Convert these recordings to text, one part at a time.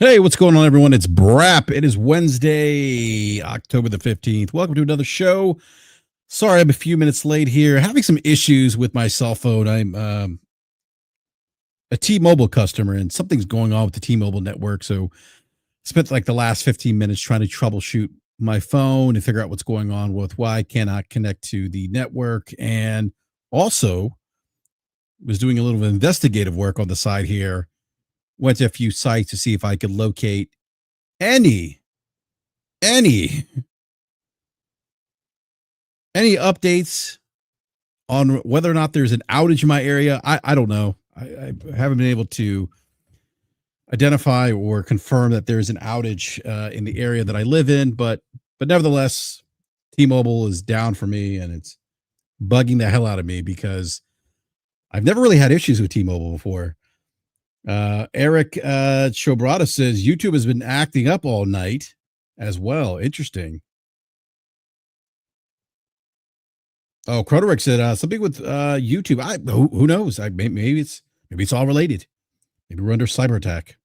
Hey, what's going on, everyone? It's BRAP. It is Wednesday, October the 15th. Welcome to another show. Sorry, I'm a few minutes late here. Having some issues with my cell phone. I'm a T-Mobile customer, and something's going on with the T-Mobile network. So spent like the last 15 minutes trying to troubleshoot my phone and figure out what's going on with why I cannot connect to the network. And also was doing a little investigative work on the side here. Went to a few sites to see if I could locate any any updates on whether or not there's an outage in my area. I don't know. I haven't been able to identify or confirm that there's an outage in the area that I live in, but nevertheless, T-Mobile is down for me, and it's bugging the hell out of me because I've never really had issues with T-Mobile before. Eric Chobrata says YouTube has been acting up all night as well. Interesting. Oh, Croderick said something with YouTube. Who knows? Maybe it's all related. Maybe we're under cyber attack.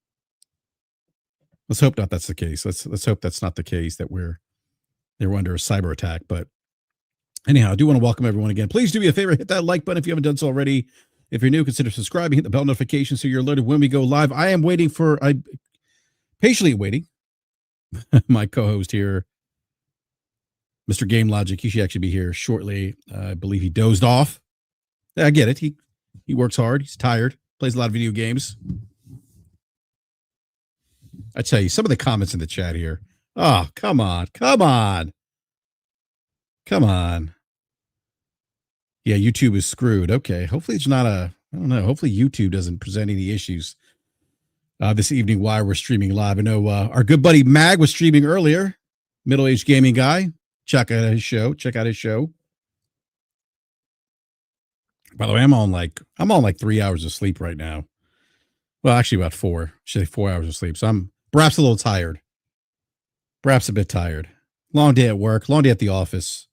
Let's hope not. That's the case. Let's hope that's not the case. That we're under a cyber attack. But anyhow, I do want to welcome everyone again. Please do me a favor, hit that like button if you haven't done so already. If you're new, consider subscribing. Hit the bell notification so you're alerted when we go live. I'm patiently waiting. My co-host here, Mr. Game Logic, he should actually be here shortly. I believe he dozed off. I get it. He works hard. He's tired. Plays a lot of video games. I tell you, some of the comments in the chat here. Oh, come on. Yeah, YouTube is screwed. Okay. Hopefully it's not I don't know. Hopefully YouTube doesn't present any issues this evening while we're streaming live. I know our good buddy Mag was streaming earlier. Middle-aged gaming guy. Check out his show. By the way, I'm on like 3 hours of sleep right now. Well, actually about 4. Should say 4 hours of sleep. So I'm perhaps a little tired. Perhaps a bit tired. Long day at work, long day at the office,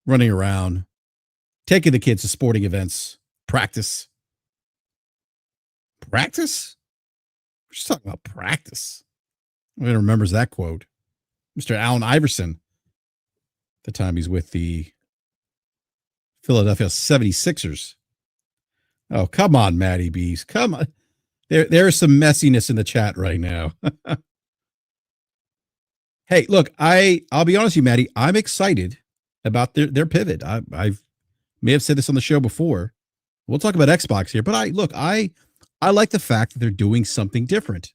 running around, taking the kids to sporting events, practice. Practice? We're just talking about practice. Nobody remembers that quote. Mr. Allen Iverson. The time he's with the Philadelphia 76ers. Oh, come on, Matty Bees. Come on. There is some messiness in the chat right now. Hey, look, I'll be honest with you, Maddie. I'm excited about their pivot. I may have said this on the show before. We'll talk about Xbox here, but I like the fact that they're doing something different.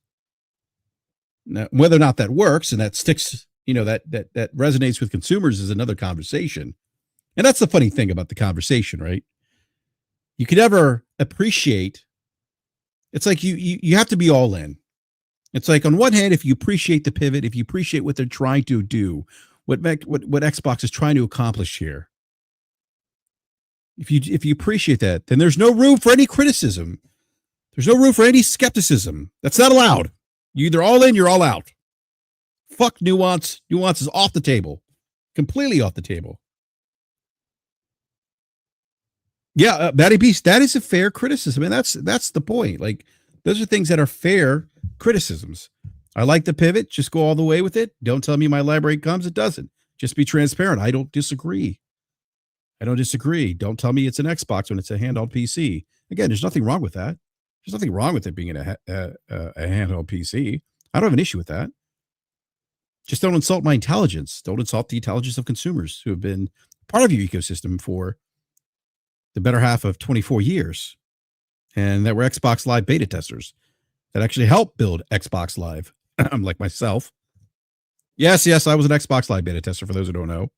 Now, whether or not that works and that sticks, that resonates with consumers is another conversation. And that's the funny thing about the conversation, right? You can never appreciate. It's like you have to be all in. It's like, on one hand, if you appreciate the pivot, if you appreciate what they're trying to do, what Xbox is trying to accomplish here, if you appreciate that, then there's no room for any criticism. There's no room for any skepticism. That's not allowed. You're either all in, you're all out. Fuck nuance. Nuance is off the table. Completely off the table. Yeah, Matty Beast, that is a fair criticism. And that's the point. Like, those are things that are fair criticisms. I like the pivot. Just go all the way with it. Don't tell me my library comes. It doesn't. Just be transparent. I don't disagree. Don't tell me it's an Xbox when it's a handheld PC. Again, there's nothing wrong with that. There's nothing wrong with it being a handheld PC. I don't have an issue with that. Just don't insult my intelligence. Don't insult the intelligence of consumers who have been part of your ecosystem for the better half of 24 years. And that were Xbox Live beta testers that actually helped build Xbox Live. I'm like myself. Yes, I was an Xbox Live beta tester, for those who don't know.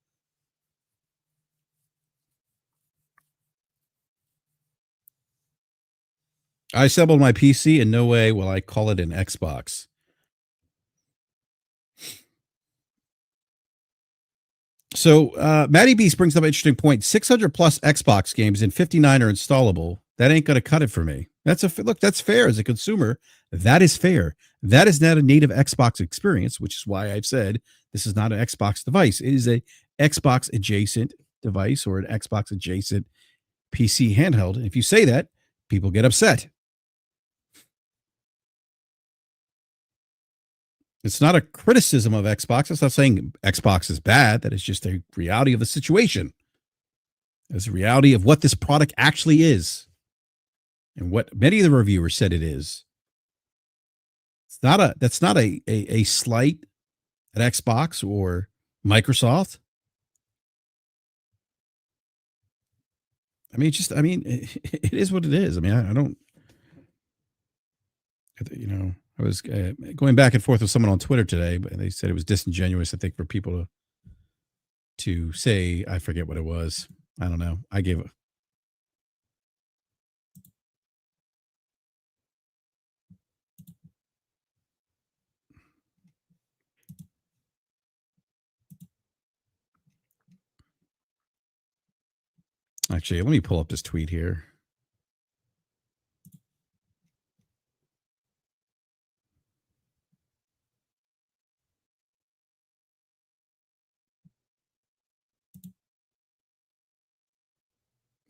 I assembled my PC, and no way will I call it an Xbox. So Matty Beast brings up an interesting point. 600 plus Xbox games and 59 are installable. That ain't going to cut it for me. That's fair as a consumer. That is fair. That is not a native Xbox experience, which is why I've said this is not an Xbox device. It is a Xbox adjacent device or an Xbox adjacent PC handheld. And if you say that, people get upset. It's not a criticism of Xbox. It's not saying Xbox is bad. That is just a reality of the situation. It's a reality of what this product actually is and what many of the reviewers said it is. That's not a slight at Xbox or Microsoft. I mean, it is what it is. I mean, I don't, I was going back and forth with someone on Twitter today, but they said it was disingenuous, I think, for people to say, I forget what it was. I don't know. I gave a, actually, let me pull up this tweet here.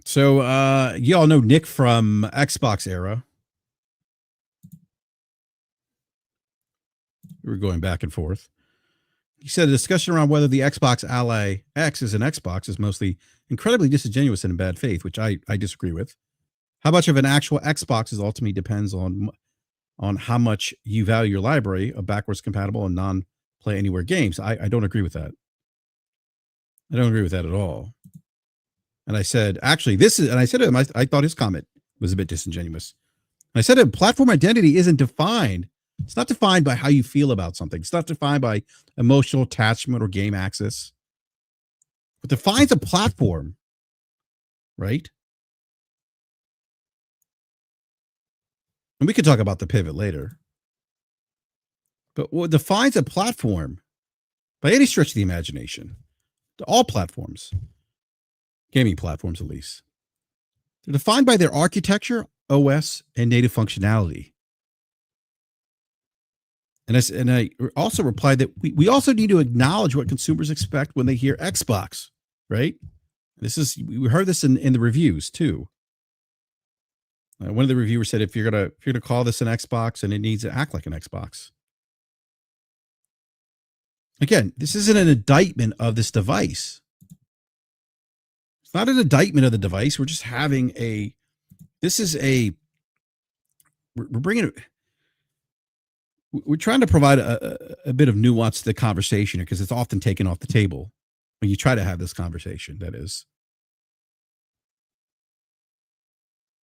So you all know Nick from Xbox Era. We were going back and forth. He said a discussion around whether the Xbox Ally X is an Xbox is mostly incredibly disingenuous and in bad faith, which I disagree with. How much of an actual Xbox is ultimately depends on how much you value your library of backwards compatible and non-play anywhere games. I don't agree with that. I don't agree with that at all. And I said, actually, I said to him, I thought his comment was a bit disingenuous. And I said to him, platform identity isn't defined. It's not defined by how you feel about something. It's not defined by emotional attachment or game access. What defines a platform, right? And we could talk about the pivot later. But what defines a platform, by any stretch of the imagination, to all platforms, gaming platforms at least, they're defined by their architecture, OS, and native functionality. And I also replied that we also need to acknowledge what consumers expect when they hear Xbox, right? We heard this in the reviews too. One of the reviewers said if you're gonna call this an Xbox, and it needs to act like an Xbox. Again, this isn't an indictment of this device. It's not an indictment of the device. We're just having we're trying to provide a bit of nuance to the conversation here, because it's often taken off the table when you try to have this conversation, that is.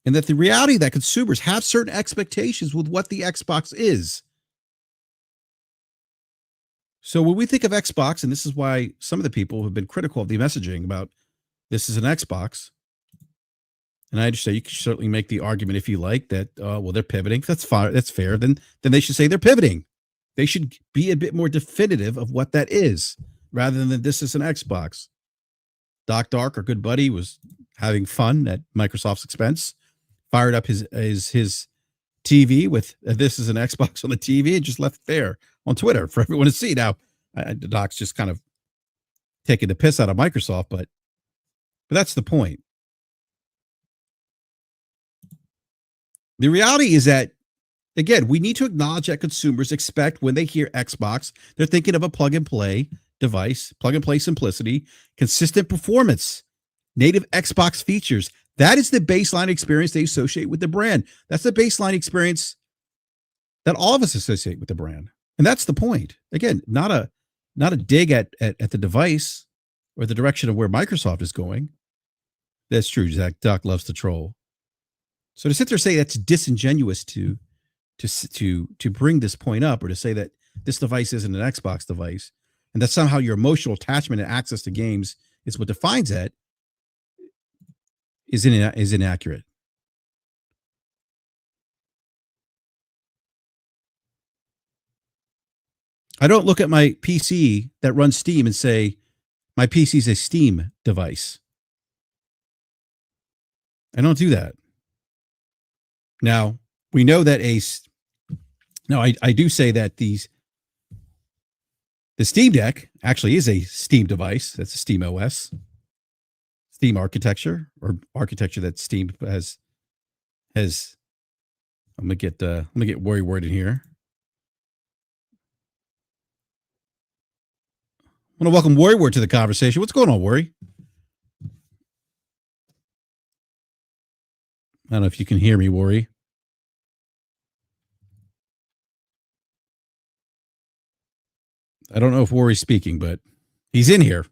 And that the reality that consumers have certain expectations with what the Xbox is. So when we think of Xbox, and this is why some of the people have been critical of the messaging about this is an Xbox, and I understand you can certainly make the argument if you like that, well, they're pivoting. That's fine. That's fair. Then they should say they're pivoting. They should be a bit more definitive of what that is, rather than this is an Xbox. Doc Dark, our good buddy, was having fun at Microsoft's expense, fired up his TV with this is an Xbox on the TV, and just left it there on Twitter for everyone to see. Now, Doc's just kind of taking the piss out of Microsoft, but that's the point. The reality is that, again, we need to acknowledge that consumers expect when they hear Xbox, they're thinking of a plug and play device, plug and play simplicity, consistent performance, native Xbox features. That is the baseline experience they associate with the brand. That's the baseline experience that all of us associate with the brand. And that's the point. Again, not a dig at the device or the direction of where Microsoft is going. That's true, Zach. Doc loves to troll. So to sit there and say that's disingenuous to bring this point up, or to say that this device isn't an Xbox device, and that somehow your emotional attachment and access to games is what defines it, is inaccurate. I don't look at my PC that runs Steam and say my PC is a Steam device. I don't do that. Now, we know that I do say that the Steam Deck actually is a Steam device. That's a Steam OS, Steam architecture, or architecture that Steam has. I'm gonna get worry worded here. want to welcome Worry to the conversation. What's going on, Worry? I don't know if you can hear me, Worry. I don't know if Worry's speaking, but he's in here.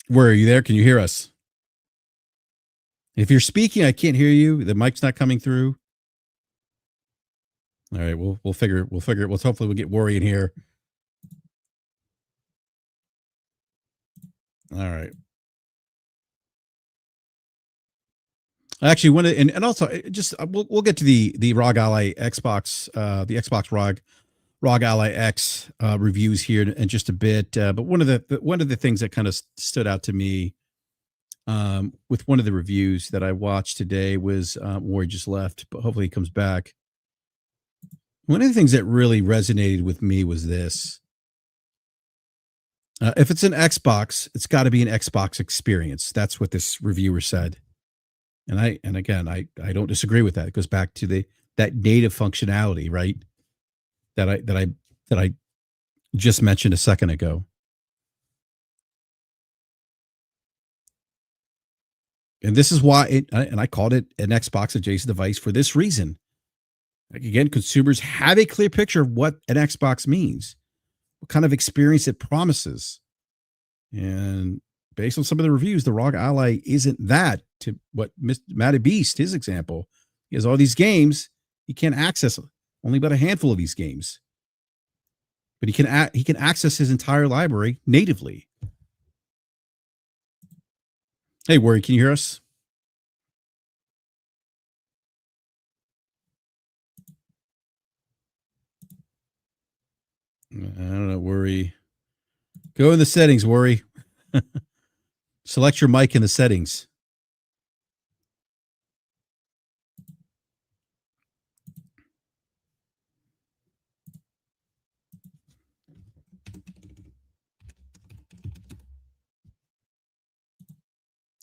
Where are you there? Can you hear us? If you're speaking, I can't hear you. The mic's not coming through. All right, we'll figure it. Well, hopefully we'll get Worry in here. All right. Actually, and also just we'll get to the ROG Ally Xbox, the Xbox ROG Ally X reviews here in just a bit. But one of the things that kind of stood out to me with one of the reviews that I watched today was Worry just left, but hopefully he comes back. One of the things that really resonated with me was this. If it's an Xbox, it's got to be an Xbox experience. That's what this reviewer said. And I don't disagree with that. It goes back to that native functionality, right? That I just mentioned a second ago. And this is why I called it an Xbox adjacent device for this reason. Like, again, consumers have a clear picture of what an Xbox means, what kind of experience it promises. And based on some of the reviews, the ROG Ally isn't that. To what Matty Beast, his example, he has all these games. He can't access only about a handful of these games, but he can access his entire library natively. Hey, Worry, can you hear us? I don't know, Worry. Go in the settings, Worry. Select your mic in the settings.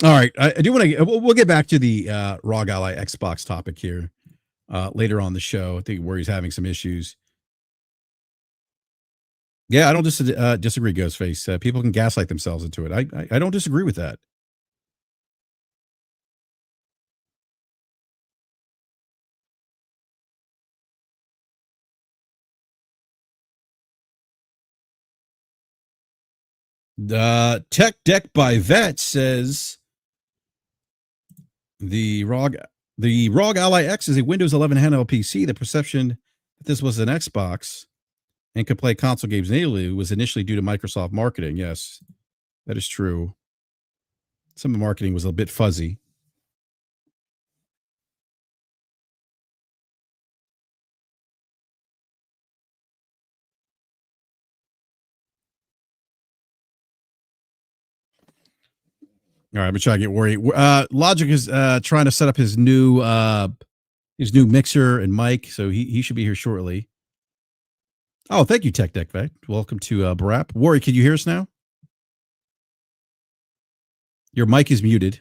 All right, I do want to. We'll get back to the ROG Ally Xbox topic here later on the show. I think Worry's having some issues. Yeah, I don't disagree, Ghostface. People can gaslight themselves into it. I don't disagree with that. Tech Deck by Vet says the ROG Ally X is a Windows 11 handheld PC. The perception that this was an Xbox and could play console games natively was initially due to Microsoft marketing. Yes, that is true. Some of the marketing was a bit fuzzy. All right, I'm trying to get worried. Logic is trying to set up his new mixer and mic, so he should be here shortly. Oh, thank you, Tech Deck Vet. Welcome to BRAP. Worry, can you hear us now? Your mic is muted.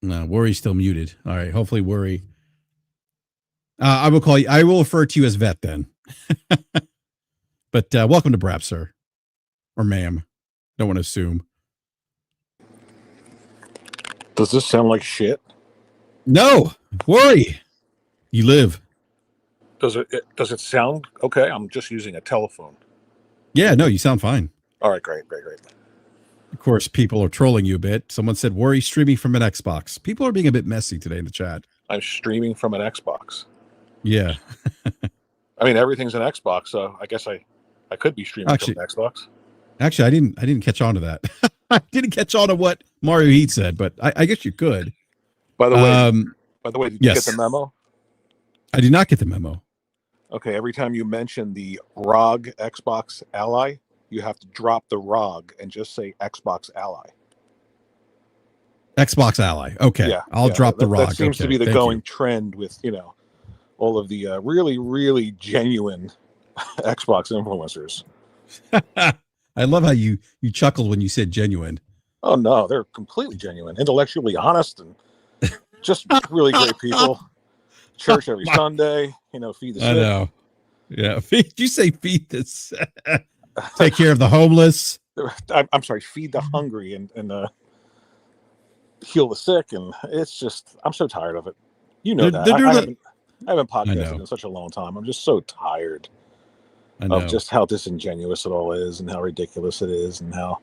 No, Worry's still muted. All right, hopefully Worry. I will call you. I will refer to you as Vet then. But welcome to BRAP, sir, or ma'am. Don't want to assume. Does this sound like shit? No, Worry. You live. Does it sound okay? I'm just using a telephone. Yeah, no, you sound fine. All right, great. Of course, people are trolling you a bit. Someone said, Worry streaming from an Xbox. People are being a bit messy today in the chat. I'm streaming from an Xbox. Yeah. I mean, everything's an Xbox, so I guess I could be streaming from an Xbox. Actually, I didn't catch on to that. I didn't catch on to what Mario Heat said, but I guess you could. By the way, did you get the memo? I did not get the memo. Okay, every time you mention the ROG Xbox Ally, you have to drop the ROG and just say Xbox Ally. Xbox Ally. Okay. Yeah, I'll drop the ROG. That seems to be the going trend with, all of the really, really genuine Xbox influencers. I love how you chuckled when you said genuine. Oh no, they're completely genuine, intellectually honest, and just really great people. Church every Sunday, feed the I sick. know. Yeah. Did you say feed this? Take care of the homeless. I'm sorry, feed the hungry and heal the sick, and it's just I'm so tired of it. That I haven't podcasted in such a long time. I'm just so tired of just how disingenuous it all is, and how ridiculous it is, and how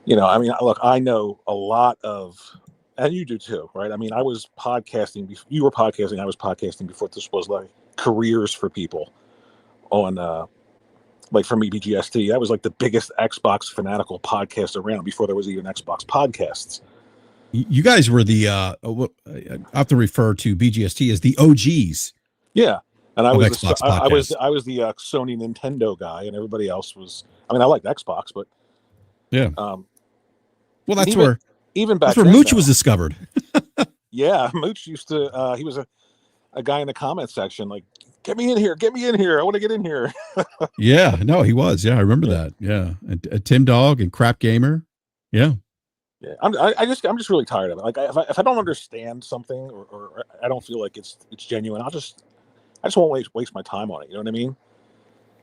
look, I know a lot of, and you do too, right? I mean, I was podcasting. You were podcasting. I was podcasting before this was like careers for people on. Like for me, BGST, that was like the biggest Xbox fanatical podcast around before there was even Xbox podcasts. You guys were the I have to refer to BGST as the OGs. Yeah, and I was Xbox I was the Sony Nintendo guy, and everybody else was. I mean, I liked Xbox, but yeah. Well, that's even, where even back that's where then, Mooch was discovered. Yeah, Mooch used to. He was a guy in the comment section like, get me in here, I want to get in here. Yeah, no, he was. Yeah, I remember that. Yeah, and Tim Dog and Crap Gamer. Yeah. Yeah, I'm just really tired of it. Like, if I don't understand something, or I don't feel like it's genuine, I just won't waste my time on it. You know what I mean?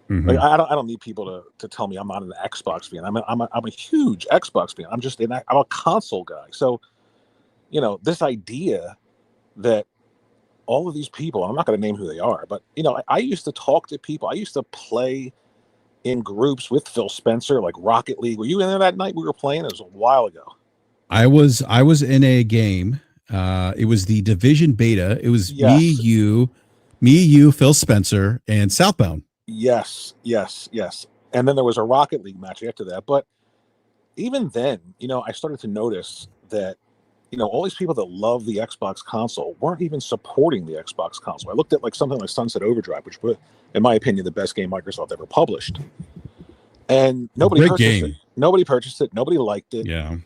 Mm-hmm. Like, I don't need people to tell me I'm not an Xbox fan. I'm a huge Xbox fan. I'm a console guy. So, this idea that all of these people, I'm not going to name who they are, but I used to talk to people. I used to play in groups with Phil Spencer, like Rocket League. Were you in there that night we were playing? It was a while ago. I was in a game. It was the Division beta. It was me, you, Phil Spencer, and Southbound. Yes. And then there was a Rocket League match after that. But even then, I started to notice that, all these people that love the Xbox console weren't even supporting the Xbox console. I looked at like something like Sunset Overdrive, which was, in my opinion, the best game Microsoft ever published. And nobody purchased it. Nobody liked it. Yeah.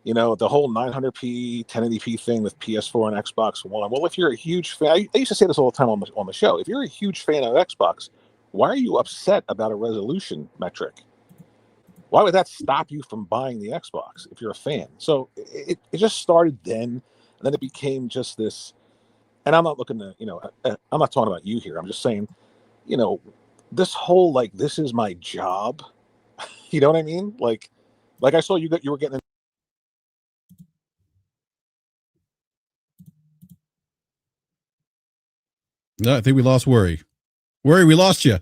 The whole 900p, 1080p thing with PS4 and Xbox One. Well, if you're a huge fan, I used to say this all the time on the show. If you're a huge fan of Xbox, why are you upset about a resolution metric? Why would that stop you from buying the Xbox if you're a fan? So it just started then, and then it became just this. And I'm not looking to, I'm not talking about you here. I'm just saying, this whole like, this is my job. You know what I mean? Like I saw you were getting. No, I think we lost Worry. Worry, we lost you.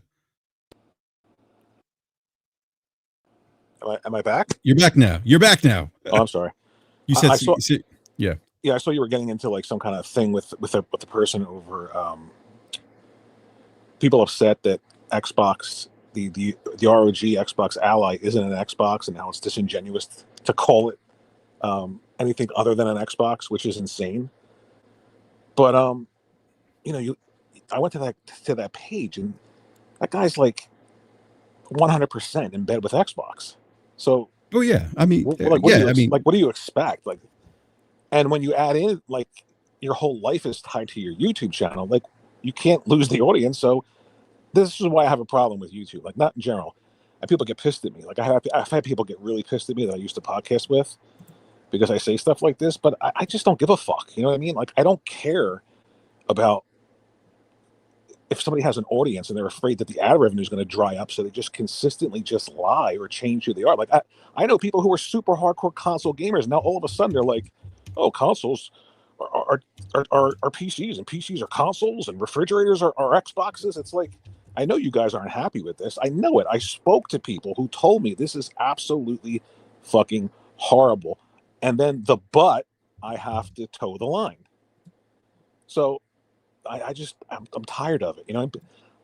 Am I back? You're back now. Oh, I'm sorry. You said, yeah. I saw you were getting into like some kind of thing with the person over people upset that Xbox, the ROG Xbox Ally isn't an Xbox, and how it's disingenuous to call it anything other than an Xbox, which is insane. But I went to that page, and that guy's like 100% in bed with Xbox. So, oh yeah, I mean, what do you expect? Like, and when you add in like your whole life is tied to your YouTube channel, like you can't lose the audience. So, this is why I have a problem with YouTube. Like, not in general, and people get pissed at me. Like I've had people get really pissed at me that I used to podcast with because I say stuff like this, but I just don't give a fuck. You know what I mean? Like, I don't care about if somebody has an audience and they're afraid that the ad revenue is going to dry up, so they just consistently just lie or change who they are. Like, I know people who are super hardcore console gamers. Now all of a sudden they're like, oh, consoles are PCs, and PCs are consoles, and refrigerators are Xboxes. It's like, I know you guys aren't happy with this. I know it. I spoke to people who told me this is absolutely fucking horrible. And then but I have to toe the line. So I'm tired of it.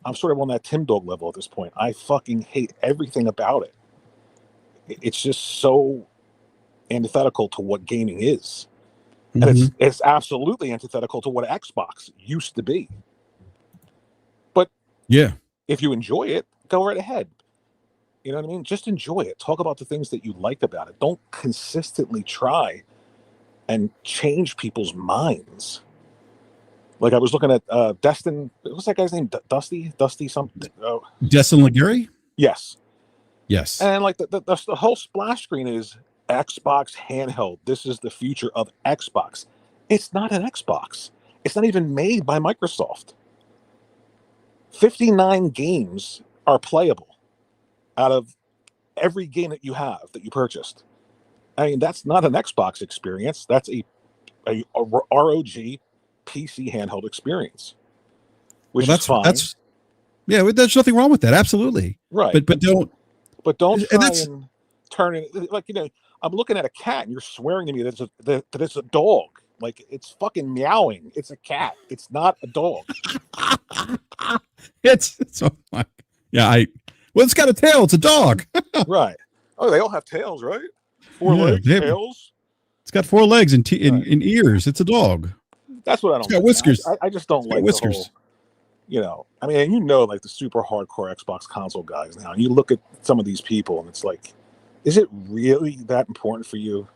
I'm sort of on that Tim Dog level at this point. I fucking hate everything about it. It's just so antithetical to what gaming is. Mm-hmm. And it's absolutely antithetical to what Xbox used to be. But yeah, if you enjoy it, go right ahead. You know what I mean? Just enjoy it. Talk about the things that you like about it. Don't consistently try and change people's minds. Like, I was looking at Destin. What's that guy's name? Dusty something. Oh. Destin Legary? Yes. Yes. And like the whole splash screen is Xbox handheld. This is the future of Xbox. It's not an Xbox. It's not even made by Microsoft. 59 games are playable out of every game that you have that you purchased. I mean, that's not an Xbox experience. That's a ROG PC handheld experience, Well, which is fine. that's yeah. There's nothing wrong with that. Absolutely. Right. But don't. But don't And try that's and turn it like, I'm looking at a cat and you're swearing to me that it's a dog. Like, it's fucking meowing. It's a cat. It's not a dog. it's oh my, yeah. Well, it's got a tail. It's a dog. Right. Oh, they all have tails, right? Four legs, tails. It's got 4 legs and Right. and ears. It's a dog. That's what I don't. It's got whiskers. I just don't like whiskers. The whole, I mean, like the super hardcore Xbox console guys now, and you look at some of these people, and it's like, is it really that important for you?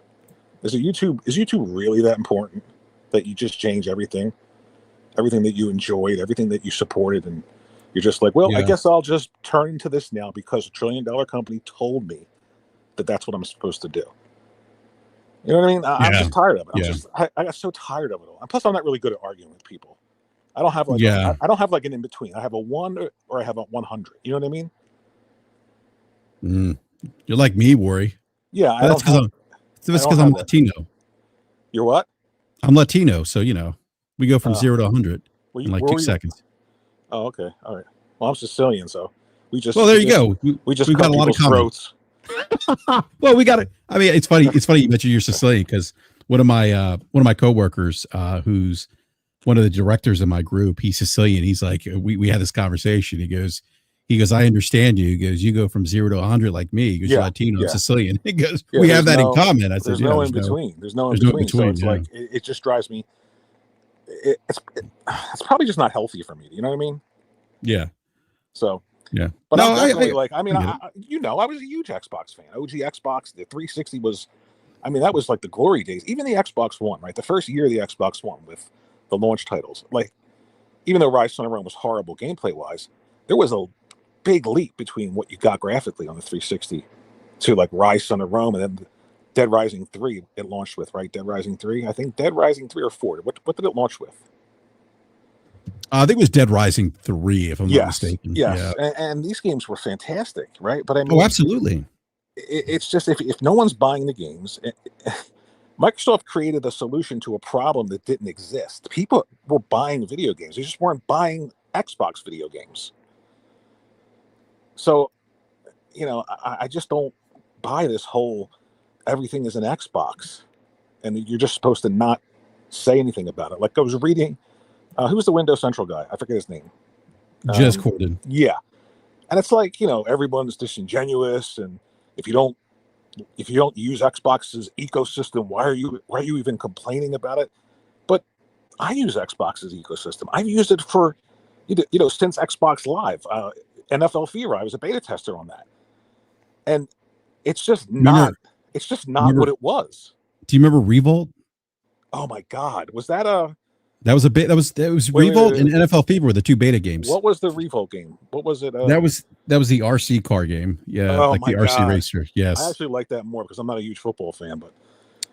Is YouTube really that important that you just change everything that you enjoyed, everything that you supported, and you're just like, well, I guess I'll just turn into this now because a $1 trillion company told me that that's what I'm supposed to do. You know what I mean? I'm just tired of it. I got so tired of it all. And plus, I'm not really good at arguing with people. I don't have like I don't have like an in between. I have a 1 or I have a 100. You know what I mean? You're like me, Worry. Yeah, that's because I'm Latino. You're what? I'm Latino, so we go from 0 to 100 in like 2 seconds. Oh, okay, all right. Well, I'm Sicilian, so we just. Well, there you go. We just we've got a lot of throats. Well, we got it. I mean, it's funny. It's funny you mentioned you're Sicilian because one of my coworkers, who's one of the directors of my group, he's Sicilian. He's like, we had this conversation. He goes, I understand you. He goes, you go from 0 to 100 like me. He goes, you're Latino, I'm Sicilian. He goes, we have that in common. I said, there's no in between. There's no in between. So it's like it just drives me. It's probably just not healthy for me. You know what I mean? Yeah. So. Yeah, but no, I'm definitely I was a huge Xbox fan. OG Xbox, the 360 was, that was like the glory days. Even the Xbox One, right? The first year of the Xbox One with the launch titles, like, even though Rise Son of Rome was horrible gameplay wise, there was a big leap between what you got graphically on the 360 to like Rise Son of Rome, and then Dead Rising 3 it launched with, right? Dead Rising 3, I think Dead Rising 3 or 4. What did it launch with? I think it was Dead Rising 3, if I'm not mistaken. Yes, yeah. And these games were fantastic, right? But I mean, absolutely. It's just if no one's buying the games, Microsoft created a solution to a problem that didn't exist. People were buying video games; they just weren't buying Xbox video games. So, I just don't buy this whole everything is an Xbox, and you're just supposed to not say anything about it. Like, I was reading. Who was the Windows Central guy? I forget his name. Jez Corden. Yeah, and it's like, everyone's disingenuous, and if you don't use Xbox's ecosystem, why are you even complaining about it? But I use Xbox's ecosystem. I've used it for since Xbox Live, NFL Fever. I was a beta tester on that, and it's just not what it was. Do you remember Revolt? Oh my God, was that a? That was Revolt and NFL Fever were the 2 beta games. What was the Revolt game? What was it? That was the RC car game. Yeah, like the RC racer. Yes, I actually like that more because I'm not a huge football fan, but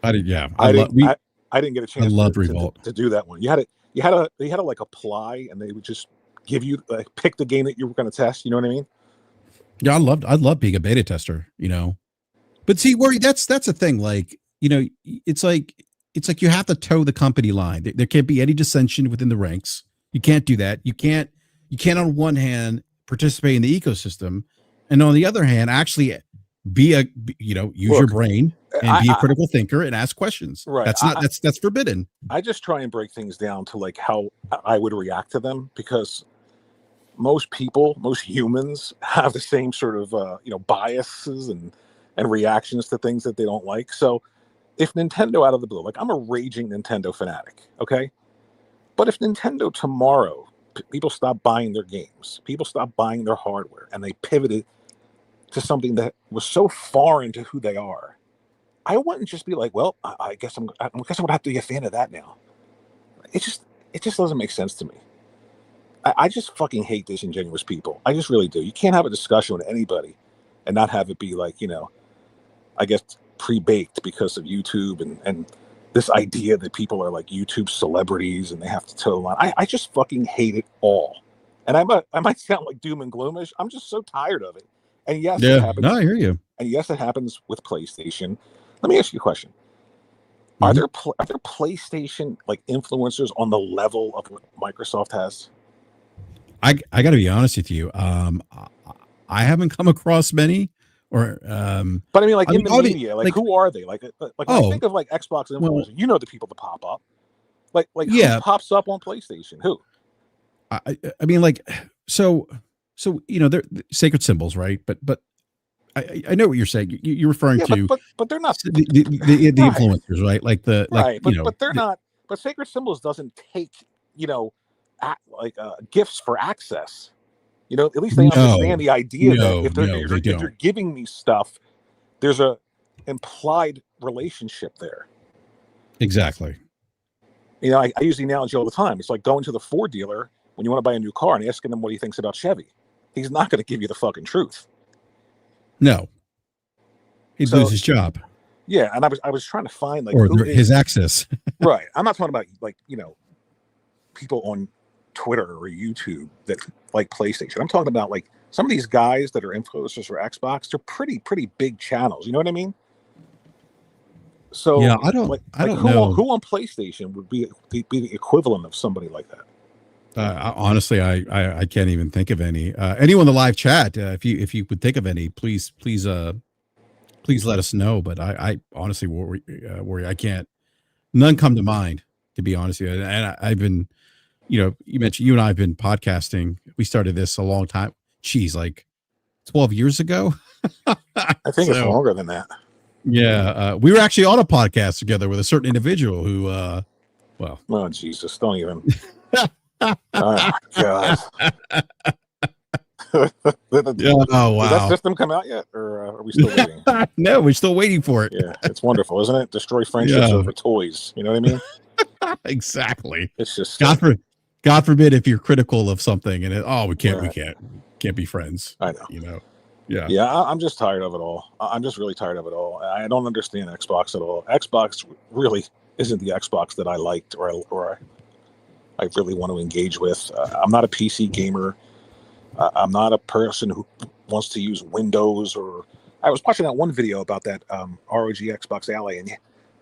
I did. Yeah, I didn't get a chance. I love Revolt to do that one. You had to like apply, and they would just give you pick the game that you were going to test. You know what I mean? Yeah, I love being a beta tester. But see, Worry, that's the thing. Like, it's like you have to toe the company line. There can't be any dissension within the ranks. You can't do that. You can't on one hand participate in the ecosystem, and on the other hand actually use your brain and be a critical thinker and ask questions. Right. That's forbidden. I just try and break things down to like how I would react to them, because most humans have the same sort of biases and reactions to things that they don't like. So if Nintendo out of the blue, like, I'm a raging Nintendo fanatic, okay? But if Nintendo tomorrow, people stop buying their games, people stop buying their hardware, and they pivoted to something that was so far into who they are, I wouldn't just be like, well, I guess I would have to be a fan of that now. It just doesn't make sense to me. I just fucking hate disingenuous people. I just really do. You can't have a discussion with anybody and not have it be like, I guess pre-baked because of YouTube and this idea that people are like YouTube celebrities and they have to toe the line. I just fucking hate it all. And I might sound like doom and gloomish. I'm just so tired of it. And yes, it Yeah, happens. no, I hear you. And yes, it happens with PlayStation. Let me ask you a question. Are there PlayStation like influencers on the level of what Microsoft has? I got to be honest with you. I haven't come across many, or but I mean, like in the media, like who are they? Like when I think of like Xbox influencers, the people that pop up. Like who pops up on PlayStation? Who? I mean, like so they're sacred symbols, right? But I know what you're saying. You're referring to, but they're not the influencers, right? Like but they're not. But sacred symbols doesn't take gifts for access. At least they understand the idea that if they're giving me stuff, there's a implied relationship there. Exactly. I use the analogy all the time. It's like going to the Ford dealer when you want to buy a new car and asking him what he thinks about Chevy. He's not going to give you the fucking truth. No. He'd lose his job. Yeah, and I was trying to find his access. Right. I'm not talking about people on Twitter or YouTube that like PlayStation. I'm talking about like some of these guys that are influencers for Xbox. They're pretty big channels. You know what I mean? So yeah, I don't know who on PlayStation would be the equivalent of somebody like that. Honestly, I can't even think of any. Anyone in the live chat, if you would think of any, please let us know. But I honestly worry. I can't. None come to mind, to be honest with you. And I've been, you mentioned you and I have been podcasting. We started this a long time. Geez, like 12 years ago. I think it's longer than that. Yeah, we were actually on a podcast together with a certain individual who, oh Jesus, don't even. Oh my God. Oh wow. Did that system come out yet, or are we still waiting? No, we're still waiting for it. Yeah, it's wonderful, isn't it? Destroy friendships over toys. You know what I mean? Exactly. It's just God forbid if you're critical of something and we can't be friends. I know. Yeah. I'm just tired of it all. I'm just really tired of it all. I don't understand Xbox at all. Xbox really isn't the Xbox that I liked or I really want to engage with. I'm not a PC gamer. I'm not a person who wants to use Windows. Or I was watching that one video about that ROG Xbox Ally, and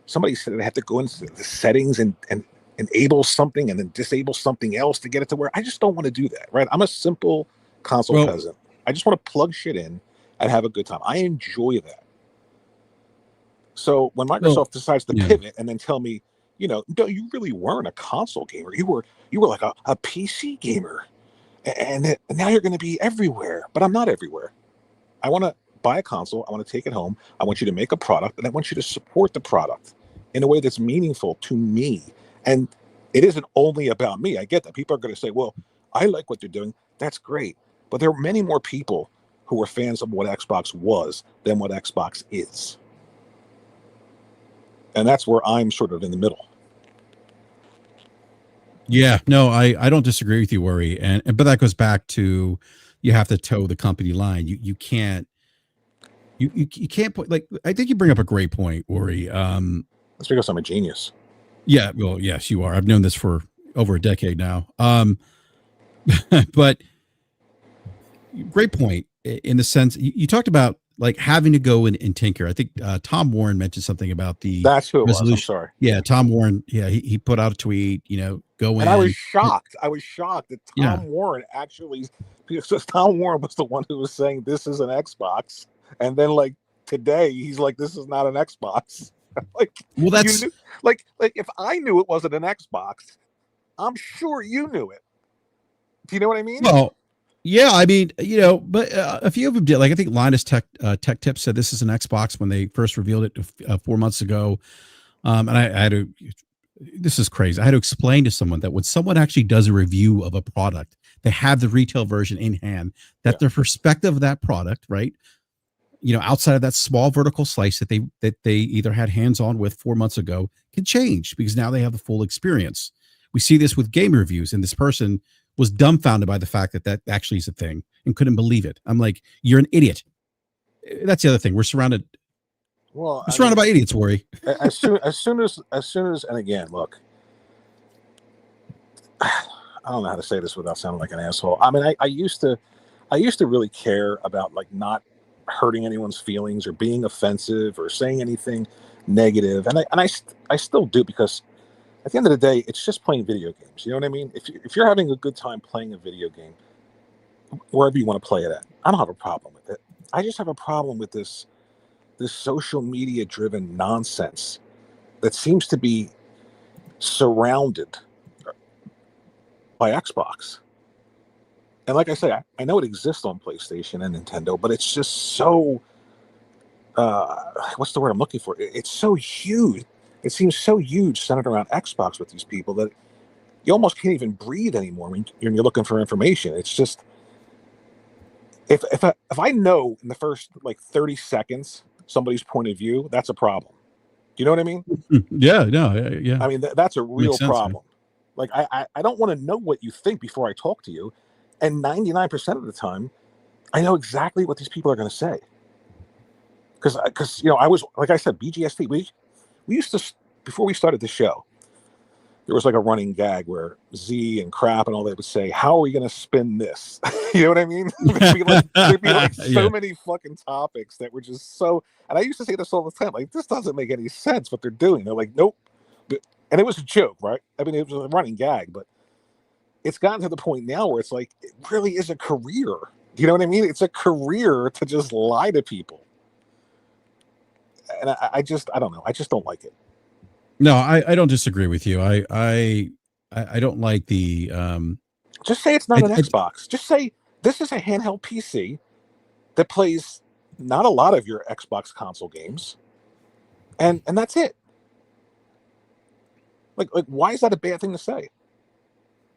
somebody said they have to go into the settings and enable something and then disable something else to get it to where I just don't want to do that. Right? I'm a simple console peasant. I just want to plug shit in and have a good time. I enjoy that. So when Microsoft decides to pivot and then tell me, no, you really weren't a console gamer. You were like a PC gamer, and now you're going to be everywhere. But I'm not everywhere. I want to buy a console. I want to take it home. I want you to make a product, and I want you to support the product in a way that's meaningful to me. And it isn't only about me. I get that. People are going to say, well, I like what they're doing. That's great. But there are many more people who are fans of what Xbox was than what Xbox is. And that's where I'm sort of in the middle. Yeah, no, I don't disagree with you, Worry. But that goes back to you have to toe the company line. You can't put, like, I think you bring up a great point, Worry. That's because I'm a genius. Yeah, well, yes, you are. I've known this for over a decade now. But great point in the sense you talked about like having to go and tinker. I think Tom Warren mentioned something about that's who it was. I'm sorry. Yeah, Tom Warren. Yeah, he put out a tweet, go in. And I was shocked. I was shocked that Tom Warren actually, because Tom Warren was the one who was saying this is an Xbox. And then like today he's like, this is not an Xbox. Like, well, that's like if I knew it wasn't an Xbox, I'm sure you knew it. Do you know what I mean? Well, yeah, I mean, but a few of them did. Like I think Linus Tech Tips said this is an Xbox when they first revealed it 4 months ago. And I had to. This is crazy. I had to explain to someone that when someone actually does a review of a product, they have the retail version in hand. That their perspective of that product, right? Outside of that small vertical slice that they either had hands on with 4 months ago, can change because now they have the full experience. We see this with game reviews, and this person was dumbfounded by the fact that actually is a thing and couldn't believe it. I'm like, you're an idiot. That's the other thing. We're surrounded by idiots, Worry. as soon as, and again, look, I don't know how to say this without sounding like an asshole. I mean, I used to really care about like not hurting anyone's feelings or being offensive or saying anything negative, and I still do, because at the end of the day, it's just playing video games. You know what I mean? If you're having a good time playing a video game, wherever you want to play it at, I don't have a problem with it. I just have a problem with this social media driven nonsense that seems to be surrounded by Xbox. And like I say, I know it exists on PlayStation and Nintendo, but it's just so what's the word I'm looking for? It's so huge. It seems so huge centered around Xbox with these people that you almost can't even breathe anymore when you're looking for information. It's just, if I know in the first like 30 seconds somebody's point of view, that's a problem. Do you know what I mean? Yeah, no, yeah. I mean, that's a real sense, problem. Man. Like, I don't want to know what you think before I talk to you. And 99% of the time, I know exactly what these people are going to say. Because you know, I was, like I said, BGST. We used to, before we started the show, there was like a running gag where Z and Crap and all that would say, "How are we going to spin this?" You know what I mean? There'd be like so many fucking topics that were just so. And I used to say this all the time, like, this doesn't make any sense what they're doing. They're like, nope. And it was a joke, right? I mean, it was a running gag, but it's gotten to the point now where it's like, it really is a career. You know what I mean? It's a career to just lie to people. And I don't know. I just don't like it. No, I don't disagree with you. I don't like the just say it's not an Xbox. Just say this is a handheld PC that plays not a lot of your Xbox console games, and that's it. Like why is that a bad thing to say?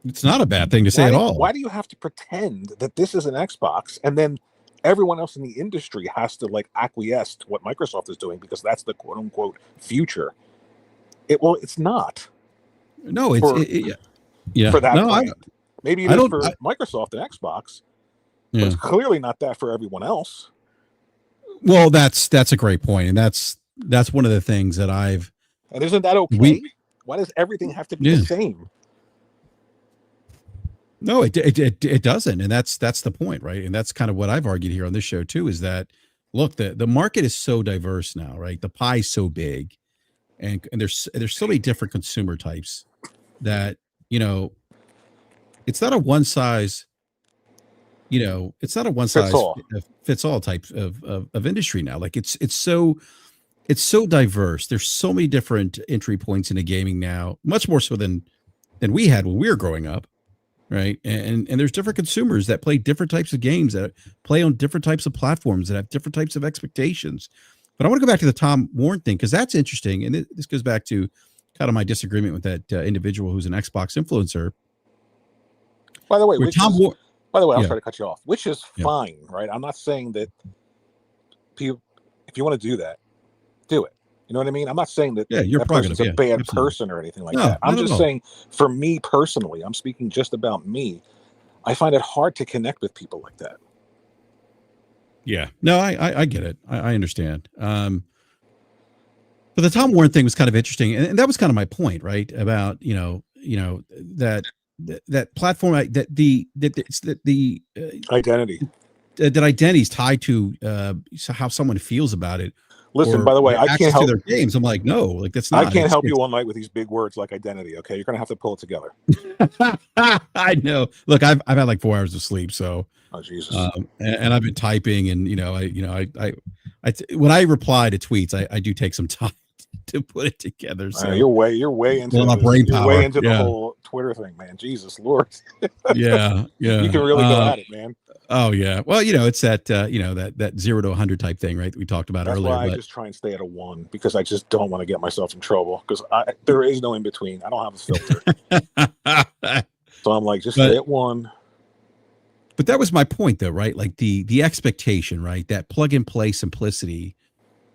It's not a bad thing to say at all. Why do you have to pretend that this is an Xbox and then everyone else in the industry has to like acquiesce to what Microsoft is doing because that's the quote unquote future? It's not. No, it's for that brand. Maybe it is for Microsoft and Xbox, but it's clearly not that for everyone else. Well, that's a great point, and that's one of the things that I've. And isn't that okay? Why does everything have to be the same? No, it doesn't, and that's the point, right? And that's kind of what I've argued here on this show too. Is that look, the market is so diverse now, right? The pie is so big. And there's so many different consumer types that, you know, it's not a one size, fits all type of industry now. Like it's so diverse. There's so many different entry points into gaming now, much more so than we had when we were growing up, right? And there's different consumers that play different types of games, that play on different types of platforms, that have different types of expectations. But I want to go back to the Tom Warren thing, because that's interesting. And this goes back to kind of my disagreement with that individual who's an Xbox influencer. By the way, I'll try to cut you off, which is fine, right? I'm not saying that people, if you want to do that, do it. You know what I mean? I'm not saying that that person's a bad person or anything like that. I'm just saying, for me personally, I'm speaking just about me. I find it hard to connect with people like that. Yeah, no, I get it. I understand. But the Tom Warren thing was kind of interesting, and that was kind of my point, right? About that platform, that the identity, that identity is tied to how someone feels about it. Listen, by the way, I can't help their games. I'm like, no, like that's not. I can't help you all night with these big words like identity. Okay, you're gonna have to pull it together. I know. Look, I've had like 4 hours of sleep, so. Oh Jesus! And I've been typing, and I when I reply to tweets, I do take some time to put it together. So you're way into my brain power. Way into the whole Twitter thing, man. Jesus Lord. yeah. You can really go at it, man. Oh yeah. Well, it's that that 0 to 100 type thing, right? That we talked about earlier. That's why I just try and stay at a 1, because I just don't want to get myself in trouble, because there is no in between. I don't have a filter. So I'm like, just stay at 1. But that was my point, though, right? Like the expectation, right? That plug and play simplicity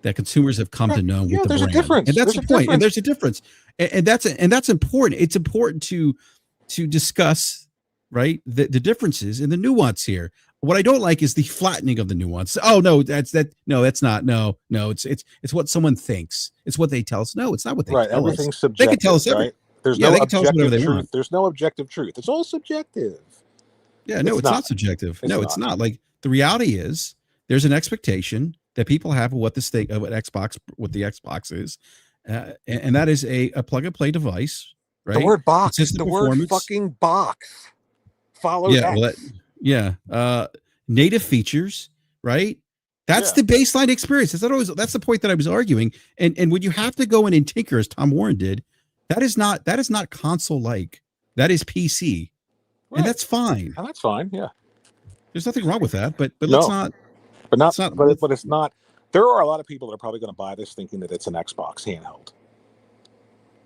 that consumers have come to know with the there's brand. A difference. And that's the point. And there's a difference, and that's important. It's important to discuss, right, the differences and the nuance here. what I don't like is the flattening of the nuance. Oh no, that's not. No, it's what someone thinks. It's what they tell us. No, it's not what they Right. tell us. Everything's They can subjective, tell us right? There's yeah, no they can tell us whatever objective they truth. want. There's no objective truth. It's all subjective. Yeah, no, it's not subjective. It's No, not. it's not. Like the reality is there's an expectation that people have of what the state of what the Xbox is. And that is a plug and play device, right? The word box, Consistent the performance. word fucking box follows X. Native features, right? That's the baseline experience. That's the point that I was arguing. And when you have to go in and tinker, as Tom Warren did, that is not console like. That is PC. Right. And that's fine. And that's fine. Yeah. There's nothing wrong with that, but let's not. But it's not. There are a lot of people that are probably going to buy this thinking that it's an Xbox handheld.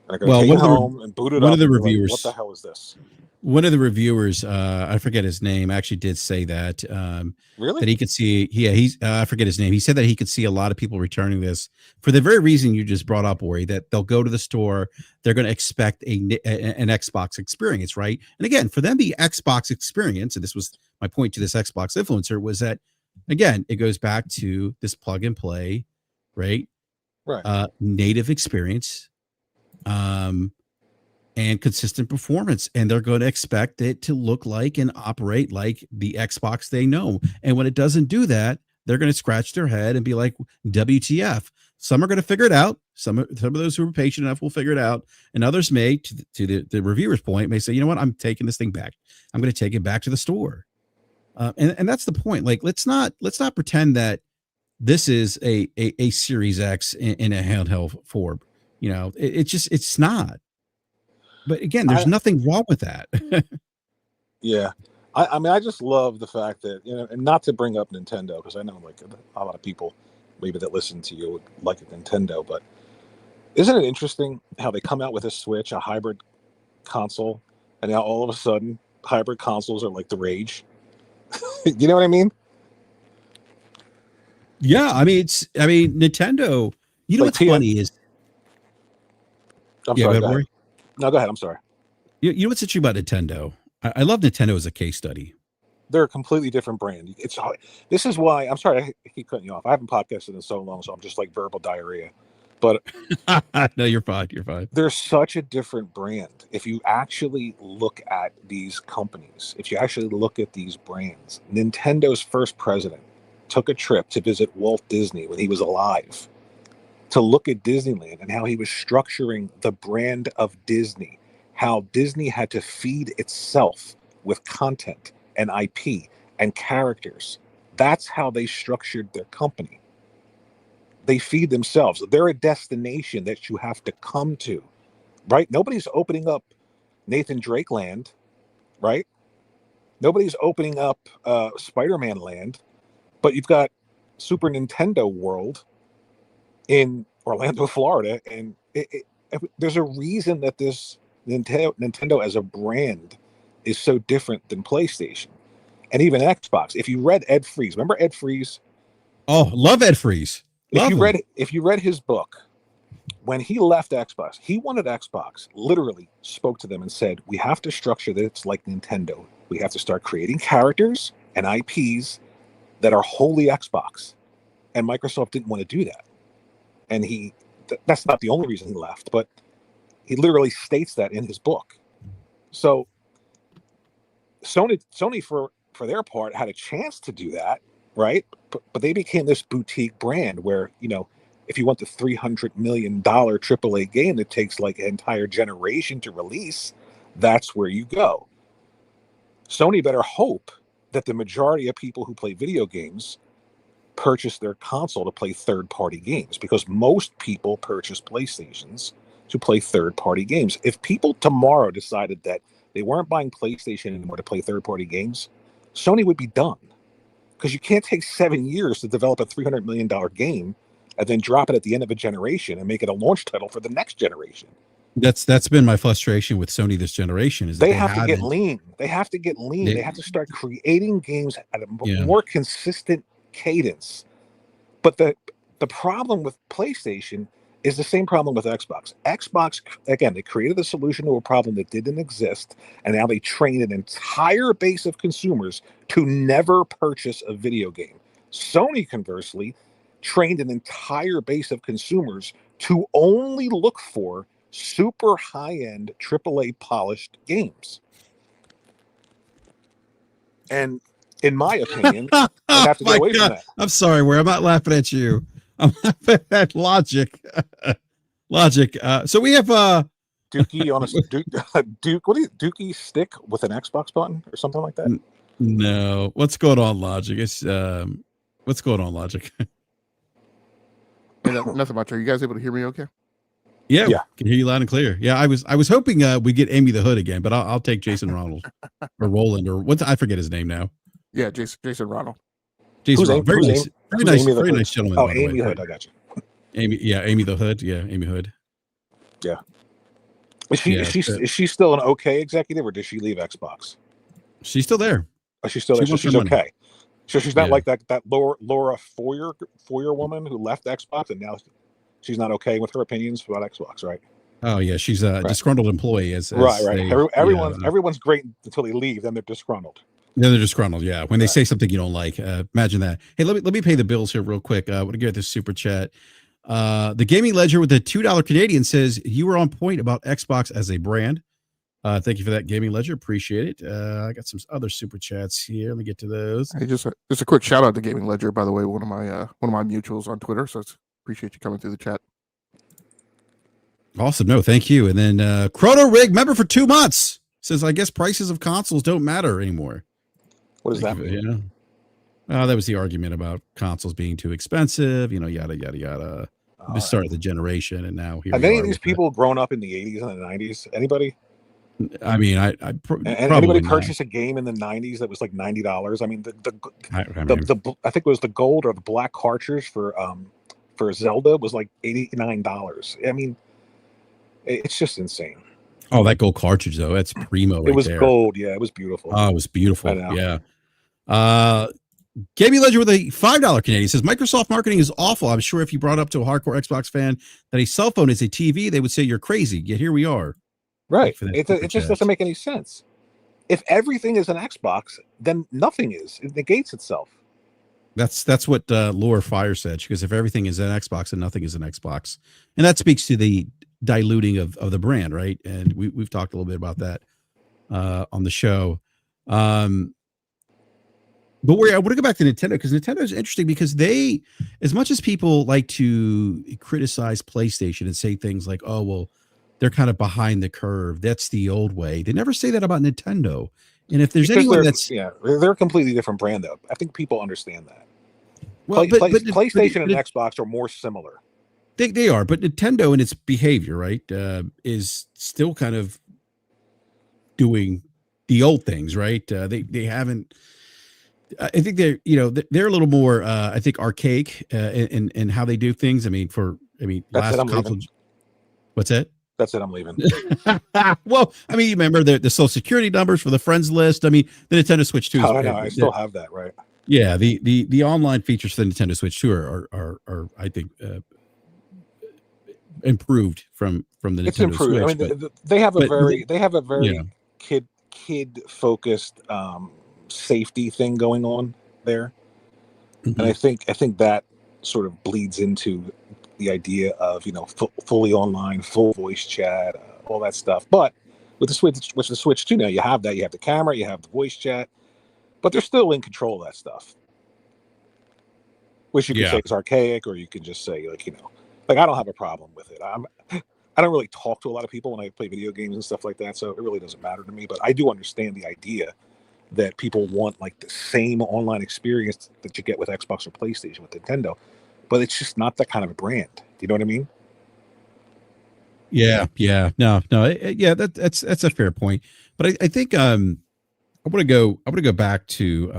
And they're going to take it home and boot it up. One of the reviewers, what the hell is this? One of the reviewers, I forget his name, actually did say that. Really? That he could see. Yeah, I forget his name. He said that he could see a lot of people returning this for the very reason you just brought up, Ori, that they'll go to the store, they're going to expect an Xbox experience, right? And again, for them, the Xbox experience, and this was my point to this Xbox influencer, was that, again, it goes back to this plug and play, right? Right. Native experience. And consistent performance, and they're going to expect it to look like and operate like the Xbox they know. And when it doesn't do that, they're going to scratch their head and be like, "WTF?" Some are going to figure it out. Some of those who are patient enough will figure it out, and others may, to the reviewer's point, may say, "You know what? I'm taking this thing back. I'm going to take it back to the store." And that's the point. Like, let's not pretend that this is a Series X in a handheld form. You know, it's not. But again, there's nothing wrong with that. Yeah. I mean, I just love the fact that, and not to bring up Nintendo, because I know like a lot of people maybe that listen to you would like a Nintendo, but isn't it interesting how they come out with a Switch, a hybrid console, and now all of a sudden hybrid consoles are like the rage? You know what I mean? Yeah, I mean, Nintendo, you know, like what's funny is, I'm sorry, go ahead. No, go ahead. I'm sorry. You know what's interesting about Nintendo? I love Nintendo as a case study. They're a completely different brand. This is why I'm sorry I keep cutting you off. I haven't podcasted in so long, so I'm just like verbal diarrhea. But no, you're fine. You're fine. They're such a different brand. If you actually look at these companies, if you actually look at these brands, Nintendo's first president took a trip to visit Walt Disney when he was alive, to look at Disneyland and how he was structuring the brand of Disney, how Disney had to feed itself with content and IP and characters. That's how they structured their company. They feed themselves. They're a destination that you have to come to, right? Nobody's opening up Nathan Drake Land, right? Nobody's opening up Spider-Man Land, but you've got Super Nintendo World in Orlando, Florida, and there's a reason that this Nintendo as a brand is so different than PlayStation and even Xbox. If you read Ed Freeze, remember Ed Freeze? Oh, love Ed Freeze. If you read his book, when he left Xbox, he wanted Xbox, literally spoke to them and said, we have to structure that it's like Nintendo. We have to start creating characters and IPs that are wholly Xbox. And Microsoft didn't want to do that. And that's not the only reason he left, but he literally states that in his book. So Sony for their part had a chance to do that, right? But they became this boutique brand where, if you want the $300 million AAA game that takes like an entire generation to release, that's where you go. Sony better hope that the majority of people who play video games purchase their console to play third-party games, because most people purchase PlayStations to play third-party games. If people tomorrow decided that they weren't buying PlayStation anymore to play third-party games, Sony would be done. Because you can't take 7 years to develop a $300 million game and then drop it at the end of a generation and make it a launch title for the next generation. That's been my frustration with Sony this generation, is that they have to get lean. They have to get lean. They have to start creating games at a more consistent cadence. But the problem with PlayStation is the same problem with Xbox. Xbox, again, they created a solution to a problem that didn't exist, and now they train an entire base of consumers to never purchase a video game. Sony, conversely, trained an entire base of consumers to only look for super high-end AAA polished games. And in my opinion, they have to get away from that. I'm sorry, I'm not laughing at you. I'm laughing at Logic. Logic. So we have Dookie on a Duke. What do you Dookie stick with an Xbox button or something like that? No. What's going on, Logic? It's what's going on, Logic? Nothing much. Are you guys able to hear me okay? Yeah. Can hear you loud and clear. Yeah, I was hoping we get Amy the Hood again, but I'll take Jason Ronald or Roland or I forget his name now. Yeah, Jason Ronald. Jason Ronald. Very nice gentleman. Oh, Amy Hood. I got you. Amy the Hood. Yeah, Amy Hood. Yeah. Is she still an okay executive, or does she leave Xbox? She's still there. Oh, she's still there. So she's okay. So she's not like that Laura Foyer woman who left Xbox and now she's not okay with her opinions about Xbox, right? Oh yeah, she's a disgruntled employee. Right. Everyone's great until they leave, then they're disgruntled. Then they're disgruntled. Yeah, when they say something you don't like. Imagine that. Hey, let me pay the bills here real quick. I want to get this super chat. The Gaming Ledger with the $2 Canadian says you were on point about Xbox as a brand. Thank you for that, Gaming Ledger. Appreciate it. I got some other super chats here. Let me get to those. Hey, just a quick shout out to Gaming Ledger, by the way, one of my mutuals on Twitter. So appreciate you coming through the chat. Awesome. No, thank you. And then Chrono Rig, member for 2 months, says I guess prices of consoles don't matter anymore. What does that mean? That was the argument about consoles being too expensive. Yada yada yada. The start of the generation, and now here. Have any of these people grown up in the 80s and the 90s? Anybody? I mean, anybody purchased a game in the 90s that was like $90? I mean, I think it was the gold or the black cartridge for Zelda was like $89. I mean, it's just insane. Oh, that gold cartridge though, that's primo. It was gold. Yeah, it was beautiful. Oh, it was beautiful. Yeah. Gaming Ledger with a $5 Canadian says Microsoft marketing is awful. I'm sure if you brought up to a hardcore Xbox fan that a cell phone is a TV, they would say you're crazy. Yet here we are. Right. It just doesn't make any sense. If everything is an Xbox, then nothing is. It negates itself. That's what Laura Fire said. She goes, if everything is an Xbox, then nothing is an Xbox. And that speaks to the diluting of the brand, right? And we've talked a little bit about that on the show. But I want to go back to Nintendo, because Nintendo is interesting because they, as much as people like to criticize PlayStation and say things like, oh, well, they're kind of behind the curve. That's the old way. They never say that about Nintendo. And if there's anyone they're a completely different brand, though. I think people understand that. Well, PlayStation and Xbox are more similar. They are, but Nintendo in its behavior, right, is still kind of doing the old things, right? They haven't. I think they're a little more I think archaic in how they do things. Last console. What's that? That's it. I'm leaving. Well, you remember the social security numbers for the friends list. The Nintendo Switch 2. I know. I still have that, right? Yeah. The online features for the Nintendo Switch 2 are I think improved from the Nintendo it's improved. Switch. They have a very kid focused safety thing going on there, and I think that sort of bleeds into the idea of fully online, full voice chat, all that stuff. But with the Switch 2 now, you have that. You have the camera, you have the voice chat, but they're still in control of that stuff, which you can say is archaic, or you can just say I don't have a problem with it. I don't really talk to a lot of people when I play video games and stuff like that, so it really doesn't matter to me. But I do understand the idea that people want like the same online experience that you get with Xbox or PlayStation with Nintendo, but it's just not that kind of a brand. Do you know what I mean? Yeah. No. That's a fair point. But I think I want to go back to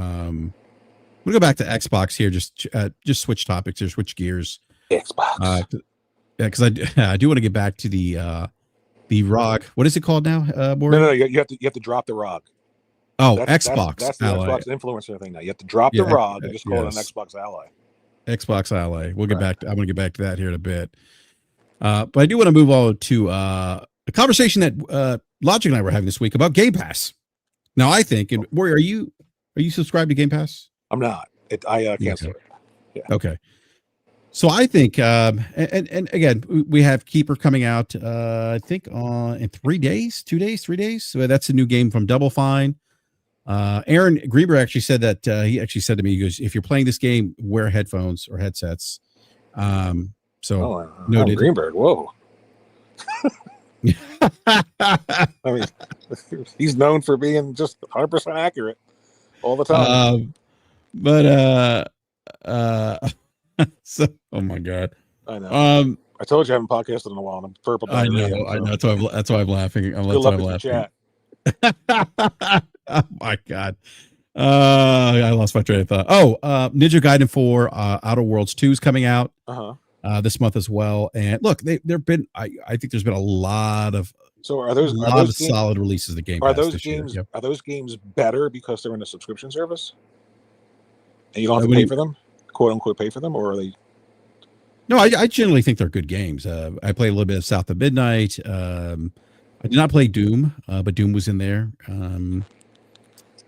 Xbox here. Just switch topics or switch gears. Xbox. Because I do want to get back to the ROG. What is it called now? No. You have to drop the ROG. Oh, Xbox. That's the Xbox influencer thing now. You have to drop the ROG and just call it an Xbox Ally. Xbox Ally. We'll get back. I'm going to get back to that here in a bit. But I do want to move on to a conversation that Logic and I were having this week about Game Pass. Now, I think, and Warrior, are you subscribed to Game Pass? I'm not. I cancel it. Yeah. Okay. So I think, and again, we have Keeper coming out, I think in 3 days, 2 days, 3 days. So that's a new game from Double Fine. Aaron Greenberg actually said that he actually said to me, he goes, if you're playing this game, wear headphones or headsets. So noted. Greenberg, whoa. I mean, he's known for being just 100% accurate all the time. So, oh my god, I know. I told you I haven't podcasted in a while, and I'm purple. I know. That's why I'm laughing. Good luck with the chat. Oh my god. I lost my train of thought. Ninja Gaiden 4 Outer Worlds 2 is coming out this month as well. And look, I think there's been a lot of solid releases of the Game Pass. Are those games better because they're in a subscription service? And you don't have to pay for them? Quote unquote pay for them, or are they? No, I generally think they're good games. I played a little bit of South of Midnight. I did not play Doom, but Doom was in there.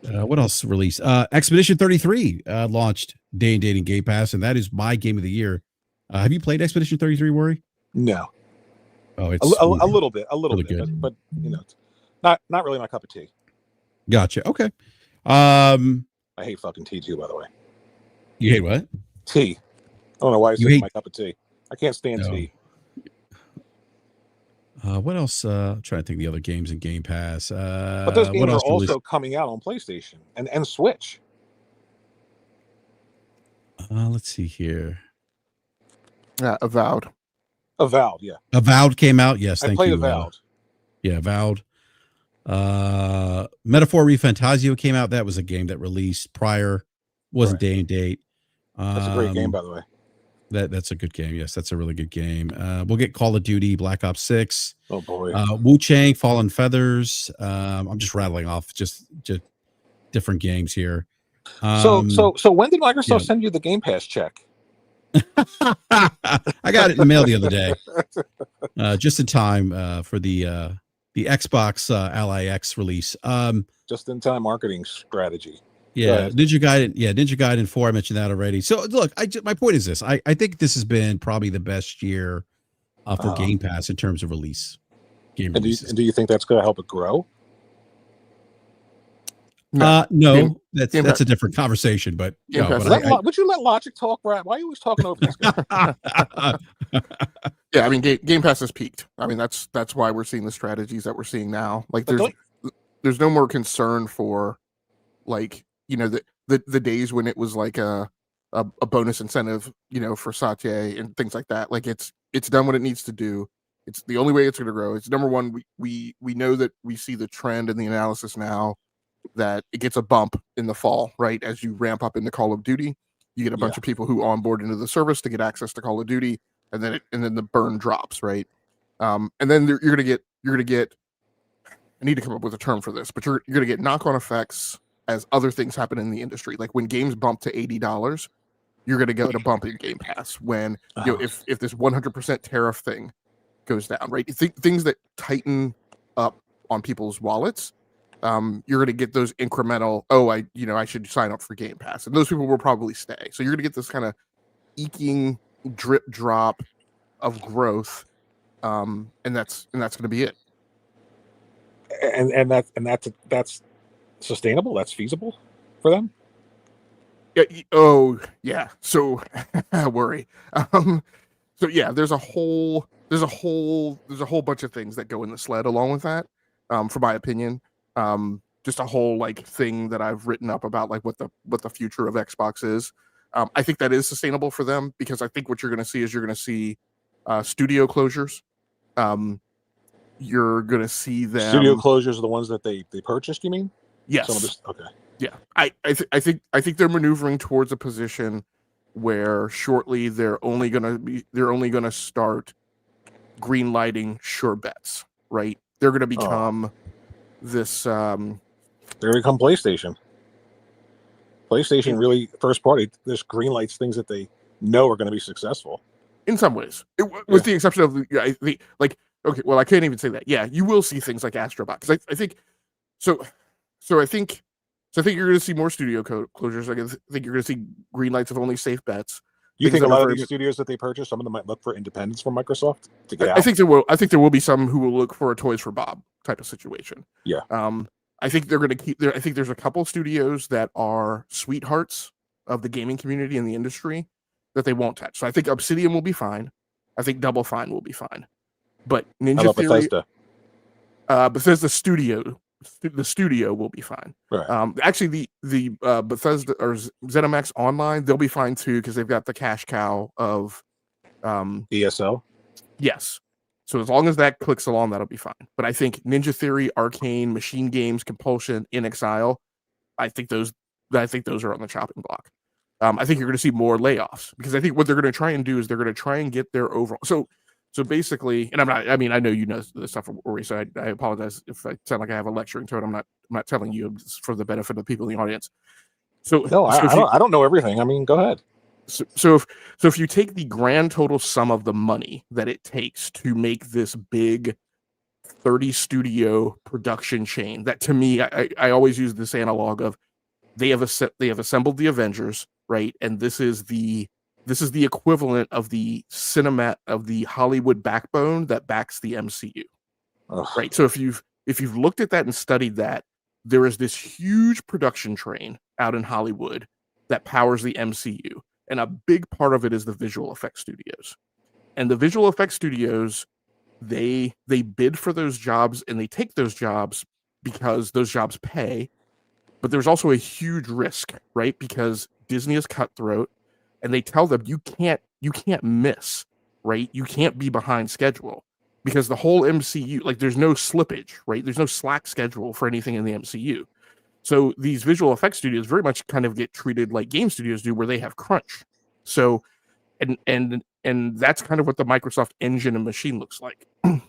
What else released? Expedition 33 launched day and date in Game Pass, and that is my game of the year. Have you played Expedition 33, Worry? No. Oh, it's a little bit, really good. but you know, not really my cup of tea. Gotcha. Okay. I hate fucking tea too, by the way. You hate what? Tea. I don't know why it's my cup of tea. I can't stand tea. What else? I'm trying to think of the other games in Game Pass. But those games are also coming out on PlayStation and Switch. Let's see here. Avowed. Yeah. Avowed came out. Yes, thank you. I played Avowed. Avowed. Metaphor ReFantazio came out. That was a game that released prior. Wasn't day and date. That's a great game, by the way. That's a good game. Yes, that's a really good game. We'll get Call of Duty, Black Ops 6. Oh boy. Wu Chang, Fallen Feathers. I'm just rattling off just different games here. So when did Microsoft send you the Game Pass check? I got it in the mail the other day, just in time for the Xbox Ally X release. Just in time marketing strategy. Yeah, Ninja Gaiden 4. I mentioned that already. So look, my point is this: I think this has been probably the best year for Game Pass in terms of release. Do you think that's going to help it grow? No, that's a different conversation. But would you let Logic talk, Brad? Why are you always talking over this guy? Yeah, I mean, Game Pass has peaked. I mean, that's why we're seeing the strategies that we're seeing now. Like, there's no more concern for, like, you know, the days when it was like a bonus incentive, you know, for Satya and things like that. Like, it's done what it needs to do. It's the only way it's going to grow. It's number one. We know that we see the trend in the analysis now that it gets a bump in the fall, right? As you ramp up into Call of Duty, you get a bunch of people who onboard into the service to get access to Call of Duty, and then the burn drops, right? And then you're gonna get. I need to come up with a term for this, but you're gonna get knock-on effects as other things happen in the industry. Like when games bump to $80, you're gonna get a bump in Game Pass. When you know, if this 100% tariff thing goes down, right? Things that tighten up on people's wallets. You're going to get those incremental, I should sign up for Game Pass. And those people will probably stay. So you're going to get this kind of eking drip drop of growth. And that's going to be it. And that's sustainable. That's feasible for them. Yeah. So worry. So yeah, there's a whole bunch of things that go in the sled along with that. For my opinion. Just a whole like thing that I've written up about like what the future of Xbox is. I think that is sustainable for them because I think what you're going to see studio closures. You're going to see them. Studio closures are the ones that they purchased. You mean? Yes. Okay. Yeah. I think they're maneuvering towards a position where shortly they're only going to start green lighting sure bets. Right. They're going to become. This there become PlayStation really first party. This green lights things that they know are going to be successful. in some ways, with the exception of okay, well, I can't even say that. Yeah, you will see things like Astrobot, because I think so. I think you're going to see more studio closures. I think you're going to see green lights of only safe bets. You think a lot of these studios that they purchase, some of them might look for independence from Microsoft to get out? I think there will. I think there will be some who will look for a Toys for Bob type of situation. Yeah. I think they're going to keep there. I think there's a couple studios that are sweethearts of the gaming community and the industry that they won't touch. So I think Obsidian will be fine. I think Double Fine will be fine. But Ninja Theory, Bethesda the studio will be fine. Right. Actually, the Bethesda or ZeniMax Online, they'll be fine too, because they've got the cash cow of ESO. Yes. So as long as that clicks along, that'll be fine. But I think Ninja Theory, Arcane, Machine Games, Compulsion, In Exile, I think those are on the chopping block. I think you're going to see more layoffs, because I think what they're going to try and do is they're going to try and get their overall. So basically, and I know you know the stuff, Rory, so I apologize if I sound like I have a lecturing tone. I'm not telling you, it's for the benefit of the people in the audience. I don't know everything. I mean, go ahead. So if you take the grand total sum of the money that it takes to make this big 30 studio production chain, that to me, I always use this analog of they have assembled the Avengers, right? And this is the equivalent of the Hollywood backbone that backs the MCU. Ugh. Right? So if you've looked at that and studied that, there is this huge production train out in Hollywood that powers the MCU. And a big part of it is the visual effects studios. And the visual effects studios, they bid for those jobs, and they take those jobs because those jobs pay. But there's also a huge risk, right? Because Disney is cutthroat, and they tell them you can't miss, right? You can't be behind schedule, because the whole MCU, like, there's no slippage, right? There's no slack schedule for anything in the MCU. So these visual effects studios very much kind of get treated like game studios do, where they have crunch. So, and that's kind of what the Microsoft engine and machine looks like,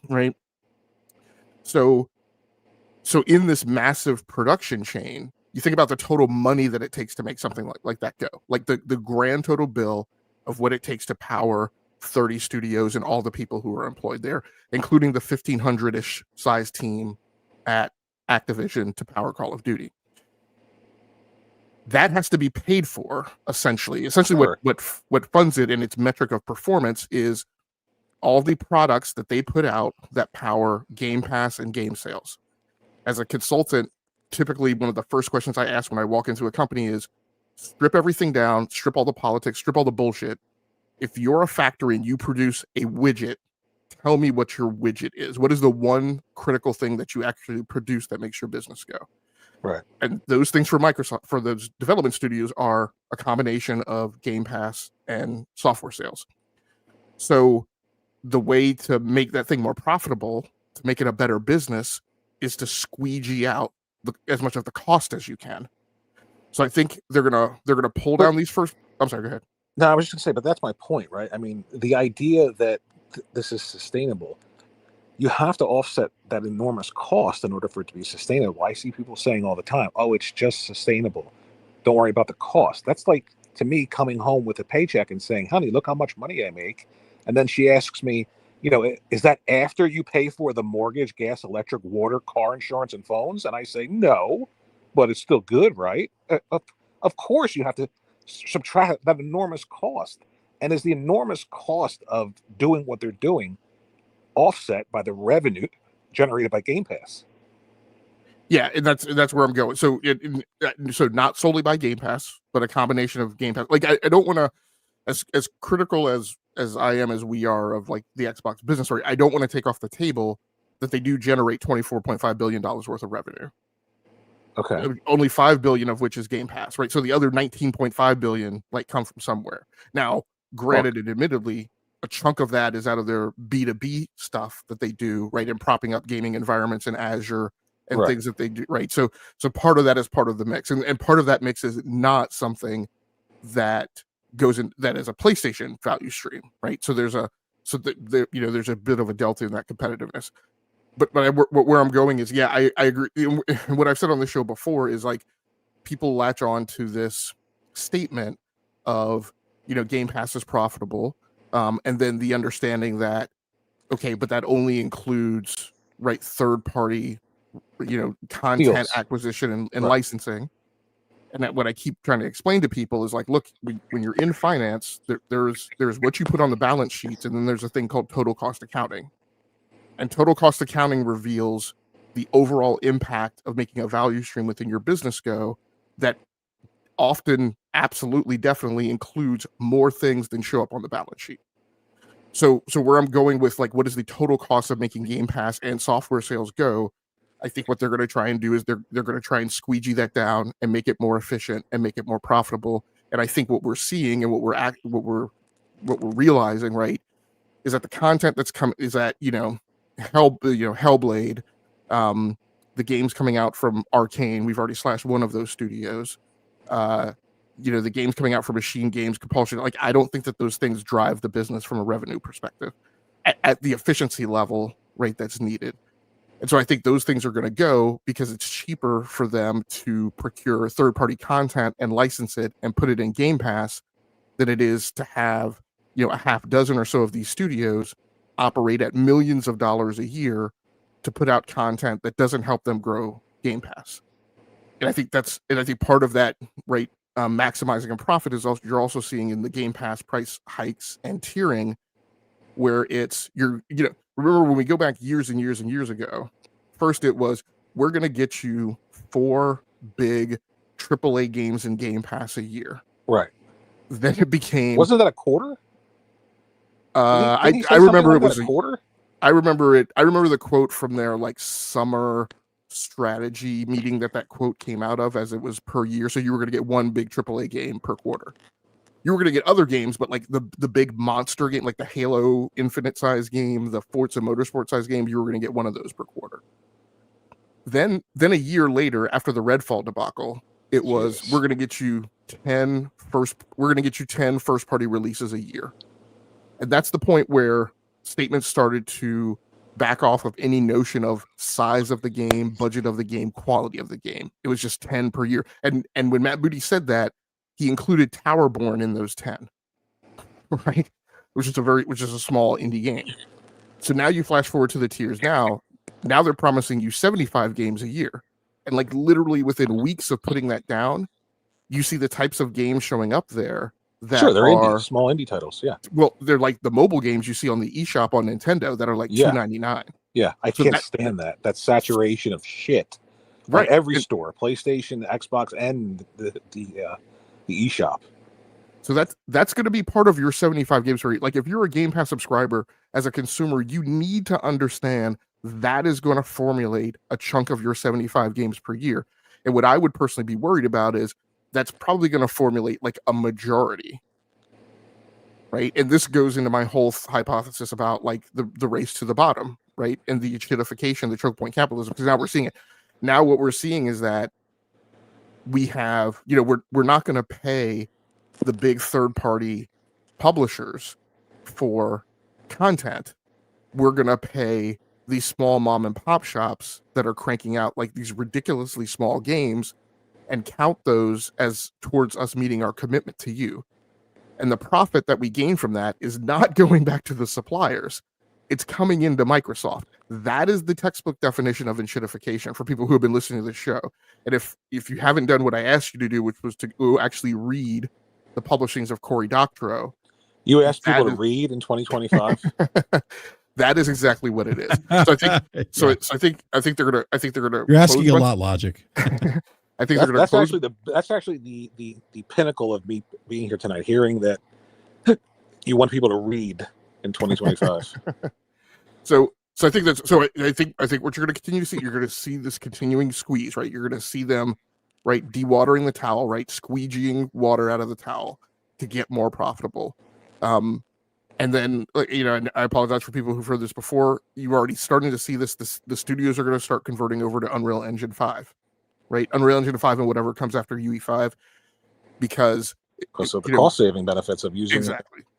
right? So in this massive production chain, you think about the total money that it takes to make something like that go. Like the grand total bill of what it takes to power 30 studios and all the people who are employed there, including the 1,500-ish size team at Activision to power Call of Duty. That has to be paid for, essentially. Sure. What funds it in its metric of performance is all the products that they put out that power Game Pass and game sales. As a consultant, typically one of the first questions I ask when I walk into a company is, strip everything down, strip all the politics, strip all the bullshit. If you're a factory and you produce a widget, tell me what your widget is. What is the one critical thing that you actually produce that makes your business go? Right. And those things for Microsoft, for those development studios, are a combination of Game Pass and software sales. So the way to make that thing more profitable, to make it a better business, is to squeegee out as much of the cost as you can. So I think they're gonna pull down these first. I'm sorry, go ahead. No, I was just gonna say, but that's my point, right? I mean, the idea that this is sustainable, you have to offset that enormous cost in order for it to be sustainable. I see people saying all the time, "Oh, it's just sustainable. Don't worry about the cost." That's like, to me, coming home with a paycheck and saying, "Honey, look how much money I make," and then she asks me, "Is that after you pay for the mortgage, gas, electric, water, car insurance, and phones?" And I say, "No, but it's still good, right?" Of course, you have to subtract that enormous cost. And is the enormous cost of doing what they're doing offset by the revenue generated by Game Pass? Yeah, and that's where I'm going. So so not solely by Game Pass, but a combination of Game Pass. Like I don't want to, as critical as I am, as we are, of like the Xbox business story, I don't want to take off the table that they do generate $24.5 billion worth of revenue. Okay. Only $5 billion of which is Game Pass, right? So the other $19.5 billion come from somewhere. Now, granted, and admittedly, a chunk of that is out of their B2B stuff that they do, right, and propping up gaming environments in Azure and things that they do, right? So part of that is part of the mix, and part of that mix is not something that goes in that is a PlayStation value stream, right? So there's a bit of a delta in that competitiveness. But where I'm going is, yeah, I agree. What I've said on the show before is, like, people latch on to this statement of, Game Pass is profitable, And then the understanding that, okay, but that only includes, right, third party, content Deals. acquisition and licensing. And that what I keep trying to explain to people is like, look, when you're in finance, there's what you put on the balance sheets, and then there's a thing called total cost accounting. And total cost accounting reveals the overall impact of making a value stream within your business go that often, absolutely, definitely includes more things than show up on the balance sheet. So where I'm going with, like, what is the total cost of making Game Pass and software sales go? I think what they're going to try and do is they're going to try and squeegee that down and make it more efficient and make it more profitable. And I think what we're seeing and what we're realizing, right, is that the content that's coming is that Hellblade, the games coming out from Arcane. We've already slashed one of those studios. The games coming out from Machine Games, Compulsion. Like, I don't think that those things drive the business from a revenue perspective at the efficiency level, right, that's needed. And so I think those things are going to go because it's cheaper for them to procure third-party content and license it and put it in Game Pass than it is to have, a half dozen or so of these studios operate at millions of dollars a year to put out content that doesn't help them grow Game Pass. And I think part of that, right, maximizing a profit is also, you're also seeing in the Game Pass price hikes and tiering, where remember when we go back years and years and years ago, first it was, we're going to get you 4 big AAA games in Game Pass a year. Right. Then it became... Wasn't that a quarter? I remember it was a quarter. I remember it. I remember the quote from their, like, summer strategy meeting that quote came out of, as it was per year. So you were going to get 1 big AAA game per quarter. You were going to get other games, but like the big monster game, like the Halo Infinite size game, the Forza Motorsport size game, you were going to get 1 of those per quarter. Then a year later, after the Redfall debacle, it was, we're going to get you 10 first party releases a year. And that's the point where statements started to back off of any notion of size of the game, budget of the game, quality of the game. It was just 10 per year. And when Matt Booty said that, he included Towerborn in those 10, right? Which is a small indie game. So now you flash forward to the tiers now they're promising you 75 games a year. And like literally within weeks of putting that down, you see the types of games showing up there that they're indie, small indie titles. Yeah. Well, they're like the mobile games you see on the eShop on Nintendo that are like $2.99. Yeah, I can't stand that saturation of shit. Right, every store, PlayStation, Xbox, and the eShop. So that's going to be part of your 75 games per year. Like, if you're a Game Pass subscriber, as a consumer, you need to understand that is going to formulate a chunk of your 75 games per year. And what I would personally be worried about is that's probably going to formulate like a majority, right? And this goes into my whole hypothesis about like the race to the bottom, right? And the shitification, the choke point capitalism, because now we're seeing it. Now what we're seeing is that we have, we're not going to pay the big third-party publishers for content. We're going to pay these small mom and pop shops that are cranking out like these ridiculously small games and count those as towards us meeting our commitment to you. And the profit that we gain from that is not going back to the suppliers. It's coming into Microsoft. That is the textbook definition of enshittification for people who have been listening to the show. And if you haven't done what I asked you to do, which was to go actually read the publishings of Cory Doctorow. You asked people to read in 2025? That is exactly what it is. So I think they're gonna. You're asking a lot, Logic. I think that's actually the pinnacle of me being here tonight, hearing that you want people to read in 2025. So I think what you're going to continue to see, you're going to see this continuing squeeze, right? You're going to see them, right, dewatering the towel, right, squeegeeing water out of the towel to get more profitable. And then, and I apologize for people who've heard this before. You're already starting to see this. The studios are going to start converting over to Unreal Engine 5, right? Unreal Engine 5 and whatever comes after UE5, because of the cost-saving benefits of using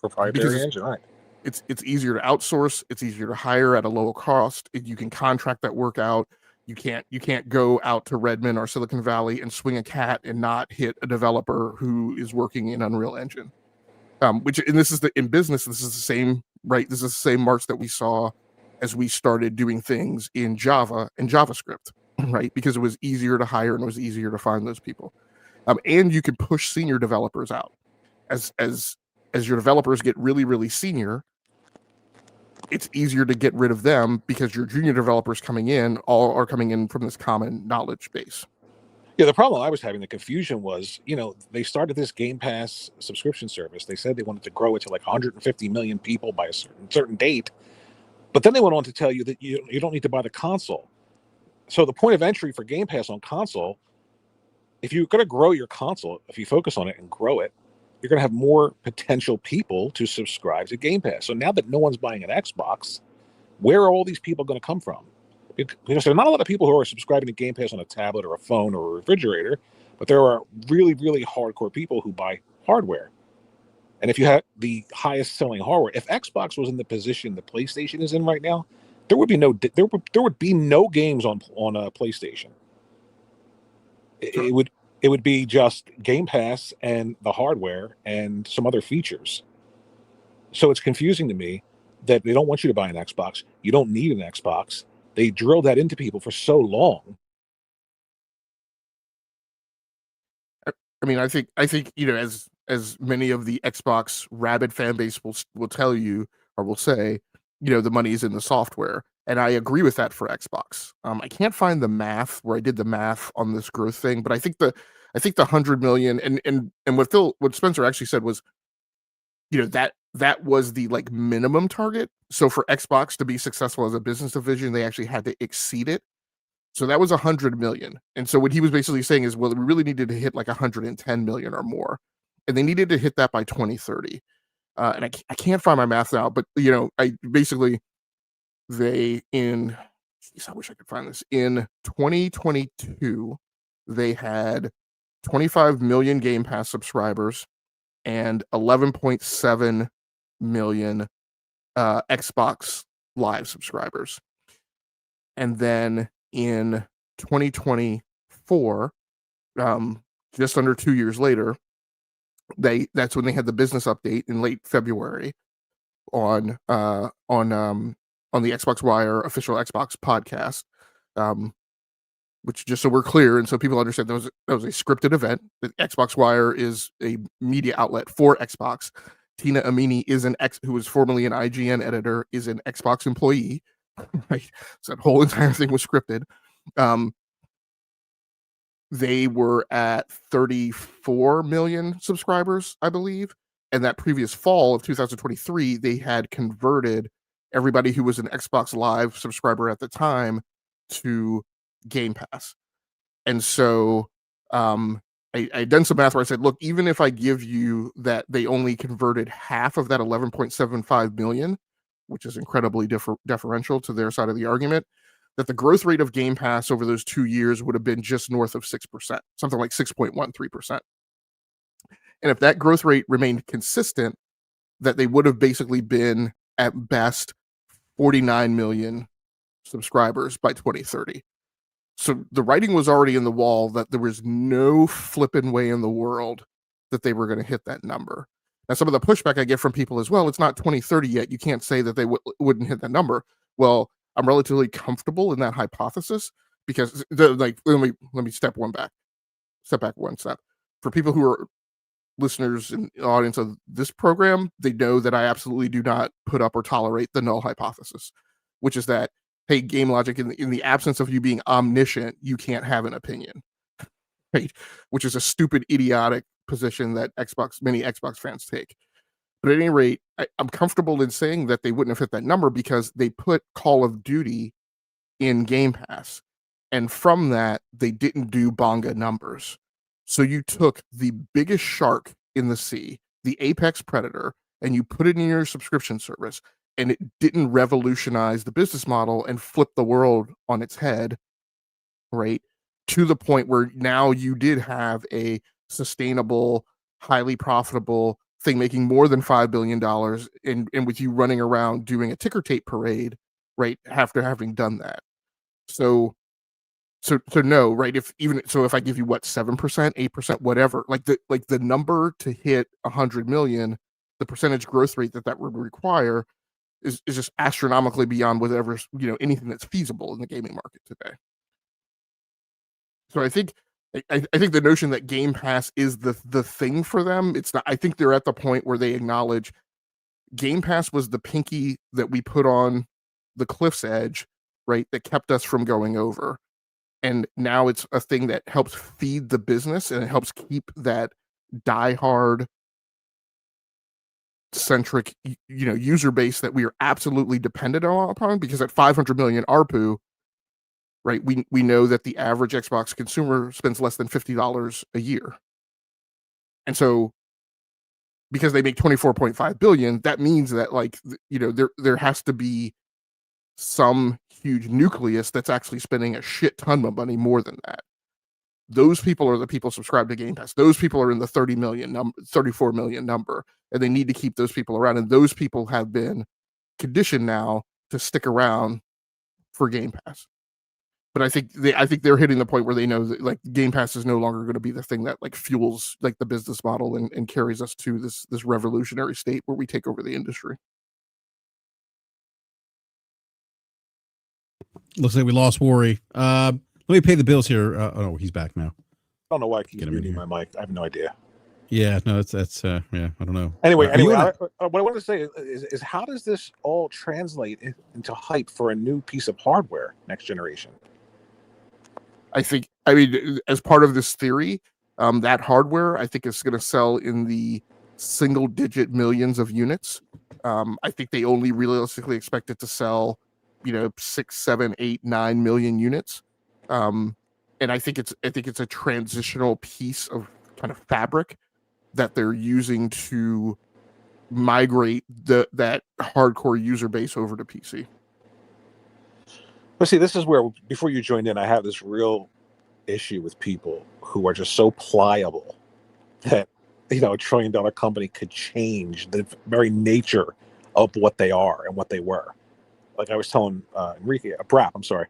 proprietary because engine, right? It's easier to outsource. It's easier to hire at a lower cost. You can contract that work out. You can't go out to Redmond or Silicon Valley and swing a cat and not hit a developer who is working in Unreal Engine. Which, and this is in business, this is the same, right? This is the same march that we saw as we started doing things in Java and JavaScript, right? Because it was easier to hire and it was easier to find those people. And you could push senior developers out. As your developers get really, really senior, it's easier to get rid of them because your junior developers coming in all are coming in from this common knowledge base. Yeah, the problem I was having, the confusion was, they started this Game Pass subscription service. They said they wanted to grow it to like 150 million people by a certain date. But then they went on to tell you that you don't need to buy the console. So the point of entry for Game Pass on console, if you're going to grow your console, if you focus on it and grow it, you're going to have more potential people to subscribe to Game Pass. So now that no one's buying an Xbox, where are all these people going to come from? Because there are not a lot of people who are subscribing to Game Pass on a tablet or a phone or a refrigerator, but there are really, really hardcore people who buy hardware. And if you had the highest selling hardware, if Xbox was in the position the PlayStation is in right now, there would be no games on PlayStation. It would be just Game Pass and the hardware and some other features. So it's confusing to me that they don't want you to buy an Xbox. You don't need an Xbox. They drilled that into people for so long. I mean, I think as many of the Xbox rabid fan base will tell you or will say, the money is in the software, and I agree with that for Xbox. I can't find the math where I did the math on this growth thing, but I think the 100 million and what Spencer actually said was, that was the like minimum target. So for Xbox to be successful as a business division, they actually had to exceed it. So that was 100 million. And so what he was basically saying is, well, we really needed to hit like 110 million or more. And they needed to hit that by 2030. And I can't find my math now, but I basically I wish I could find this. In 2022, they had 25 million Game Pass subscribers and 11.7 million Xbox Live subscribers. And then in 2024, just under 2 years later, that's when they had the business update in late February on the Xbox Wire official Xbox podcast, which, just so we're clear and so people understand, that was a scripted event. The Xbox Wire is a media outlet for Xbox. Tina Amini who was formerly an IGN editor, is an Xbox employee. Right, so that whole entire thing was scripted. They were at 34 million subscribers, I believe. And that previous fall of 2023, they had converted everybody who was an Xbox Live subscriber at the time to Game Pass. And so I done some math where I said, look, even if I give you that they only converted half of that 11.75 million, which is incredibly deferential to their side of the argument, that the growth rate of Game Pass over those 2 years would have been just north of 6%, something like 6.13%. And if that growth rate remained consistent, that they would have basically been at best 49 million subscribers by 2030. So the writing was already in the wall that there was no flipping way in the world that they were going to hit that number. Now, some of the pushback I get from people is, well, it's not 2030 yet. You can't say that they wouldn't hit that number. Well, I'm relatively comfortable in that hypothesis because let me step back one step. For people who are listeners and audience of this program, they know that I absolutely do not put up or tolerate the null hypothesis, which is that, hey, Game Logic, in the absence of you being omniscient, you can't have an opinion, right? Which is a stupid, idiotic position that many Xbox fans take. But at any rate, I'm comfortable in saying that they wouldn't have hit that number because they put Call of Duty in Game Pass. And from that, they didn't do bonga numbers. So you took the biggest shark in the sea, the apex predator, and you put it in your subscription service, and it didn't revolutionize the business model and flip the world on its head, right? To the point where now you did have a sustainable, highly profitable thing making more than $5 billion and with you running around doing a ticker tape parade, right, after having done that. So no, right? If I give you 7%, 8%, whatever, like the number to hit 100 million the percentage growth rate that would require is just astronomically beyond whatever, anything that's feasible in the gaming market today. So I think the notion that Game Pass is the thing for them, it's not. I think they're at the point where they acknowledge Game Pass was the pinky that we put on the cliff's edge, right, that kept us from going over. And now it's a thing that helps feed the business, and it helps keep that diehard centric, user base that we are absolutely dependent upon, because at 500 million ARPU, right, we know that the average Xbox consumer spends less than $50 a year. And so because they make 24.5 billion, that means that, like, there has to be some huge nucleus that's actually spending a shit ton of money more than that. Those people are the people subscribed to Game Pass. Those people are in the 34 million number, and they need to keep those people around. And those people have been conditioned now to stick around for Game Pass. But I think they're hitting the point where they know that, like, Game Pass is no longer going to be the thing that, like, fuels, like, the business model and carries us to this revolutionary state where we take over the industry. Looks like we lost Worry. Let me pay the bills here. Oh, he's back now. I don't know why I keep muting my mic. I have no idea. Yeah, no, that's yeah, I don't know. Anyway, what I wanted to say is how does this all translate into hype for a new piece of hardware next generation? I mean, as part of this theory, that hardware, I think, is going to sell in the single-digit millions of units. I think they only realistically expect it to sell, 6, 7, 8, 9 million units. And I think it's a transitional piece of kind of fabric that they're using to migrate that hardcore user base over to PC. But see, this is where, before you joined in, I have this real issue with people who are just so pliable that, a $1 trillion company could change the very nature of what they are and what they were. Like I was telling Enrique, BRAP, I'm sorry.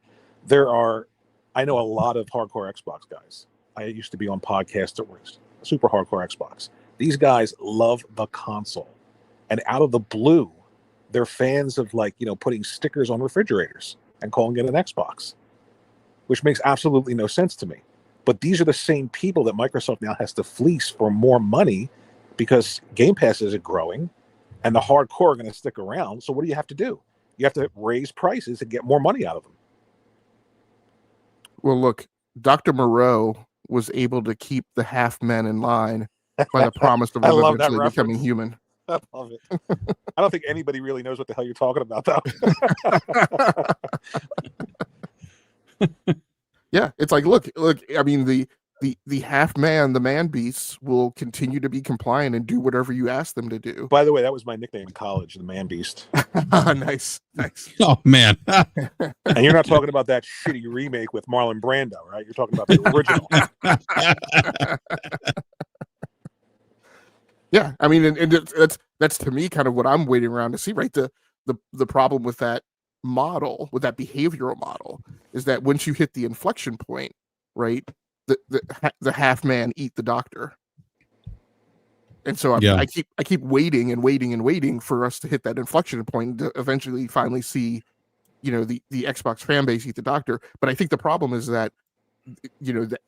I know a lot of hardcore Xbox guys. I used to be on podcasts that were super hardcore Xbox. These guys love the console. And out of the blue, they're fans of, like, putting stickers on refrigerators and calling it an Xbox, which makes absolutely no sense to me. But these are the same people that Microsoft now has to fleece for more money because Game Pass isn't growing and the hardcore are going to stick around. So what do you have to do? You have to raise prices and get more money out of them. Well, look, Dr. Moreau was able to keep the half men in line by the promise of them eventually becoming human. I love it. I don't think anybody really knows what the hell you're talking about, though. Yeah, it's like, look. I mean, the half man, the man beasts, will continue to be compliant and do whatever you ask them to do. By the way, that was my nickname in college, the man beast. Nice. Oh man. And you're not talking about that shitty remake with Marlon Brando, right? You're talking about the original. Yeah, I mean, and that's to me kind of what I'm waiting around to see, right? The problem with that model, with that behavioral model, is that once you hit the inflection point, right, the half man eat the doctor. And so I keep waiting and waiting and waiting for us to hit that inflection point to eventually finally see, the Xbox fan base eat the doctor. But I think the problem is that,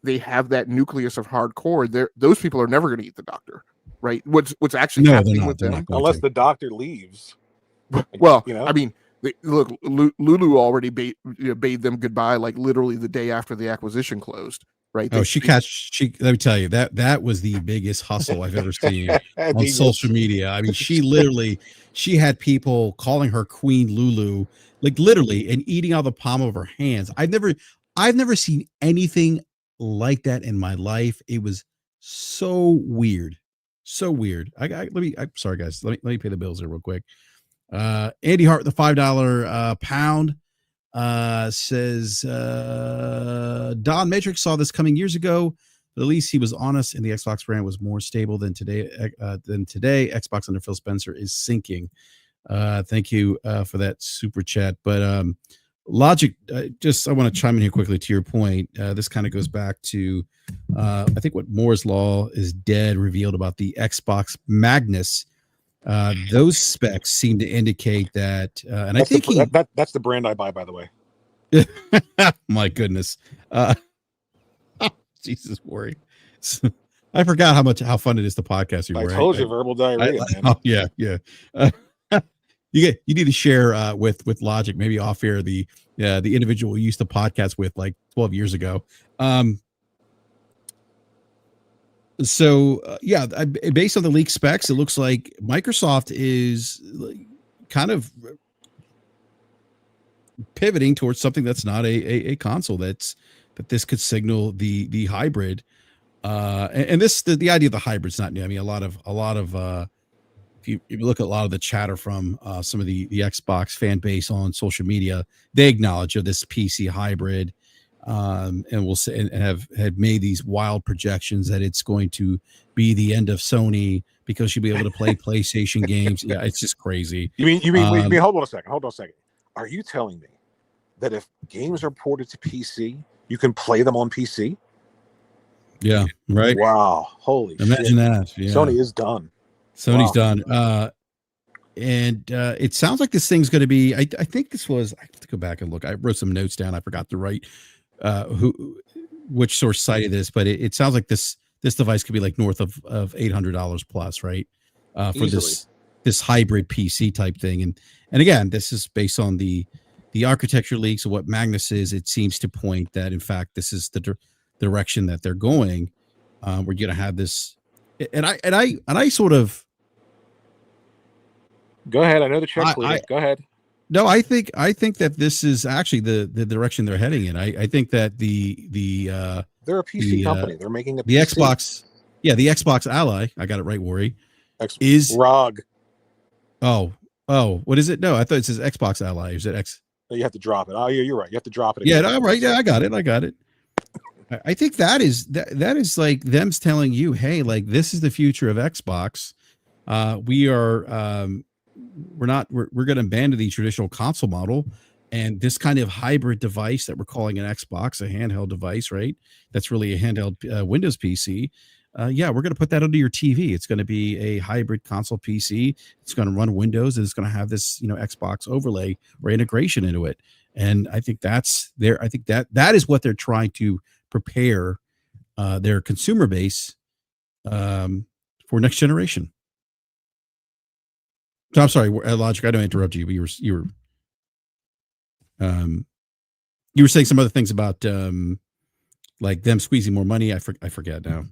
they have that nucleus of hardcore. Those people are never going to eat the doctor. Right. What's actually happening with them, unless the doctor leaves. Well, I mean, look, Lulu already bade them goodbye, like literally the day after the acquisition closed. Right. Oh, let me tell you, that was the biggest hustle I've ever seen on social media. I mean, she had people calling her Queen Lulu, like literally, and eating out of the palm of her hands. I've never seen anything like that in my life. It was so weird. So weird. I'm sorry, guys. Let me pay the bills here real quick. Andy Hart, the $5 pound, says Don Matrix saw this coming years ago. But at least he was honest, and the Xbox brand was more stable than today. Xbox under Phil Spencer is sinking. Thank you for that super chat. But Logic, I want to chime in here quickly to your point. This kind of goes back to, I think, what Moore's Law is dead revealed about the Xbox Magnus those specs seem to indicate that, and That's I think that's the brand I buy, by the way. my goodness, Jesus, Worry. I forgot how fun it is to podcast you. I told you, verbal diarrhea, man. Oh yeah. You need to share with Logic, maybe off air, the individual you used to podcast with like 12 years ago. Based on the leak specs, it looks like Microsoft is kind of pivoting towards something that's not a console. That this could signal the hybrid. And the idea of the hybrid's not new. I mean, a lot of if you look at a lot of the chatter from some of the Xbox fan base on social media, they acknowledge this PC hybrid, and will say and have made these wild projections that it's going to be the end of Sony because you'll be able to play PlayStation games. Yeah, it's just crazy. You mean hold on a second. Are you telling me that if games are ported to PC, you can play them on PC? Yeah, right. Wow, holy imagine shit. that. Yeah. Sony is done. Sony's done. And it sounds like this thing's going to be. I think this was. I have to go back and look. I wrote some notes down. I forgot to write which source cited this, but it sounds like this device could be like north of $800 plus, right? For this hybrid PC type thing. And again, this is based on the architecture leaks of what Magnus is. It seems to point that in fact this is the direction that they're going. We're going to have this, and I sort of. Go ahead. I know the check. Go ahead. No, I think that this is actually the direction they're heading in. I think that they're a PC company. They're making the PC. Xbox. Yeah, the Xbox Ally. I got it right, Worry. Is ROG. Oh, what is it? No, I thought it says Xbox Ally. Is it X? You have to drop it. Oh, yeah, you're right. You have to drop it again. Yeah, right. Yeah, I got it. I think that is like them telling you, hey, like this is the future of Xbox. We're going to abandon the traditional console model, and this kind of hybrid device that we're calling an Xbox, a handheld device, right? That's really a handheld Windows PC. We're going to put that under your TV. It's going to be a hybrid console PC. It's going to run Windows, and it's going to have this, Xbox overlay or integration into it. And I think that's there. I think that is what they're trying to prepare their consumer base for next generation. So I'm sorry, Logic. I don't interrupt you, but you were saying some other things about like them squeezing more money. I forget now.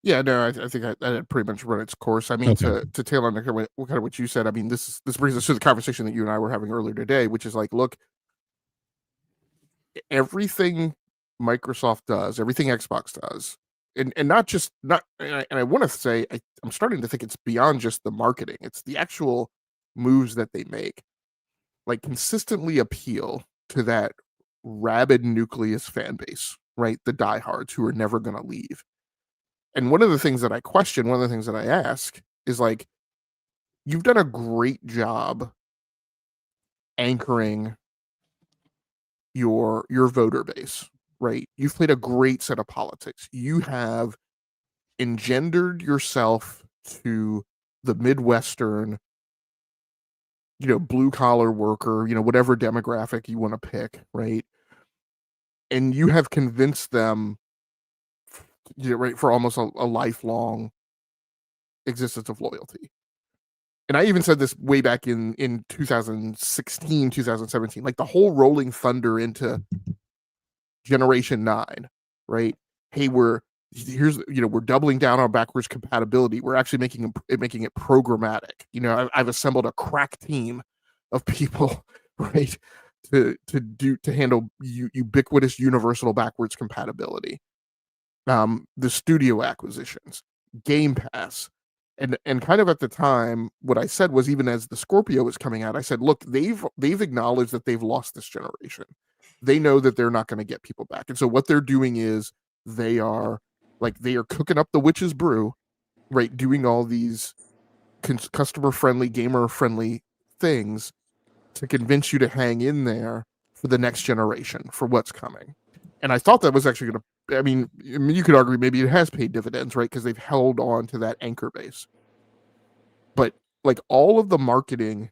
Yeah, no, I think that had pretty much run its course. I mean, okay. to tail on kind of what you said. I mean, this brings us to the conversation that you and I were having earlier today, which is like, look, everything Microsoft does, everything Xbox does, and I want to say I'm starting to think it's beyond just the marketing. It's the actual moves that they make, like consistently appeal to that rabid nucleus fan base, right? The diehards who are never going to leave. And one of the things that I question, one of the things that I ask is like, you've done a great job anchoring your voter base, right? You've played a great set of politics. You have engendered yourself to the Midwestern, blue collar worker, whatever demographic you want to pick, right? And you have convinced them, right, for almost a lifelong existence of loyalty. And I even said this way back in 2016, 2017, like the whole rolling thunder into Generation 9, right? Hey, we're doubling down on backwards compatibility. We're actually making it programmatic. I've assembled a crack team of people, right, to handle ubiquitous universal backwards compatibility. The studio acquisitions, GamePass, and kind of at the time, what I said was, even as the Scorpio was coming out, I said, look, they've acknowledged that they've lost this generation. They know that they're not going to get people back, and so what they're doing is they are cooking up the witch's brew, right? Doing all these customer friendly, gamer friendly things to convince you to hang in there for the next generation, for what's coming. And I thought that was actually going to. I mean, you could argue maybe it has paid dividends, right? Because they've held on to that anchor base. But like all of the marketing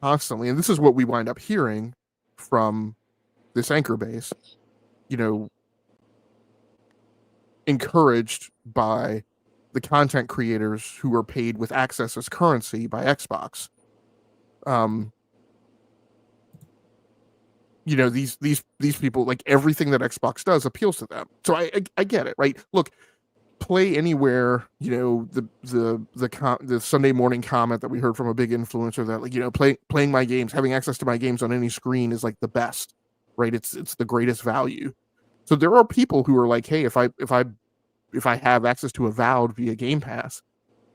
constantly, and this is what we wind up hearing from this anchor base, you know, encouraged by the content creators who are paid with access as currency by Xbox. You know, these people, like everything that Xbox does appeals to them. So I get it, right? Look, play anywhere, you know, the Sunday morning comment that we heard from a big influencer that, like, you know, playing my games, having access to my games on any screen is like the best, right? It's the greatest value. So there are people who are like, hey, if I have access to Avowed via Game Pass,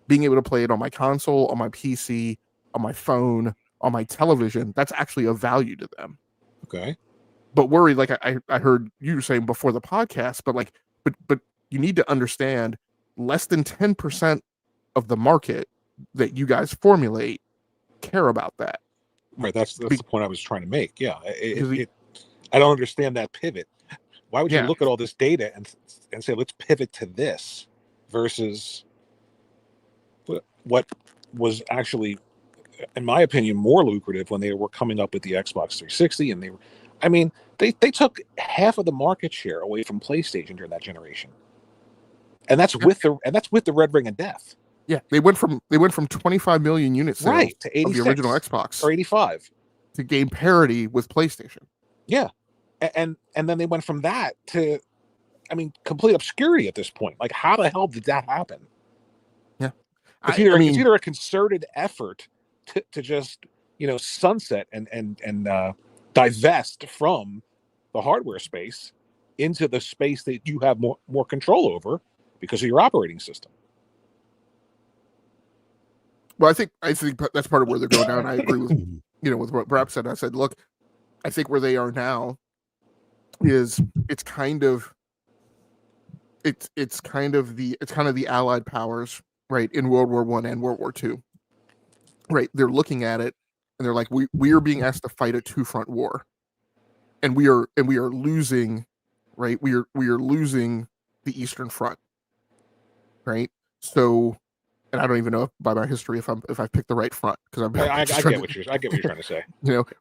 being able to play it on my console, on my PC, on my phone, on my television, that's actually of value to them. Okay. But worried, like I heard you saying before the podcast, but you need to understand less than 10% of the market that you guys formulate care about that. Right. That's the point I was trying to make. Yeah. I don't understand that pivot. Why would you look at all this data and say, let's pivot to this versus what was actually, in my opinion, more lucrative when they were coming up with the Xbox 360? And they took half of the market share away from PlayStation during that generation. And that's with the Red Ring of Death. Yeah, they went from 25 million units right to 86 of the original Xbox or 85 to gain parity with PlayStation. Yeah. And then they went from that to, complete obscurity at this point. Like, how the hell did that happen? Yeah, it's either a concerted effort to just sunset and divest from the hardware space into the space that you have more control over because of your operating system. Well, I think that's part of where they're going now, and I agree with with what BRAP said. I said, look, I think where they are now is it's kind of the Allied powers, right, in World War I and World War II. Right, they're looking at it and they're like, we are being asked to fight a two-front war, and we are losing, right? We are losing the Eastern Front, right? So, and I don't even know by my history if I've picked the right front, because I get what you're trying to say.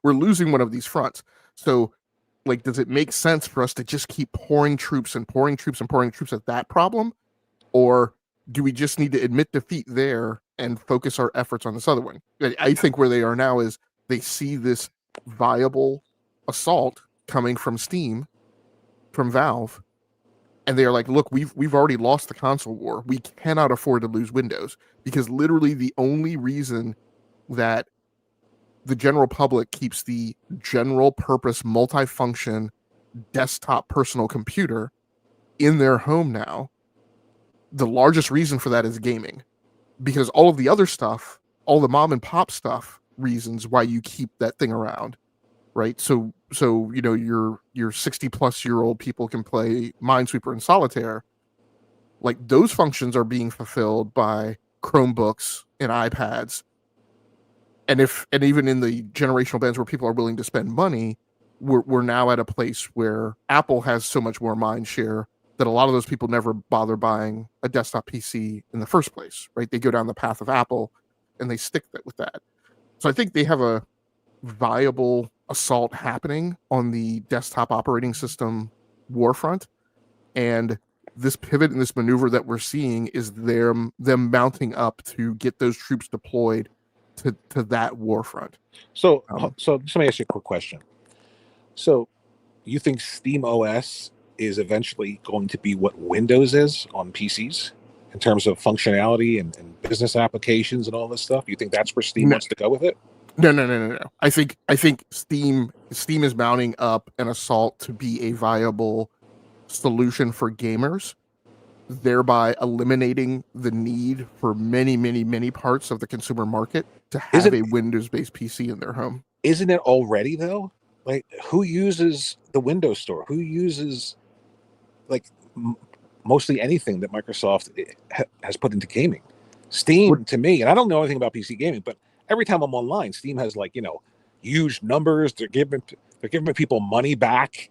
We're losing one of these fronts. So, like, does it make sense for us to just keep pouring troops at that problem, or do we just need to admit defeat there and focus our efforts on this other one? I think where they are now is they see this viable assault coming from Steam, from Valve, and they are like, look, we've already lost the console war. We cannot afford to lose Windows, because literally the only reason that the general public keeps the general purpose multifunction desktop personal computer in their home now, the largest reason for that is gaming. Because all of the other stuff, all the mom and pop stuff, reasons why you keep that thing around, right? So your 60-plus-year-old people can play Minesweeper and Solitaire. Like, those functions are being fulfilled by Chromebooks and iPads. And even in the generational bands where people are willing to spend money, we're now at a place where Apple has so much more mind share that a lot of those people never bother buying a desktop PC in the first place, right? They go down the path of Apple and they stick with that. So I think they have a viable assault happening on the desktop operating system warfront. And this pivot and this maneuver that we're seeing is them mounting up to get those troops deployed to that warfront. So let me ask you a quick question. So you think Steam OS is eventually going to be what Windows is on PCs in terms of functionality and business applications and all this stuff? You think that's where Steam wants to go with it? No. I think Steam is mounting up an assault to be a viable solution for gamers, thereby eliminating the need for many parts of the consumer market to have a Windows-based PC in their home. Isn't it already, though? Like, who uses the Windows Store? Who uses, like, mostly anything that Microsoft has put into gaming? Steam, to me, and I don't know anything about PC gaming, but every time I'm online, Steam has, like, huge numbers. They're giving people money back,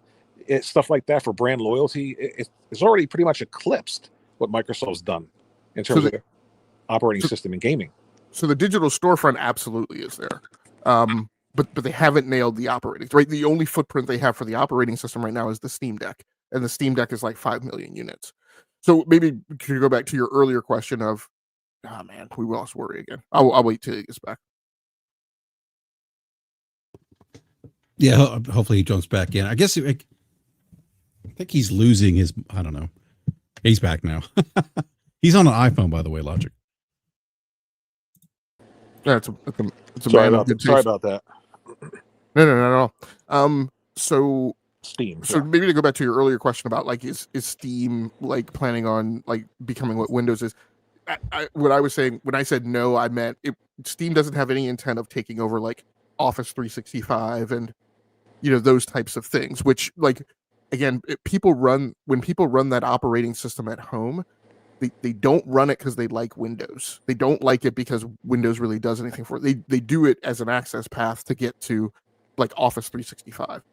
stuff like that for brand loyalty. It's already pretty much eclipsed what Microsoft's done in terms of their operating system in gaming. the digital storefront absolutely is there. But they haven't nailed the operating, right? The only footprint they have for the operating system right now is the Steam Deck, and the Steam Deck is like 5 million units. So maybe could you go back to your earlier question of, oh man, we lost Worry again. I'll wait till he gets back. Yeah, hopefully he jumps back in. I guess I think he's losing his. I don't know. He's back now. He's on an iPhone, by the way. Logic. Yeah, it's a sorry about that. No, not at all. So Steam. So maybe to go back to your earlier question about like is Steam like planning on like becoming what Windows is? What I was saying when I said no, I meant Steam doesn't have any intent of taking over like Office 365 and those types of things. Which like again, when people run that operating system at home, they don't run it because they like Windows. They don't like it because Windows really does anything for it. They do it as an access path to get to like Office 365.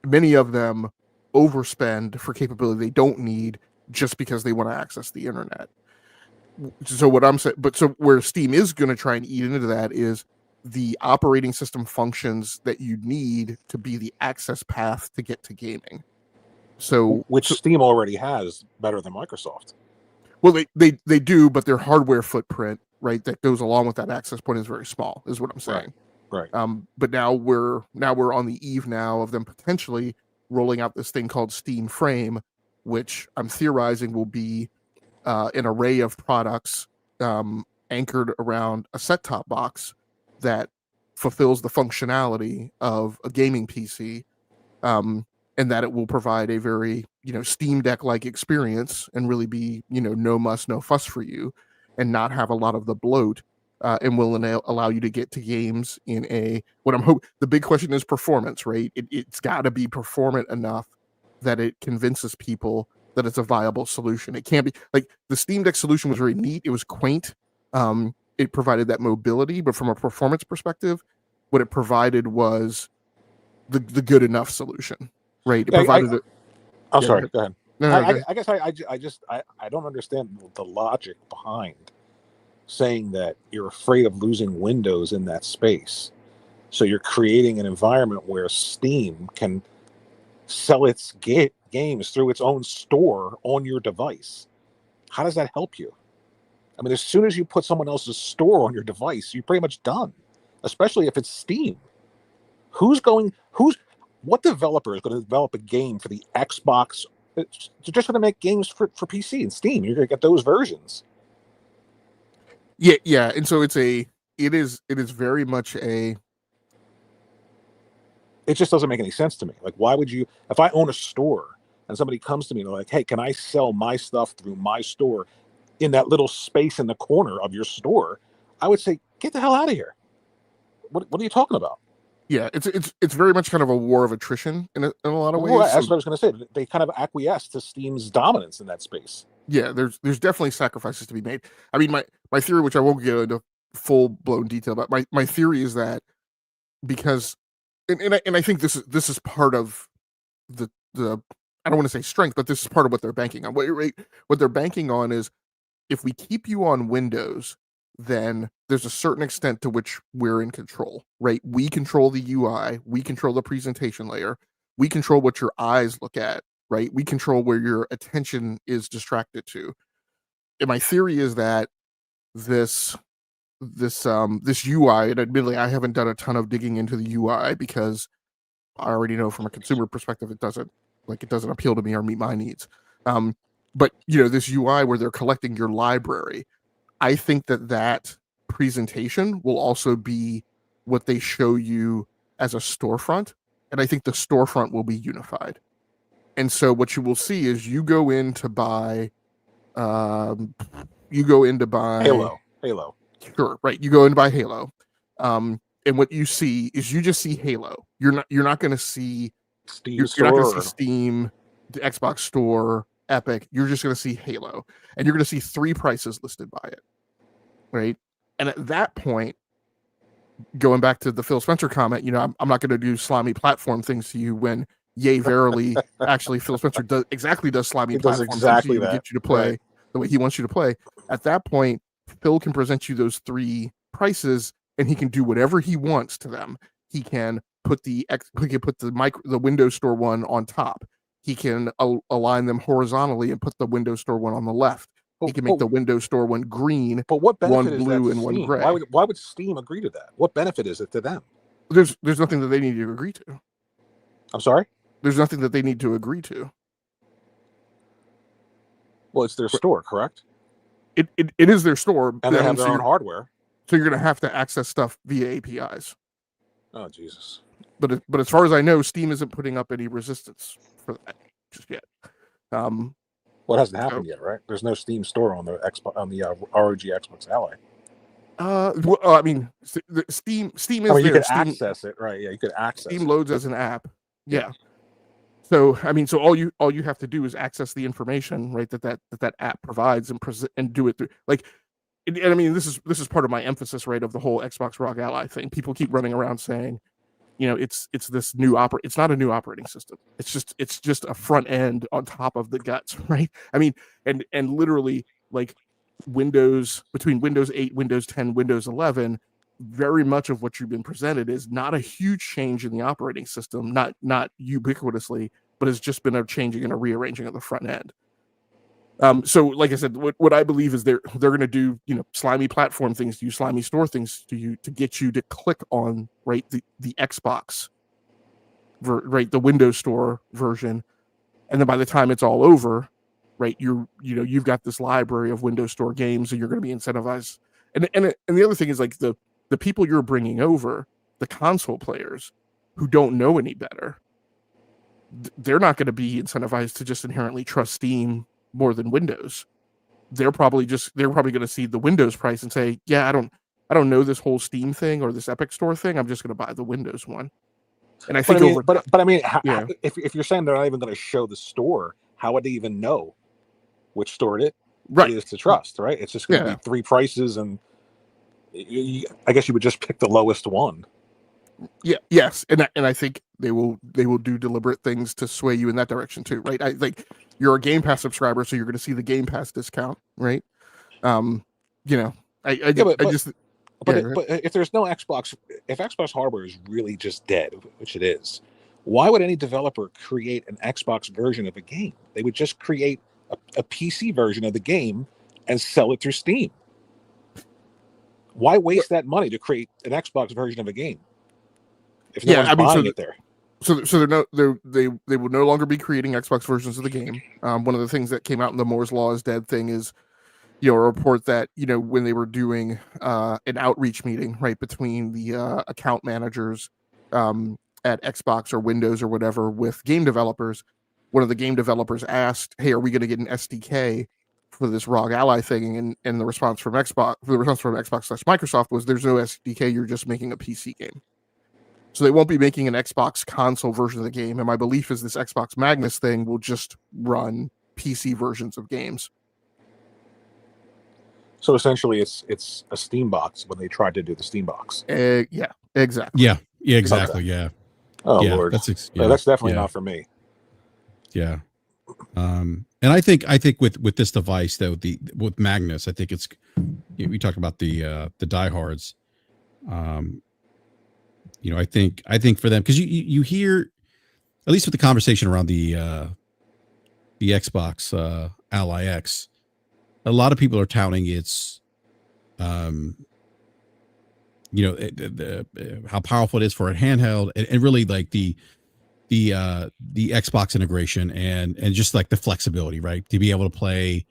Many of them overspend for capability they don't need just because they want to access the internet. So what I'm saying, so where Steam is going to try and eat into that is the operating system functions that you need to be the access path to get to gaming. Which Steam already has better than Microsoft. Well, they do, but their hardware footprint, right, that goes along with that access point is very small, is what I'm saying. Right. But now we're on the eve now of them potentially rolling out this thing called Steam Frame, which I'm theorizing will be an array of products anchored around a set-top box that fulfills the functionality of a gaming PC, and that it will provide a very Steam Deck-like experience and really be no muss, no fuss for you, and not have a lot of the bloat. And will allow you to get to games in the big question is performance, right? It's got to be performant enough that it convinces people that it's a viable solution. It can't be like the Steam Deck solution was very neat. It was quaint. It provided that mobility, but from a performance perspective, what it provided was the good enough solution, right? It provided I'm sorry. Go ahead. No, I guess I don't understand the logic behind saying that you're afraid of losing Windows in that space. So you're creating an environment where Steam can sell its games through its own store on your device. How does that help you? I mean, as soon as you put someone else's store on your device, you're pretty much done, especially if it's Steam. What developer is going to develop a game for the Xbox? They're just going to make games for PC and Steam. You're going to get those versions. Yeah, and so it is very much it just doesn't make any sense to me. Like, why would you, if I own a store and somebody comes to me and they're like, hey, can I sell my stuff through my store in that little space in the corner of your store? I would say, get the hell out of here. What are you talking about? Yeah, it's very much kind of a war of attrition in a lot of ways. Well, that's what I was going to say. They kind of acquiesce to Steam's dominance in that space. Yeah, there's definitely sacrifices to be made. I mean, my theory, which I won't get into full blown detail about, my theory is that because, and I think this is part of the I don't want to say strength, but this is part of what they're banking on. What they're banking on is if we keep you on Windows, then there's a certain extent to which we're in control, right? We control the UI, we control the presentation layer, we control what your eyes look at, right? We control where your attention is distracted to. And my theory is that this UI, and admittedly, I haven't done a ton of digging into the UI because I already know from a consumer perspective, it doesn't appeal to me or meet my needs. But this UI where they're collecting your library, I think that presentation will also be what they show you as a storefront. And I think the storefront will be unified. And so what you will see is you go in to buy Halo. Sure, right. You go in to buy Halo. And what you see is you just see Halo. You're not going to see Steam. You're not going to see Steam, the Xbox Store, Epic. You're just going to see Halo, and you're going to see 3 prices listed by it, right? And at that point, going back to the Phil Spencer comment, I'm not going to do slimy platform things to you when, yea, verily, actually, Phil Spencer does slimy platform things to you to get you to play the way he wants you to play. At that point, Phil can present you those three prices, and he can do whatever he wants to them. He can put the Windows Store one on top. He can align them horizontally and put the Windows Store one on the left. He can make the Windows Store one green, but what benefit one blue, and one gray. Why would Steam agree to that? What benefit is it to them? There's nothing that they need to agree to. I'm sorry? There's nothing that they need to agree to. Well, it's their store, correct? It is their store. And they have their own hardware. So you're going to have to access stuff via APIs. Oh, Jesus. But as far as I know, Steam isn't putting up any resistance for that just yet. Well, it hasn't happened yet, right? There's no Steam store on the ROG Xbox Ally. Well, I mean, Steam is there. You could access it, right? Yeah, you could access Steam loads as an app. Yeah. So I mean, so all you have to do is access the information, right? That app provides and do it through and I mean, this is part of my emphasis, right, of the whole Xbox ROG Ally thing. People keep running around saying, it's this new it's not a new operating system. It's just a front end on top of the guts, right? I mean, and literally Windows, between Windows 8, Windows 10, Windows 11, very much of what you've been presented is not a huge change in the operating system, not ubiquitously, but has just been a changing and a rearranging of the front end. So like I said, what I believe is they're going to do, slimy platform things to you, slimy store things to you, to get you to click on, right, the Xbox, right, the Windows Store version. And then by the time it's all over, right, you've got this library of Windows Store games, and you're going to be incentivized. And the other thing is, like, the people you're bringing over, the console players who don't know any better, they're not going to be incentivized to just inherently trust Steam more than Windows. They're probably going to see the Windows price and say, yeah, I don't know this whole Steam thing or this Epic Store thing. I'm just going to buy the Windows one. And I think, if you're saying they're not even going to show the store, how would they even know which store it is to trust? Right? It's just going to be three prices, and I guess you would just pick the lowest one. Yeah. Yes. And I think they will do deliberate things to sway you in that direction too, right? I think you're a Game Pass subscriber, so you're going to see the Game Pass discount, right? But if there's no Xbox, if Xbox hardware is really just dead, which it is, why would any developer create an Xbox version of a game? They would just create a PC version of the game and sell it through Steam. Why waste that money to create an Xbox version of a game if no one's buying it there? So they will no longer be creating Xbox versions of the game. One of the things that came out in the Moore's Law is dead thing is, a report that, when they were doing an outreach meeting, right, between the account managers at Xbox or Windows or whatever with game developers, one of the game developers asked, hey, are we going to get an SDK for this ROG Ally thing? And the response from Xbox/Microsoft was, there's no SDK, you're just making a PC game. So they won't be making an Xbox console version of the game. And my belief is this Xbox Magnus thing will just run PC versions of games. So essentially, it's a Steam box when they tried to do the Steam box. Yeah, exactly. Yeah, exactly. Yeah. Oh, Lord, that's definitely not for me. Yeah. And I think with this device though, with Magnus, I think it's, we talked about the diehards. I think for them, because you hear, at least with the conversation around the Xbox Ally X, a lot of people are touting its, how powerful it is for a handheld, and really like the Xbox integration and just like the flexibility, right, to be able to play,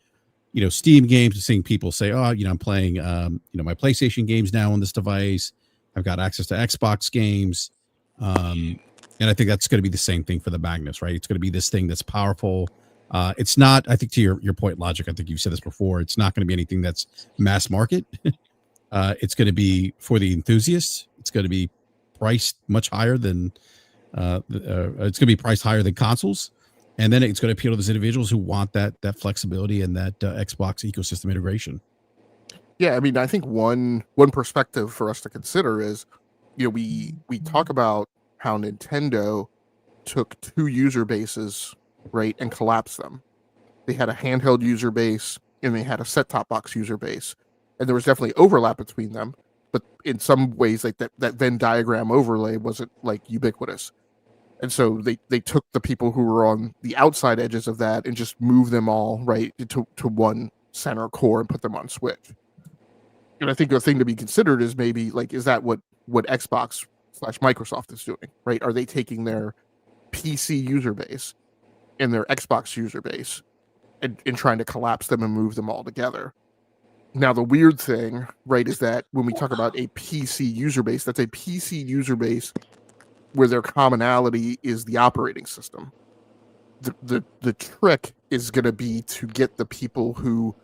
Steam games. Seeing people say, oh, I'm playing, my PlayStation games now on this device. I've got access to Xbox games. And I think that's going to be the same thing for the Magnus, right? It's going to be this thing that's powerful. It's not, I think, to your point, Logic, I think you've said this before, it's not going to be anything that's mass market. It's going to be for the enthusiasts. It's going to be priced much higher than, it's going to be priced higher than consoles. And then it's going to appeal to those individuals who want that flexibility and that Xbox ecosystem integration. Yeah, I mean, I think one perspective for us to consider is, we talk about how Nintendo took two user bases, right, and collapsed them. They had a handheld user base and they had a set-top box user base. and there was definitely overlap between them, but in some ways, like that Venn diagram overlay wasn't like ubiquitous. And so they took the people who were on the outside edges of that and just moved them all right to one center core and put them on Switch. And I think the thing to be considered is maybe like, is that what Xbox / Microsoft is doing, right? Are they taking their PC user base and their Xbox user base and trying to collapse them and move them all together? Now, the weird thing, right, is that when we talk about a PC user base, that's a PC user base where their commonality is the operating system. The trick is going to be to get the people who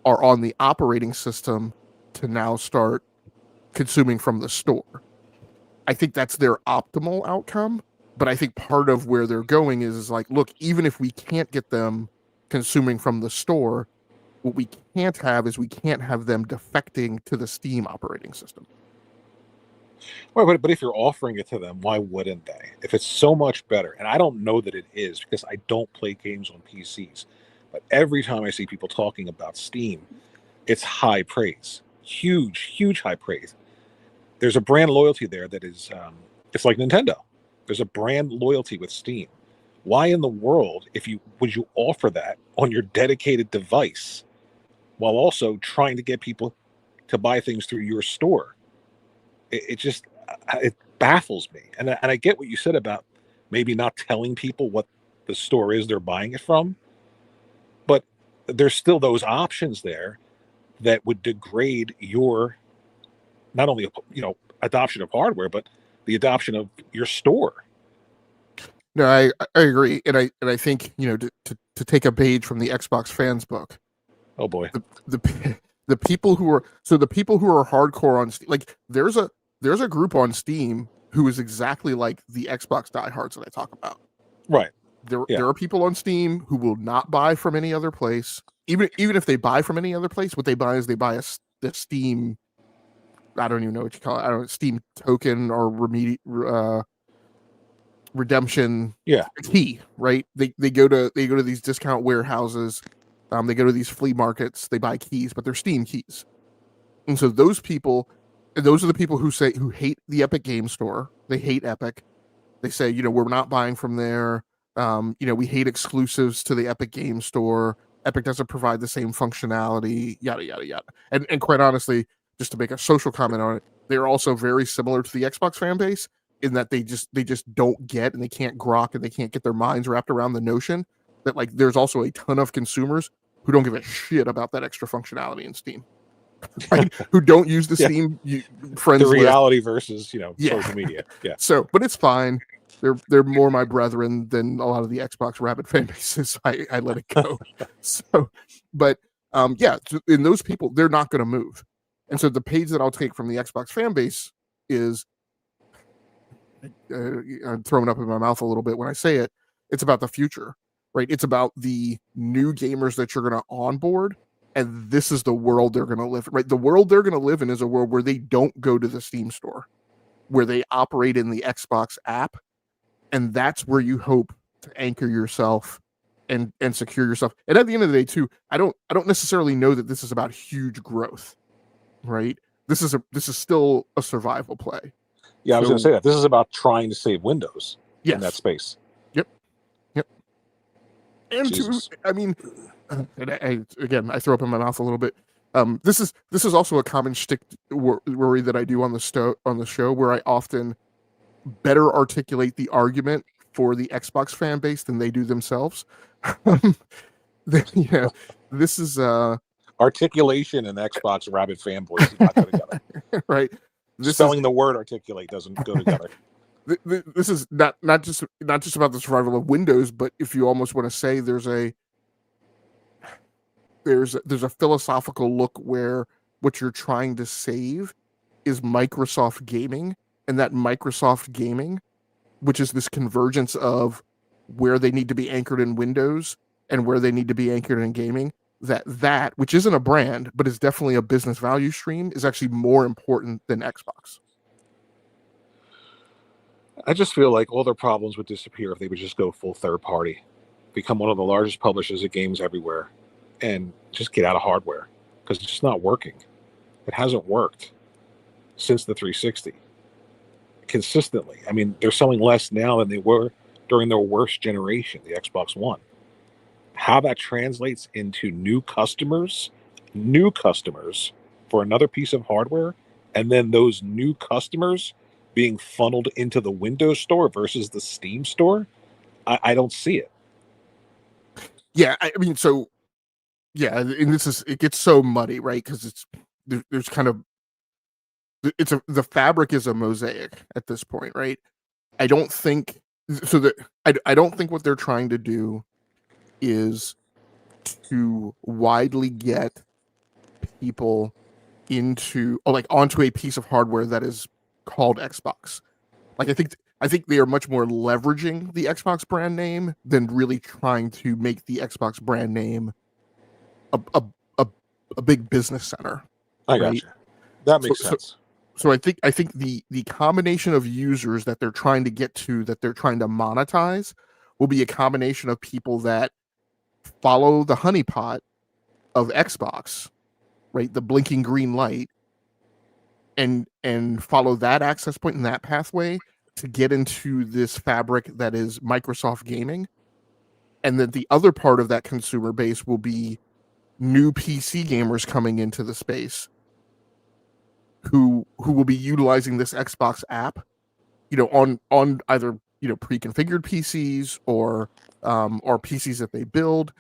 are on the operating system to now start consuming from the store. I think that's their optimal outcome, but I think part of where they're going is like, look, even if we can't get them consuming from the store, what we can't have is we can't have them defecting to the Steam operating system. Well, but if you're offering it to them, why wouldn't they? If it's so much better, and I don't know that it is because I don't play games on PCs, but every time I see people talking about Steam, it's high praise, huge high praise. There's a brand loyalty there that is, it's like Nintendo. There's a brand loyalty with Steam. Why in the world, would you offer that on your dedicated device while also trying to get people to buy things through your store? It baffles me. And I get what you said about maybe not telling people what the store is they're buying it from, but there's still those options there that would degrade your, not only, adoption of hardware, but the adoption of your store. No, I agree. And I think, to take a page from the Xbox fans book. Oh boy. The people who are hardcore on Steam, like there's a group on Steam who is exactly like the Xbox diehards that I talk about. Right. There are people on Steam who will not buy from any other place. Even if they buy from any other place, what they buy is the Steam, I don't even know what you call it. I don't know, Steam token or redemption key, right? They go to these discount warehouses, they go to these flea markets, they buy keys, but they're Steam keys. And so those are the people who hate the Epic Game Store. They hate Epic. They say, we're not buying from there. We hate exclusives to the Epic Game Store. Epic doesn't provide the same functionality, yada, yada, yada. And quite honestly, just to make a social comment on it, they're also very similar to the Xbox fan base in that they just don't get, and they can't grok, and they can't get their minds wrapped around the notion that like there's also a ton of consumers who don't give a shit about that extra functionality in Steam. Right? Who don't use the Steam friends the reality list. Versus social media. Yeah. So, but it's fine. They're more my brethren than a lot of the Xbox rabid fan bases. I let it go. So, but in those people, they're not going to move. And so the page that I'll take from the Xbox fan base is, I'm throwing up in my mouth a little bit when I say it. It's about the future, right? It's about the new gamers that you're going to onboard. And this is the world they're going to live in, right? The world they're going to live in is a world where they don't go to the Steam store, where they operate in the Xbox app. And that's where you hope to anchor yourself and secure yourself. And at the end of the day, too, I don't necessarily know that this is about huge growth, right? This is still a survival play. Yeah, I was going to say that. This is about trying to save Windows in that space. Yep. And I throw up in my mouth a little bit. This is also a common shtick worry that I do on the show, where I often better articulate the argument for the Xbox fan base than they do themselves. This is articulation and Xbox rabid fanboys do not go together. Right. Spelling the word articulate doesn't go together. This is not just about the survival of Windows, but if you almost want to say there's a philosophical look where what you're trying to save is Microsoft gaming, and that Microsoft gaming, which is this convergence of where they need to be anchored in Windows and where they need to be anchored in gaming, that which isn't a brand but is definitely a business value stream, is actually more important than Xbox. I just feel like all their problems would disappear if they would just go full third party, become one of the largest publishers of games everywhere, and just get out of hardware, because it's just not working. It hasn't worked since the 360 consistently. I mean, they're selling less now than they were during their worst generation, the Xbox One. How that translates into new customers for another piece of hardware, and then those new customers being funneled into the Windows Store versus the Steam Store, I don't see it. Yeah, I mean, so yeah, and it gets so muddy, right? Because there's kind of the fabric is a mosaic at this point, right? I don't think so that I don't think what they're trying to do is to widely get people onto a piece of hardware that is called Xbox. Like I think they are much more leveraging the Xbox brand name than really trying to make the Xbox brand name a big business center. I got you. That makes sense. So I think the combination of users that they're trying to get to, that they're trying to monetize, will be a combination of people that follow the honeypot of Xbox, right? The blinking green light, and follow that access point and that pathway to get into this fabric that is Microsoft gaming. And then the other part of that consumer base will be new PC gamers coming into the space who will be utilizing this Xbox app, on either, pre-configured PCs or PCs that they build.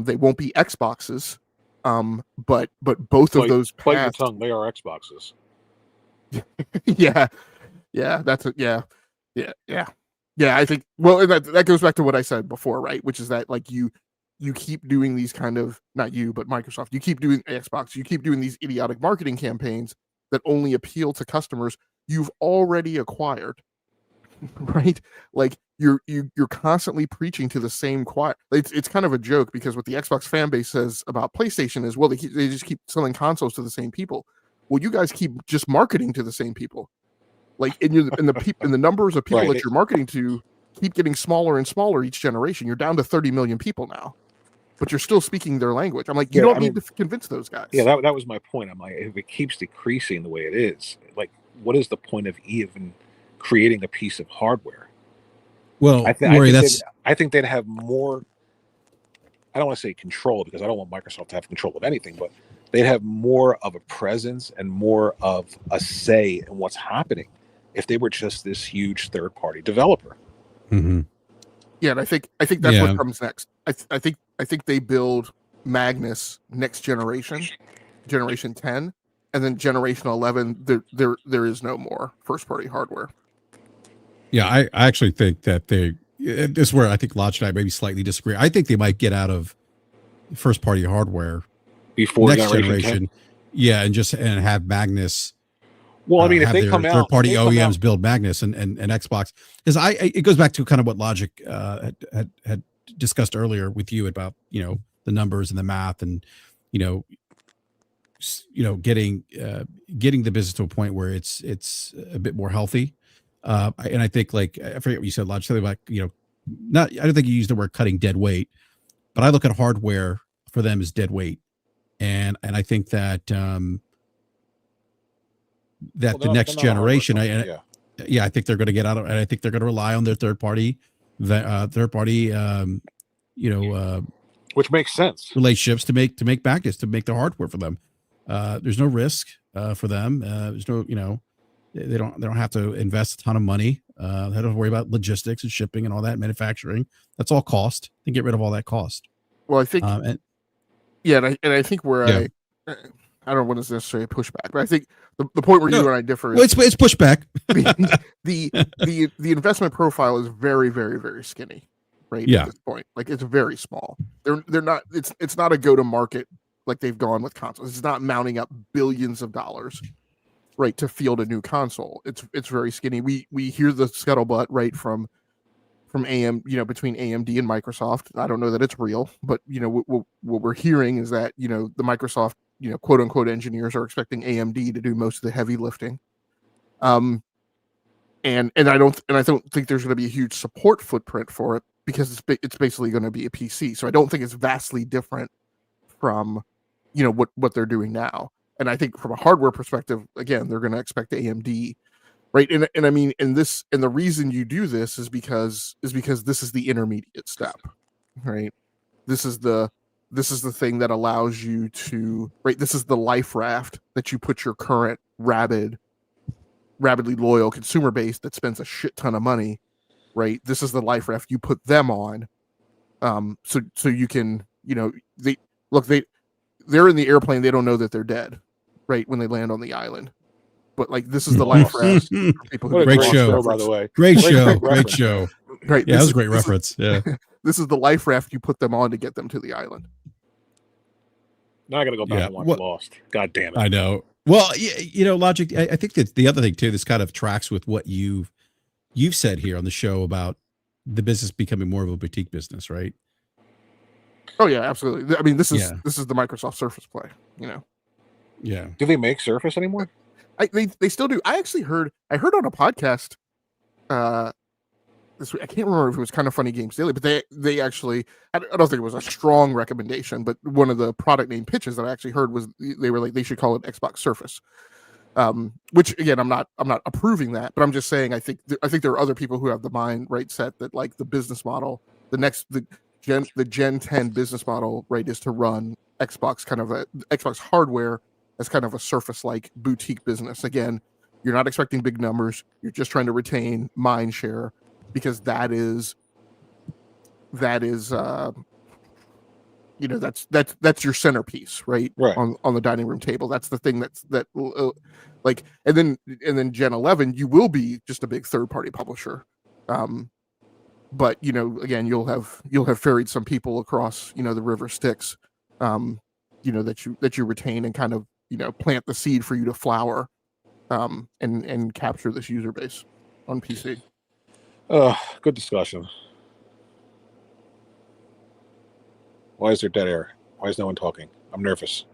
They won't be Xboxes, but both of those paths, your tongue, they are Xboxes. yeah, that's it. Yeah. I think, well, and that goes back to what I said before, right? Which is that, like, you keep doing these kind of, not you, but Microsoft, you keep doing Xbox, you keep doing these idiotic marketing campaigns that only appeal to customers you've already acquired, right? Like you're constantly preaching to the same choir. It's kind of a joke, because what the Xbox fan base says about PlayStation is, well, they just keep selling consoles to the same people. Well, you guys keep just marketing to the same people. Like, and the numbers of people that you're marketing to keep getting smaller and smaller each generation. You're down to 30 million people now, but you're still speaking their language. I'm like, you don't need to convince those guys. Yeah, that was my point. I'm like, if it keeps decreasing the way it is, like, what is the point of even creating a piece of hardware? Well, I think they'd have more. I don't want to say control, because I don't want Microsoft to have control of anything, but they'd have more of a presence and more of a say in what's happening if they were just this huge third-party developer. Mm-hmm. Yeah, and I think that's what comes next. I think they build Magnus next generation 10, and then generation 11. There is no more first-party hardware. Yeah, I actually think that this is where I think Lodge and I maybe slightly disagree. I think they might get out of first-party hardware before next generation. Yeah, and have Magnus. Well, I mean, if they come out, third-party OEMs build Magnus and Xbox, because it goes back to kind of what Logic had discussed earlier with you about, the numbers and the math, and getting the business to a point where it's a bit more healthy. And I think, like, I forget what you said, Logic, something like, I don't think you used the word cutting dead weight, but I look at hardware for them as dead weight, and I think that the next generation, I think they're going to get out of, and I think they're going to rely on their third party, which makes sense, relationships to make Magnus, to make the hardware for them. There's no risk for them. There's no, they don't have to invest a ton of money. They don't have to worry about logistics and shipping and all that, manufacturing. That's all cost. They get rid of all that cost. Well, I think, and I think where I don't want to necessarily push back, but I think the point where you and I differ is it's pushback. the investment profile is very, very, very skinny, right? Yeah. At this point, like, it's very small. They're not. It's not a go to market like they've gone with consoles. It's not mounting up billions of dollars, right, to field a new console. It's very skinny. We hear the scuttlebutt, right, from between AMD and Microsoft. I don't know that it's real, but what we're hearing is that the Microsoft quote unquote engineers are expecting AMD to do most of the heavy lifting. And I don't think there's going to be a huge support footprint for it, because it's basically going to be a PC. So I don't think it's vastly different from what they're doing now. and I think from a hardware perspective, again, they're going to expect AMD, right? And I mean, and the reason you do this is because this is the intermediate step, right? This is the thing that allows you to, right? This is the life raft that you put your current rabidly loyal consumer base that spends a shit ton of money, right? This is the life raft you put them on, so you can, they're in the airplane, they don't know that they're dead, right, when they land on the island. But like, this is the life raft for people who great show, by the way. Great show. Right, yeah, that was a great reference. Yeah, this is the life raft you put them on to get them to the island. Now I got to go back and watch Lost. God damn it! I know. Well, Logic. I think that the other thing too, this kind of tracks with what you've said here on the show about the business becoming more of a boutique business, right? Oh yeah, absolutely. I mean, this is the Microsoft Surface play. Yeah. Do they make Surface anymore? They still do. I heard on a podcast this week. I can't remember if it was Kind of Funny Games Daily, but they actually, I don't think it was a strong recommendation, but one of the product name pitches that I actually heard was they were like, they should call it Xbox Surface. Which again, I'm not approving that, but I'm just saying I think there are other people who have the mind right set that like the business model, the Gen 10 business model, right, is to run Xbox hardware as kind of a Surface-like boutique business. Again, you're not expecting big numbers. You're just trying to retain mind share, because that's your centerpiece, right? On the dining room table. That's the thing and then Gen 11, you will be just a big third-party publisher. But again, you'll have ferried some people across, the river Styx, that you retain and kind of, plant the seed for you to flower, and capture this user base on PC. Good discussion. Why is there dead air? Why is no one talking? I'm nervous.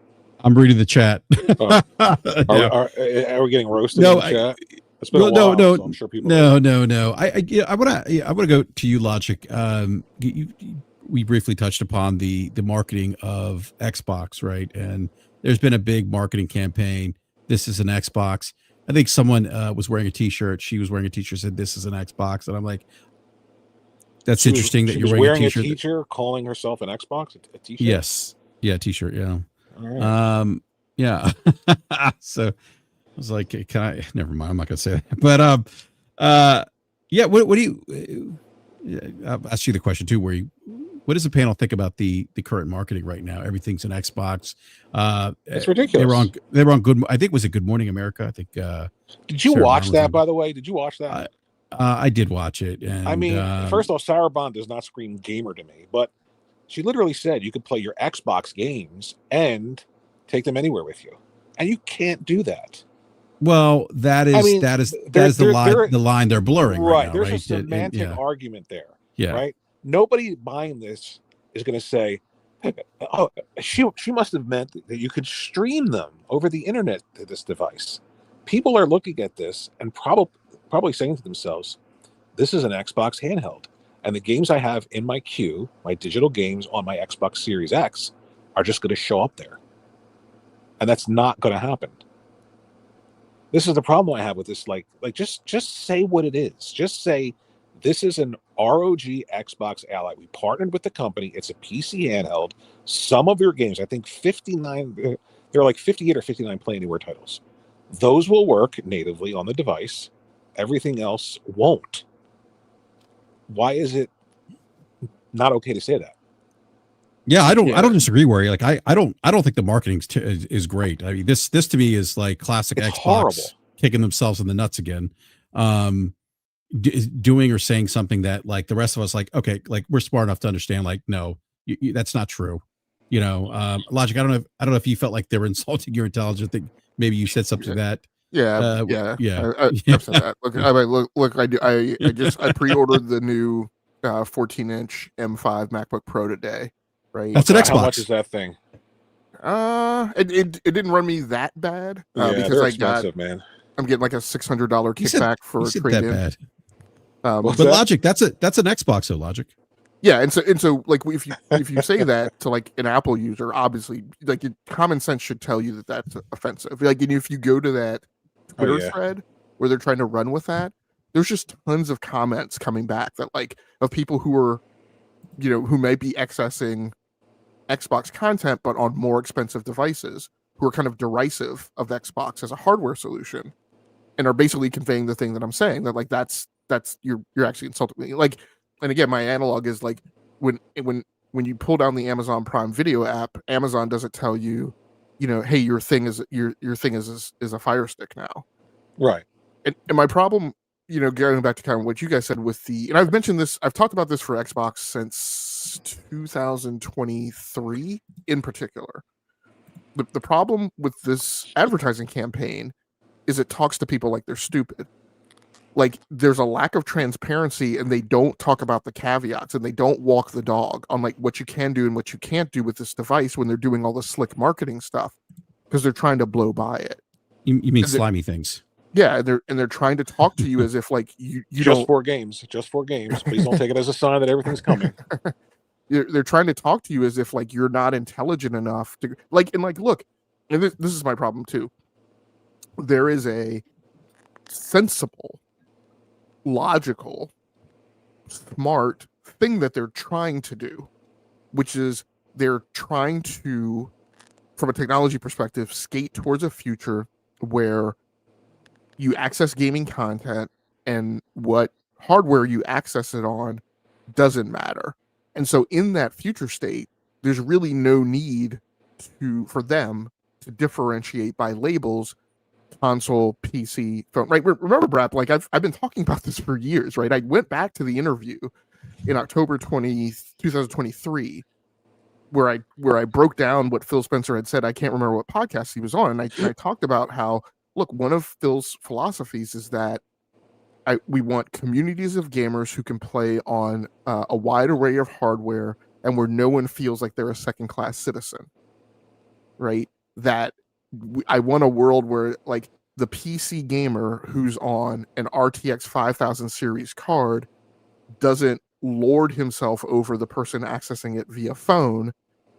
I'm reading the chat. Are we getting roasted in the chat? It's been a while, no. So I'm sure people. No. I want to go to you, Logic. We briefly touched upon the marketing of Xbox, right? And there's been a big marketing campaign. This is an Xbox. I think someone was wearing a T-shirt. She was wearing a T-shirt, said this is an Xbox, and I'm like, that's interesting that you're wearing a T-shirt. Calling herself an Xbox, a T-shirt. Yes, yeah, T-shirt, yeah. All right. Yeah. So I was like, can I? Never mind. I'm not gonna say that. But yeah. What do you? I'll ask you the question too. What does the panel think about the current marketing right now? Everything's an Xbox. It's ridiculous. They were on Good. I think was it Good Morning America. I think. Did you watch that? By the way, did you watch that? I did watch it. And, I mean, first off, Sarah Bond does not scream gamer to me, but she literally said you could play your Xbox games and take them anywhere with you, and you can't do that. Well, that is the line they're blurring right now, There's right? a semantic argument there. Yeah. Right. Nobody buying this is going to say, "Oh, she must have meant that you could stream them over the internet to this device." People are looking at this and probably saying to themselves, "This is an Xbox handheld, and the games I have in my queue, my digital games on my Xbox Series X, are just going to show up there," and that's not going to happen. This is the problem I have with this. Like just say what it is. Just say this is an ROG Xbox Ally. We partnered with the company. It's a PC handheld. Some of your games, I think 59, there are like 58 or 59 Play Anywhere titles. Those will work natively on the device. Everything else won't. Why is it not okay to say that? Yeah, I don't disagree, Warrior. Like I don't think the marketing is great. I mean, this to me is like classic It's Xbox horrible. Kicking themselves in the nuts again. Doing or saying something that like the rest of us, like, okay, like we're smart enough to understand, like, no, that's not true. Logic. I don't know if you felt like they were insulting your intelligence. I think maybe you said something that. Yeah. I've said that. Look, I pre-ordered the new 14-inch M5 MacBook Pro today. Right. That's an Xbox. How much is that thing? It didn't run me that bad because they're expensive, man. I'm getting like a $600 kickback for a trade-in. But Logic, that's an Xbox, though. Logic. Yeah, and so like if you say that to like an Apple user, obviously like common sense should tell you that that's offensive. Like, and if you go to that Twitter thread where they're trying to run with that, there's just tons of comments coming back that like of people who are, you know, who may be accessing Xbox content but on more expensive devices, who are kind of derisive of Xbox as a hardware solution, and are basically conveying the thing that I'm saying, that like that's you're actually insulting me. Like, and again, my analog is like when you pull down the Amazon Prime Video app, Amazon doesn't tell you, you know, hey, your thing is a Fire Stick now, right? And my problem, you know, going back to kind of what you guys said with the, and I've mentioned this, I've talked about this for Xbox since 2023 in particular. The problem with this advertising campaign is it talks to people like they're stupid. Like there's a lack of transparency, and they don't talk about the caveats, and they don't walk the dog on like what you can do and what you can't do with this device when they're doing all the slick marketing stuff, because they're trying to blow by it. You mean slimy things? Yeah, they're trying to talk to you as if like you just don't. for games. Please don't take it as a sign that everything's coming. They're trying to talk to you as if like you're not intelligent enough to like, and like look, and this is my problem too. There is a sensible, logical, smart thing that they're trying to do, which is they're trying to, from a technology perspective, skate towards a future where you access gaming content and what hardware you access it on doesn't matter. And so in that future state, there's really no need for them to differentiate by labels, console, PC, phone, right? Remember, BRAP, like I've been talking about this for years, right? I went back to the interview in October 2023 where I broke down what Phil Spencer had said. I can't remember what podcast he was on, and I talked about how, look, one of Phil's philosophies is that we want communities of gamers who can play on a wide array of hardware and where no one feels like they're a second-class citizen, right? That I want a world where like the PC gamer who's on an RTX 5000 series card doesn't lord himself over the person accessing it via phone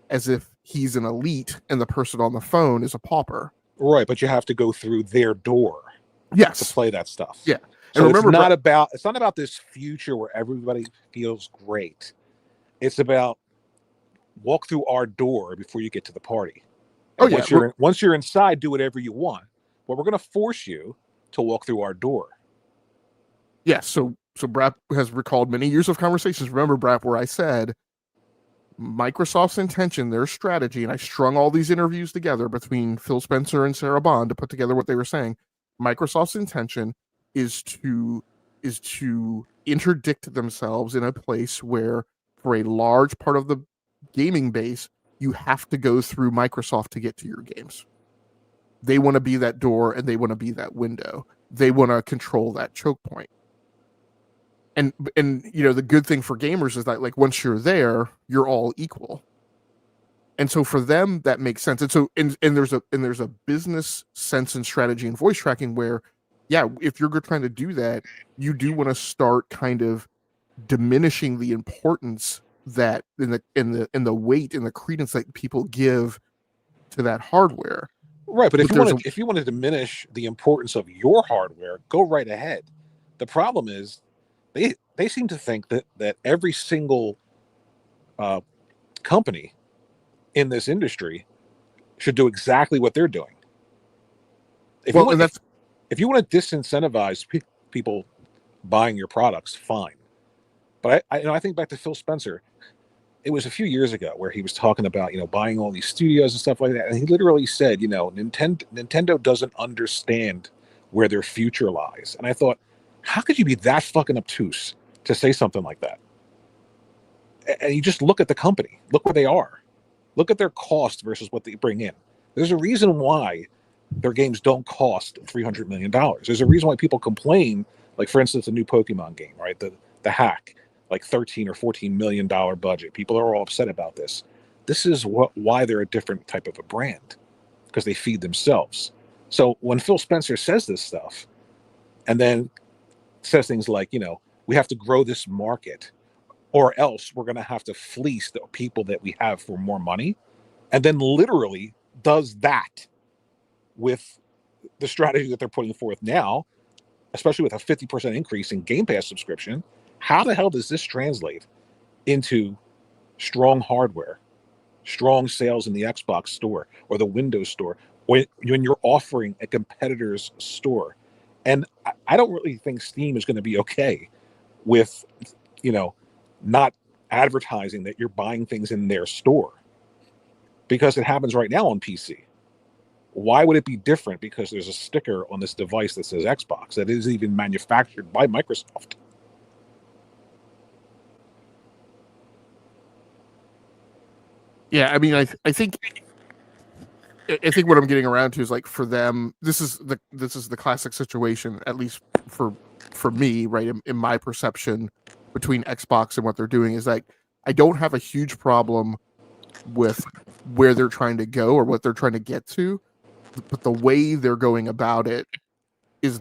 as if he's an elite and the person on the phone is a pauper. Right, but you have to go through their door. Yes. To play that stuff. Yeah. So and remember, it's not about this future where everybody feels great. It's about walk through our door before you get to the party. And once you're inside, do whatever you want. But we're going to force you to walk through our door. Yes. So BRAP has recalled many years of conversations. Remember, BRAP, where I said Microsoft's intention, their strategy, and I strung all these interviews together between Phil Spencer and Sarah Bond to put together what they were saying. Microsoft's intention is to interdict themselves in a place where, for a large part of the gaming base, you have to go through Microsoft to get to your games. They want to be that door, and they want to be that window. They want to control that choke point. And you know, the good thing for gamers is that like once you're there, you're all equal. And so for them, that makes sense. And so and there's a business sense and strategy and voice tracking where, yeah, if you're trying to do that, you do want to start kind of diminishing the importance that in the weight and the credence that people give to that hardware. Right, but if you want to diminish the importance of your hardware, go right ahead. The problem is they seem to think that every single company in this industry should do exactly what they're doing. If you want to disincentivize people buying your products, fine. But I think back to Phil Spencer. It was a few years ago where he was talking about, buying all these studios and stuff like that. And he literally said, Nintendo doesn't understand where their future lies. And I thought, how could you be that fucking obtuse to say something like that? And you just look at the company, look where they are, look at their cost versus what they bring in. There's a reason why their games don't cost $300 million. There's a reason why people complain, like for instance, the new Pokemon game, right? The hack. Like $13 or $14 million budget. People are all upset about this. This is why they're a different type of a brand, because they feed themselves. So when Phil Spencer says this stuff, and then says things like, we have to grow this market, or else we're going to have to fleece the people that we have for more money, and then literally does that with the strategy that they're putting forth now, especially with a 50% increase in Game Pass subscription. How the hell does this translate into strong hardware, strong sales in the Xbox store or the Windows store when you're offering a competitor's store? And I don't really think Steam is going to be okay with, not advertising that you're buying things in their store, because it happens right now on PC. Why would it be different because there's a sticker on this device that says Xbox that is even manufactured by Microsoft? Yeah, I mean, I think what I'm getting around to is, like, for them, this is the classic situation, at least for me, right? In my perception, between Xbox and what they're doing, is like, I don't have a huge problem with where they're trying to go or what they're trying to get to, but the way they're going about it is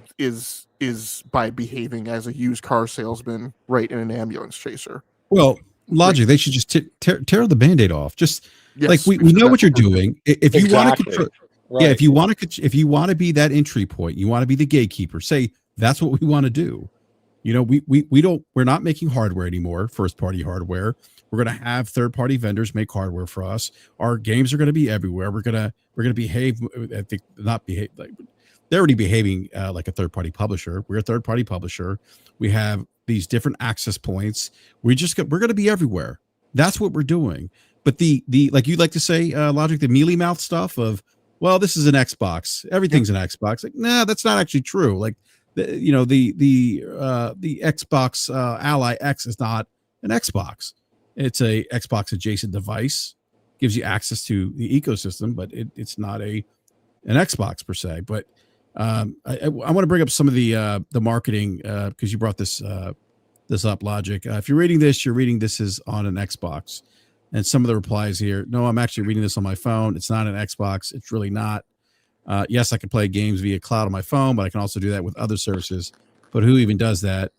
by behaving as a used car salesman, right, in an ambulance chaser. Well, Logic, they should just tear the Band-Aid off. Just Yes, like we know what you're doing. If you want to control, Right. yeah, if you want to be that entry point, you want to be the gatekeeper. Say that's what we want to do. We're not making hardware anymore, first party hardware. We're going to have third party vendors make hardware for us. Our games are going to be everywhere. We're going to behave. I think not behave like they're already behaving like a third party publisher. We're a third party publisher. We have these different access points. We're going to be everywhere. That's what we're doing. But the like you like to say, Logic, the mealy mouth stuff of, well, this is an Xbox. Everything's an Xbox. Like, nah, that's not actually true. Like, the Xbox Ally X is not an Xbox. It's a Xbox adjacent device. Gives you access to the ecosystem, but it's not an Xbox per se. But I want to bring up some of the marketing because you brought this up, Logic. If you're reading this is on an Xbox. And some of the replies here, no, I'm actually reading this on my phone. It's not an Xbox. It's really not. Yes, I can play games via cloud on my phone, but I can also do that with other services. But who even does that?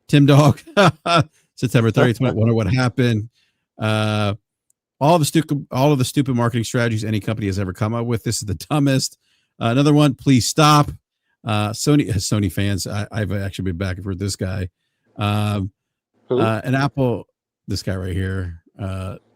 Tim Dog, September 30th. Wonder what happened. All of the stupid marketing strategies any company has ever come up with. This is the dumbest. Another one. Please stop. Sony fans. I've actually been back and forth with this guy. And Apple. This guy right here. An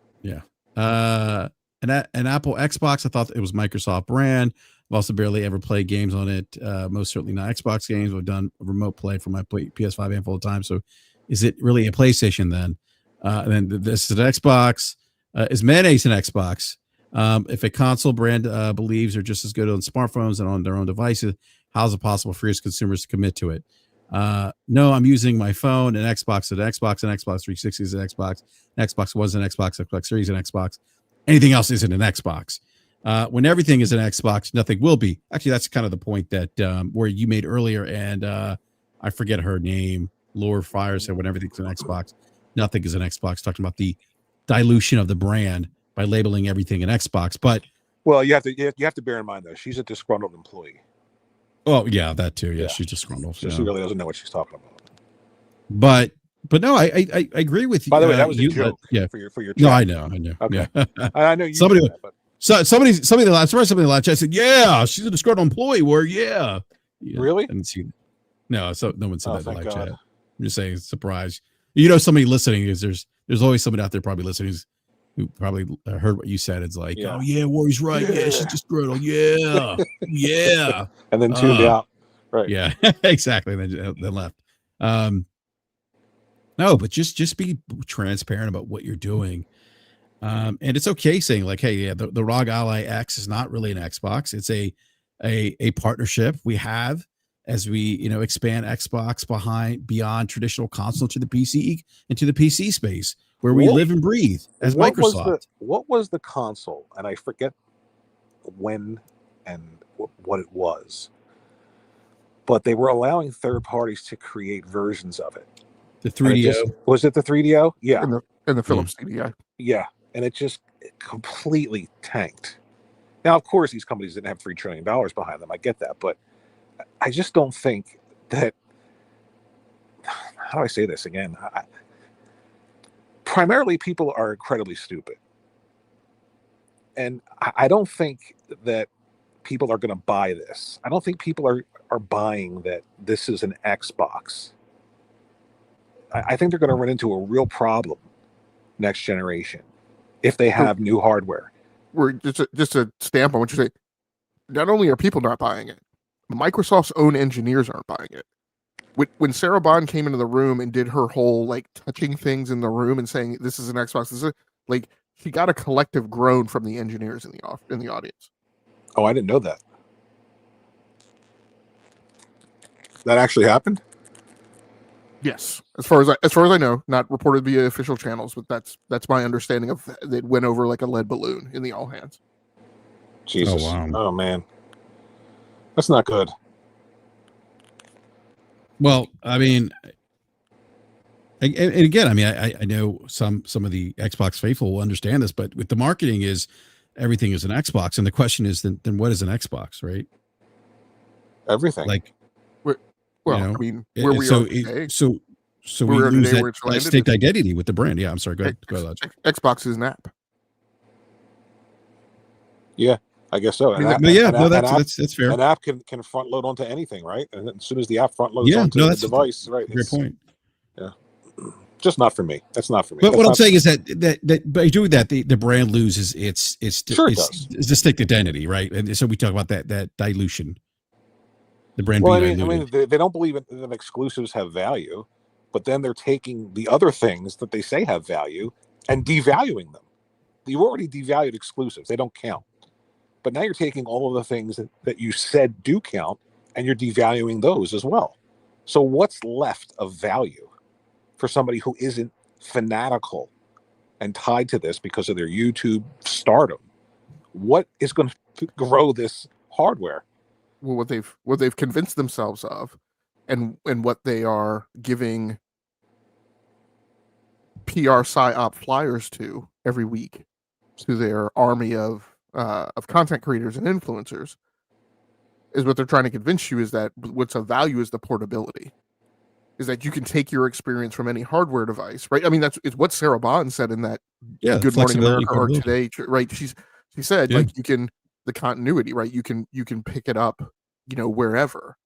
Apple Xbox, I thought it was Microsoft brand. I've also barely ever played games on it. Most certainly not Xbox games. I've done a remote play for my PS5 handful of times. So is it really a PlayStation then? And then this is an Xbox. Is mayonnaise an Xbox? If a console brand believes they're just as good on smartphones and on their own devices, how is it possible for us consumers to commit to it? No, I'm using my phone, and Xbox, and Xbox 360 is an Xbox. Xbox was an Xbox Series an Xbox. Anything else isn't an Xbox. When everything is an Xbox, nothing will be. Actually, that's kind of the point that where you made earlier, and I forget her name. Laura Fire said when everything's an Xbox, nothing is an Xbox. Talking about the dilution of the brand by labeling everything an Xbox. But you have to bear in mind though, she's a disgruntled employee. Oh yeah, that too. Yeah, she's disgruntled. So she really doesn't know what she's talking about. But no, I agree with you. By the way, that was a joke. Yeah, for your chat. No, I know. Okay. Yeah. I know you. Somebody, that, but... somebody in the last chat said, "Yeah, she's a disgruntled employee." Where, yeah. Really? I didn't see that. No, so no one said that in the live God. chat. I'm just saying, surprise. Somebody listening is there's always somebody out there probably listening who probably heard what you said. It's like, oh yeah, Warrior's right. Yeah, she's disgruntled. Yeah, yeah. And then tuned out. Right. Yeah, exactly. Then left. No, but just be transparent about what you're doing. And it's okay saying like, hey, yeah, the ROG Ally X is not really an Xbox. It's a partnership we have as we expand Xbox beyond traditional console to the PC into the PC space where we live and breathe as Microsoft. What was the console? And I forget when and what it was. But they were allowing third parties to create versions of it. The 3DO? Was it the 3DO? Yeah. And the Philips CDI. Yeah. And it just completely tanked. Now, of course, these companies didn't have $3 trillion behind them. I get that. But I just don't think that... How do I say this again? primarily people are incredibly stupid. And I don't think that people are going to buy this. I don't think people are buying that this is an Xbox. I think they're going to run into a real problem next generation if they have new hardware. We're just a stamp on what you say. Not only are people not buying it, Microsoft's own engineers aren't buying it. When Sarah Bond came into the room and did her whole like touching things in the room and saying this is an Xbox, this is like she got a collective groan from the engineers in the audience. Oh, I didn't know that. That actually happened? Yes, as far as I know, not reported via official channels, but that's my understanding of it. Went over like a lead balloon in the all hands. Jesus. Oh, wow. Oh man. That's not good. Well, I mean, and again, I mean, I know some of the Xbox faithful will understand this, but with the marketing is everything is an Xbox, and the question is then what is an Xbox, right? Everything. Like, well, you know, I mean, where we so are today. So we lose that distinct identity with the brand. Yeah, I'm sorry. Go ahead. Xbox is an app. Yeah, I guess so. That's fair. An app can front load onto anything, right? And as soon as the app front loads onto the device, right? Great point. Yeah, just not for me. That's not for me. But what I'm saying is that by doing that, the brand loses its distinct identity, right? And so we talk about that dilution. The brand being diluted. I mean, they don't believe that exclusives have value, but then they're taking the other things that they say have value and devaluing them. You've already devalued exclusives; they don't count. But now you're taking all of the things that you said do count, and you're devaluing those as well. So what's left of value for somebody who isn't fanatical and tied to this because of their YouTube stardom? What is going to grow this hardware? Well, what they've convinced themselves of, and what they are giving PR psyop flyers to every week to their army of content creators and influencers, is what they're trying to convince you is that what's of value is the portability, is that you can take your experience from any hardware device, right? I mean, it's what Sarah Bond said in that Good Morning America or Today, right? She said like you can. The continuity, right? You can pick it up, wherever.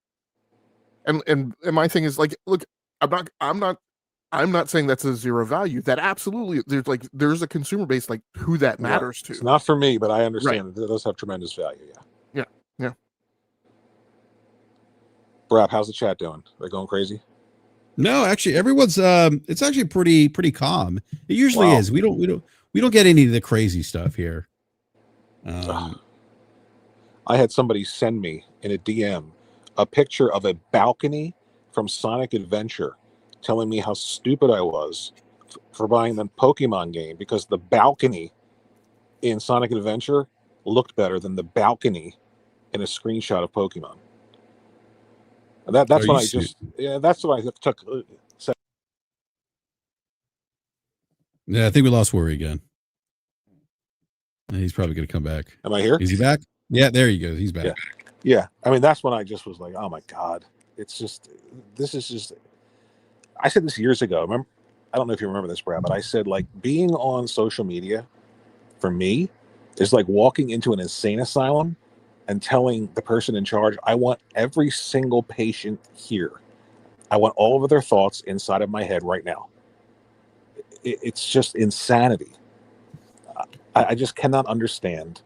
And my thing is like, look, I'm not saying that's a zero value. That absolutely there's a consumer base like who that matters to. It's not for me, but I understand that it does have tremendous value. Yeah. BRAP, how's the chat doing? They're going crazy? No, actually, everyone's it's actually pretty calm. It usually is. We don't get any of the crazy stuff here. I had somebody send me in a DM a picture of a balcony from Sonic Adventure telling me how stupid I was for buying the Pokemon game because the balcony in Sonic Adventure looked better than the balcony in a screenshot of Pokemon. And that's when that's what I took. Yeah, I think we lost Worry again. He's probably going to come back. Am I here? Is he back? Yeah, there he goes. He's back. Yeah. I mean, that's when I just was like, oh my God. This is just, I said this years ago. Remember, I don't know if you remember this, Brad, but I said like being on social media for me is like walking into an insane asylum and telling the person in charge, I want every single patient here. I want all of their thoughts inside of my head right now. It's just insanity. I just cannot understand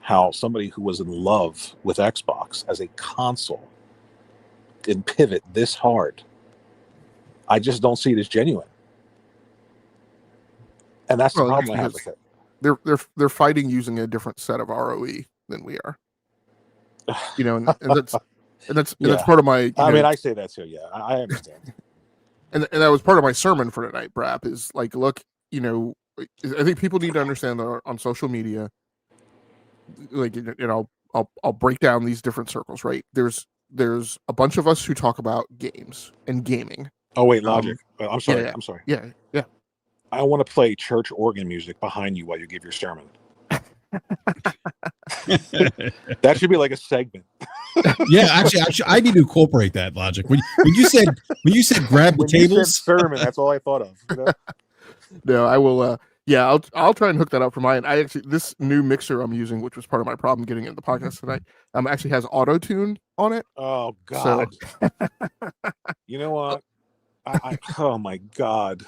how somebody who was in love with Xbox as a console can pivot this hard. I just don't see it as genuine. And that's the problem I have with it. They're fighting using a different set of ROE than we are. And that's part of my. I say that too. Yeah, I understand. and that was part of my sermon for tonight. BRAP is like, look, I think people need to understand that on social media, like, I'll break down these different circles. Right? There's a bunch of us who talk about games and gaming. Oh wait, Logic. I'm sorry. I'm sorry. Yeah. I want to play church organ music behind you while you give your sermon. That should be like a segment. Yeah, actually, I need to incorporate that, Logic. When you said grab the tables sermon, that's all I thought of. No, I will. Yeah, I'll try and hook that up for mine. I actually this new mixer I'm using, which was part of my problem getting into the podcast tonight, actually has auto tune on it. Oh So God. You know what? Oh my God.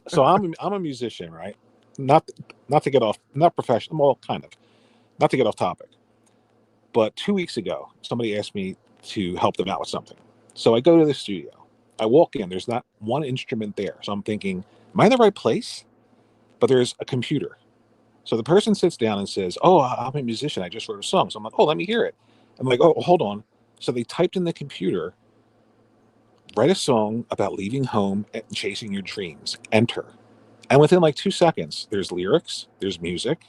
So I'm a musician, right? Not to get off, not professional, well, kind of. Not to get off topic. But 2 weeks ago, somebody asked me to help them out with something. So I go to the studio. I walk in, there's not one instrument there. So I'm thinking, am I in the right place? But there's a computer. So the person sits down and says, "Oh, I'm a musician. I just wrote a song." So I'm like, "Oh, let me hear it." I'm like, "Oh, hold on." So they typed in the computer, "Write a song about leaving home and chasing your dreams. Enter." And within like 2 seconds, there's lyrics, there's music,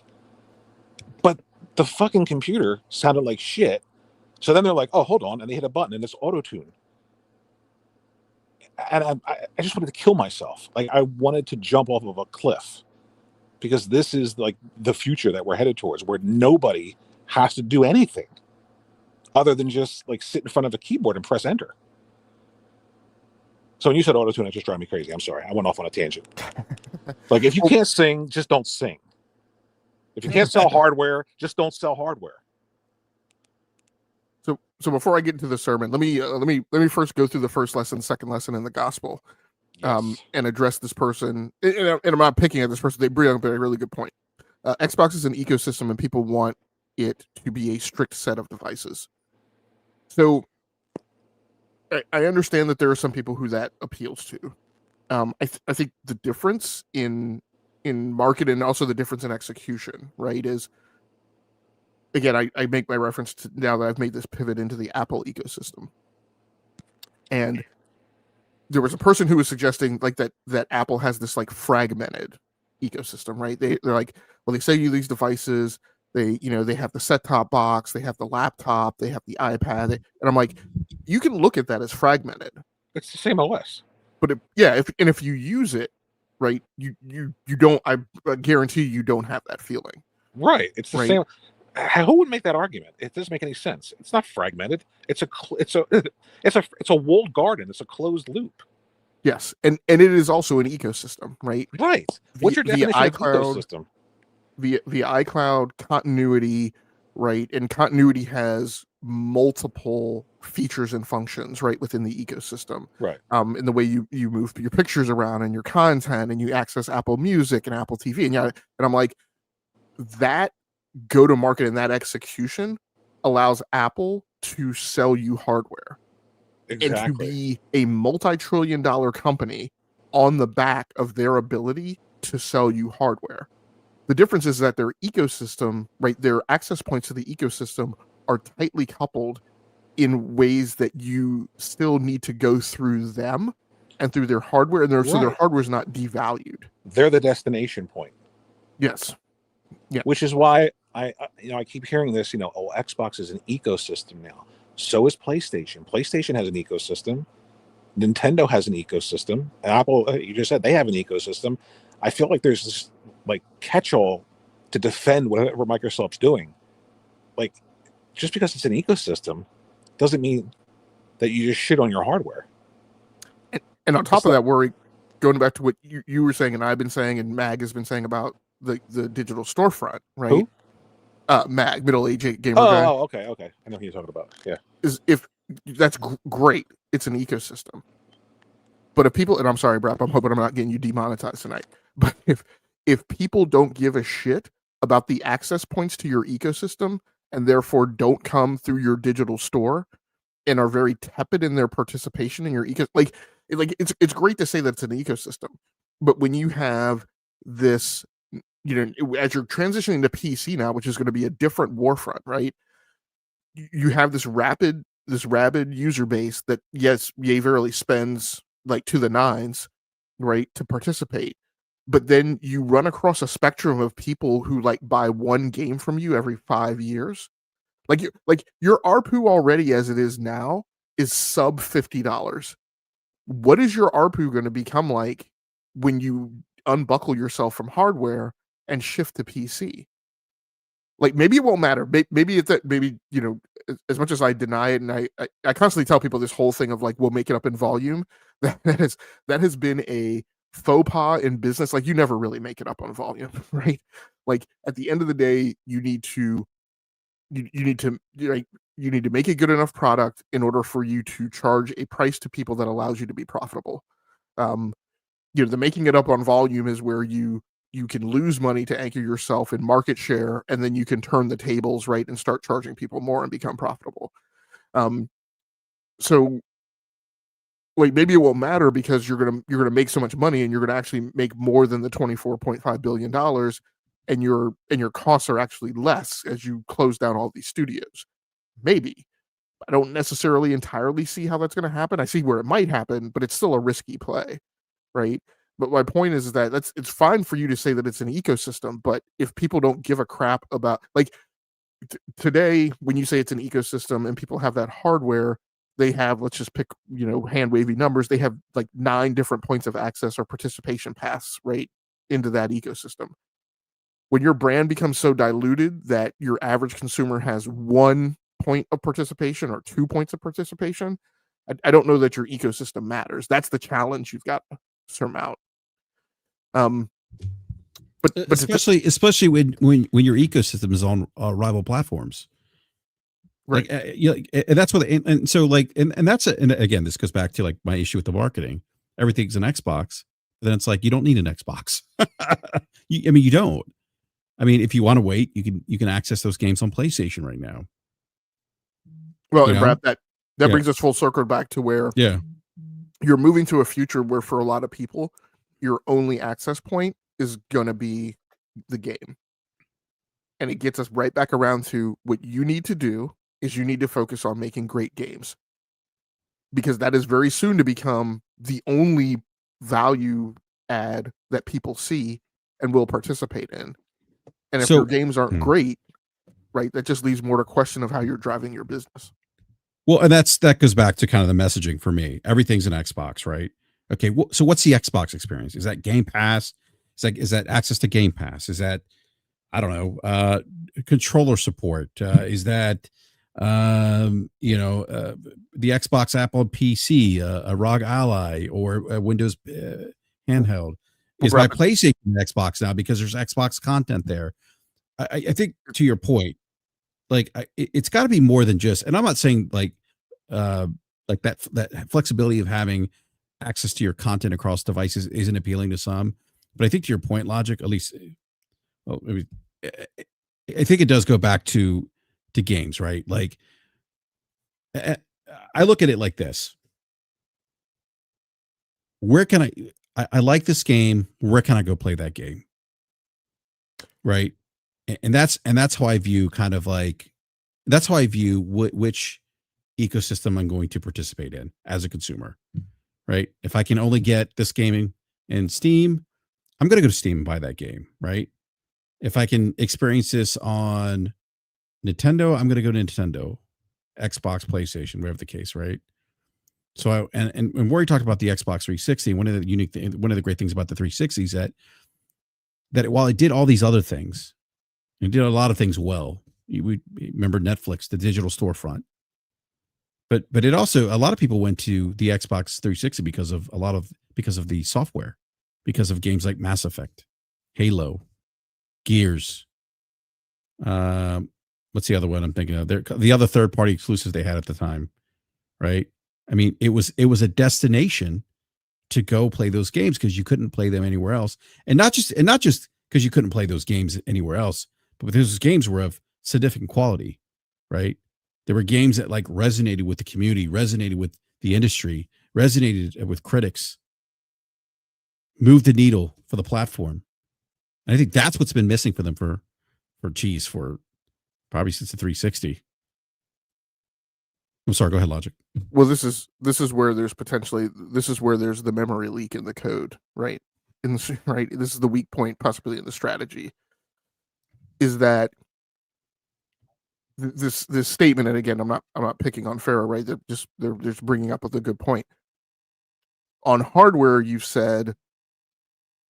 but the fucking computer sounded like shit. So then they're like, "Oh, hold on," and they hit a button and it's auto tune. And I just wanted to kill myself. Like I wanted to jump off of a cliff because this is like the future that we're headed towards, where nobody has to do anything other than just like sit in front of a keyboard and press enter. So when you said auto tune, it just drive me crazy. I'm sorry, I went off on a tangent. Like if you can't sing, just don't sing. If you can't sell hardware, just don't sell hardware. So before I get into the sermon, let me first go through the first lesson, second lesson in the gospel, Yes. and address this person. And I'm not picking at this person. They bring up a really good point. Xbox is an ecosystem, and people want it to be a strict set of devices. So I understand that there are some people who that appeals to. I think the difference in market and also the difference in execution, right, is again, I make my reference to now that I've made this pivot into the Apple ecosystem. And there was a person who was suggesting like that Apple has this like fragmented ecosystem, right? They're like, well, they sell you these devices, they have the set-top box, they have the laptop, they have the iPad, and I'm like, you can look at that as fragmented. It's the same OS. But if you use it, right, you don't, I guarantee you don't have that feeling. Right. It's the right? same. Who would make that argument? It doesn't make any sense. It's not fragmented. It's a walled garden. It's a closed loop. Yes, and it is also an ecosystem, right? Right. What's your definition of ecosystem? The iCloud continuity, right? And continuity has multiple features and functions, right, within the ecosystem. Right. In the way you move your pictures around and your content, and you access Apple Music and Apple TV, and I'm like, that go to market and that execution allows Apple to sell you hardware. Exactly. And to be a multi-trillion-dollar company on the back of their ability to sell you hardware. The difference is that their ecosystem, right, their access points to the ecosystem are tightly coupled in ways that you still need to go through them and through their hardware, and so their hardware is not devalued. They're the destination point. Yes. Yeah. Which is why I keep hearing this, Xbox is an ecosystem now. So is PlayStation. PlayStation has an ecosystem. Nintendo has an ecosystem. And Apple, you just said they have an ecosystem. I feel like there's this like catch-all to defend whatever Microsoft's doing. Like, just because it's an ecosystem doesn't mean that you just shit on your hardware. And on top of that, worry, going back to what you were saying and I've been saying and Mag has been saying about the digital storefront, right? Who? Mag, middle-aged gamer guy. Oh, okay. I know who you're talking about. Yeah. If that's great, it's an ecosystem. But if people, and I'm sorry, BRAP, I'm hoping I'm not getting you demonetized tonight. But if people don't give a shit about the access points to your ecosystem and therefore don't come through your digital store and are very tepid in their participation in your ecosystem, it's great to say that it's an ecosystem, but when you have this, as you're transitioning to PC now, which is going to be a different warfront, right? You have this rabid user base that, yes, yea, verily spends like to the nines, right, to participate. But then you run across a spectrum of people who like buy one game from you every 5 years. Like your ARPU already as it is now is sub $50. What is your ARPU going to become like when you unbuckle yourself from hardware and shift to PC? Like, maybe it won't matter. Maybe it's that, as much as I deny it, and I constantly tell people this whole thing of like, we'll make it up in volume. That has been a faux pas in business, like you never really make it up on volume, right? Like at the end of the day, you need to make a good enough product in order for you to charge a price to people that allows you to be profitable. The making it up on volume is where you can lose money to anchor yourself in market share, and then you can turn the tables, right, and start charging people more and become profitable. So like maybe it won't matter because you're gonna make so much money and you're gonna actually make more than the $24.5 billion, and your costs are actually less as you close down all these studios. Maybe. I don't necessarily entirely see how that's gonna happen. I see where it might happen, but it's still a risky play, right? But my point is that it's fine for you to say that it's an ecosystem, but if people don't give a crap about like today, when you say it's an ecosystem and people have that hardware, they have, let's just pick, hand wavy numbers. They have like 9 different points of access or participation paths right into that ecosystem. When your brand becomes so diluted that your average consumer has 1 point of participation or 2 points of participation, I don't know that your ecosystem matters. That's the challenge you've got to surmount. But especially when your ecosystem is on rival platforms, right? And that's what, and so like, and that's and again, this goes back to like my issue with the marketing. Everything's an Xbox. Then it's like you don't need an Xbox. You don't. I mean, if you want to wait, you can access those games on PlayStation right now. Well, and Brad, that brings us full circle back to where you're moving to a future where for a lot of people, your only access point is going to be the game. And it gets us right back around to what you need to do is you need to focus on making great games, because that is very soon to become the only value add that people see and will participate in. And if your games aren't great, right, that just leaves more to question of how you're driving your business. Well, and that goes back to kind of the messaging for me. Everything's an Xbox, right? Okay, so what's the Xbox experience? Is that Game Pass? Is that access to Game Pass? Is that, I don't know, controller support? Is that the Xbox app on PC, a ROG Ally, or a Windows handheld? Is my PlayStation Xbox now because there's Xbox content there? I think to your point, like it's got to be more than just. And I'm not saying like that flexibility of having access to your content across devices isn't appealing to some, but I think to your point, Logic, at least, well, maybe, I think it does go back to games, right? Like I look at it like this: where can I like this game? Where can I go play that game? Right. And that's how I view which ecosystem I'm going to participate in as a consumer, right? If I can only get this gaming in Steam, I'm going to go to Steam and buy that game, right? If I can experience this on Nintendo, I'm going to go to Nintendo, Xbox, PlayStation, whatever the case, right? So and we already talked about the Xbox 360. One of the great things about the 360 is that while it did all these other things, it did a lot of things well. We remember Netflix, the digital storefront, but it also, a lot of people went to the Xbox 360 because of the software, because of games like Mass Effect, Halo, Gears. What's the other one I'm thinking of? The other third-party exclusives they had at the time, right? I mean, it was a destination to go play those games because you couldn't play them anywhere else, and not just because you couldn't play those games anywhere else, but those games were of significant quality, right? There were games that like resonated with the community, resonated with the industry, resonated with critics, moved the needle for the platform. And I think that's what's been missing for them for probably since the 360. I'm sorry, go ahead, Logic. Well, this is where there's the memory leak in the code, right? Right. This is the weak point possibly in the strategy. Is that this statement, and again, I'm not picking on Farah, right? They're just bringing up a good point. On hardware, you've said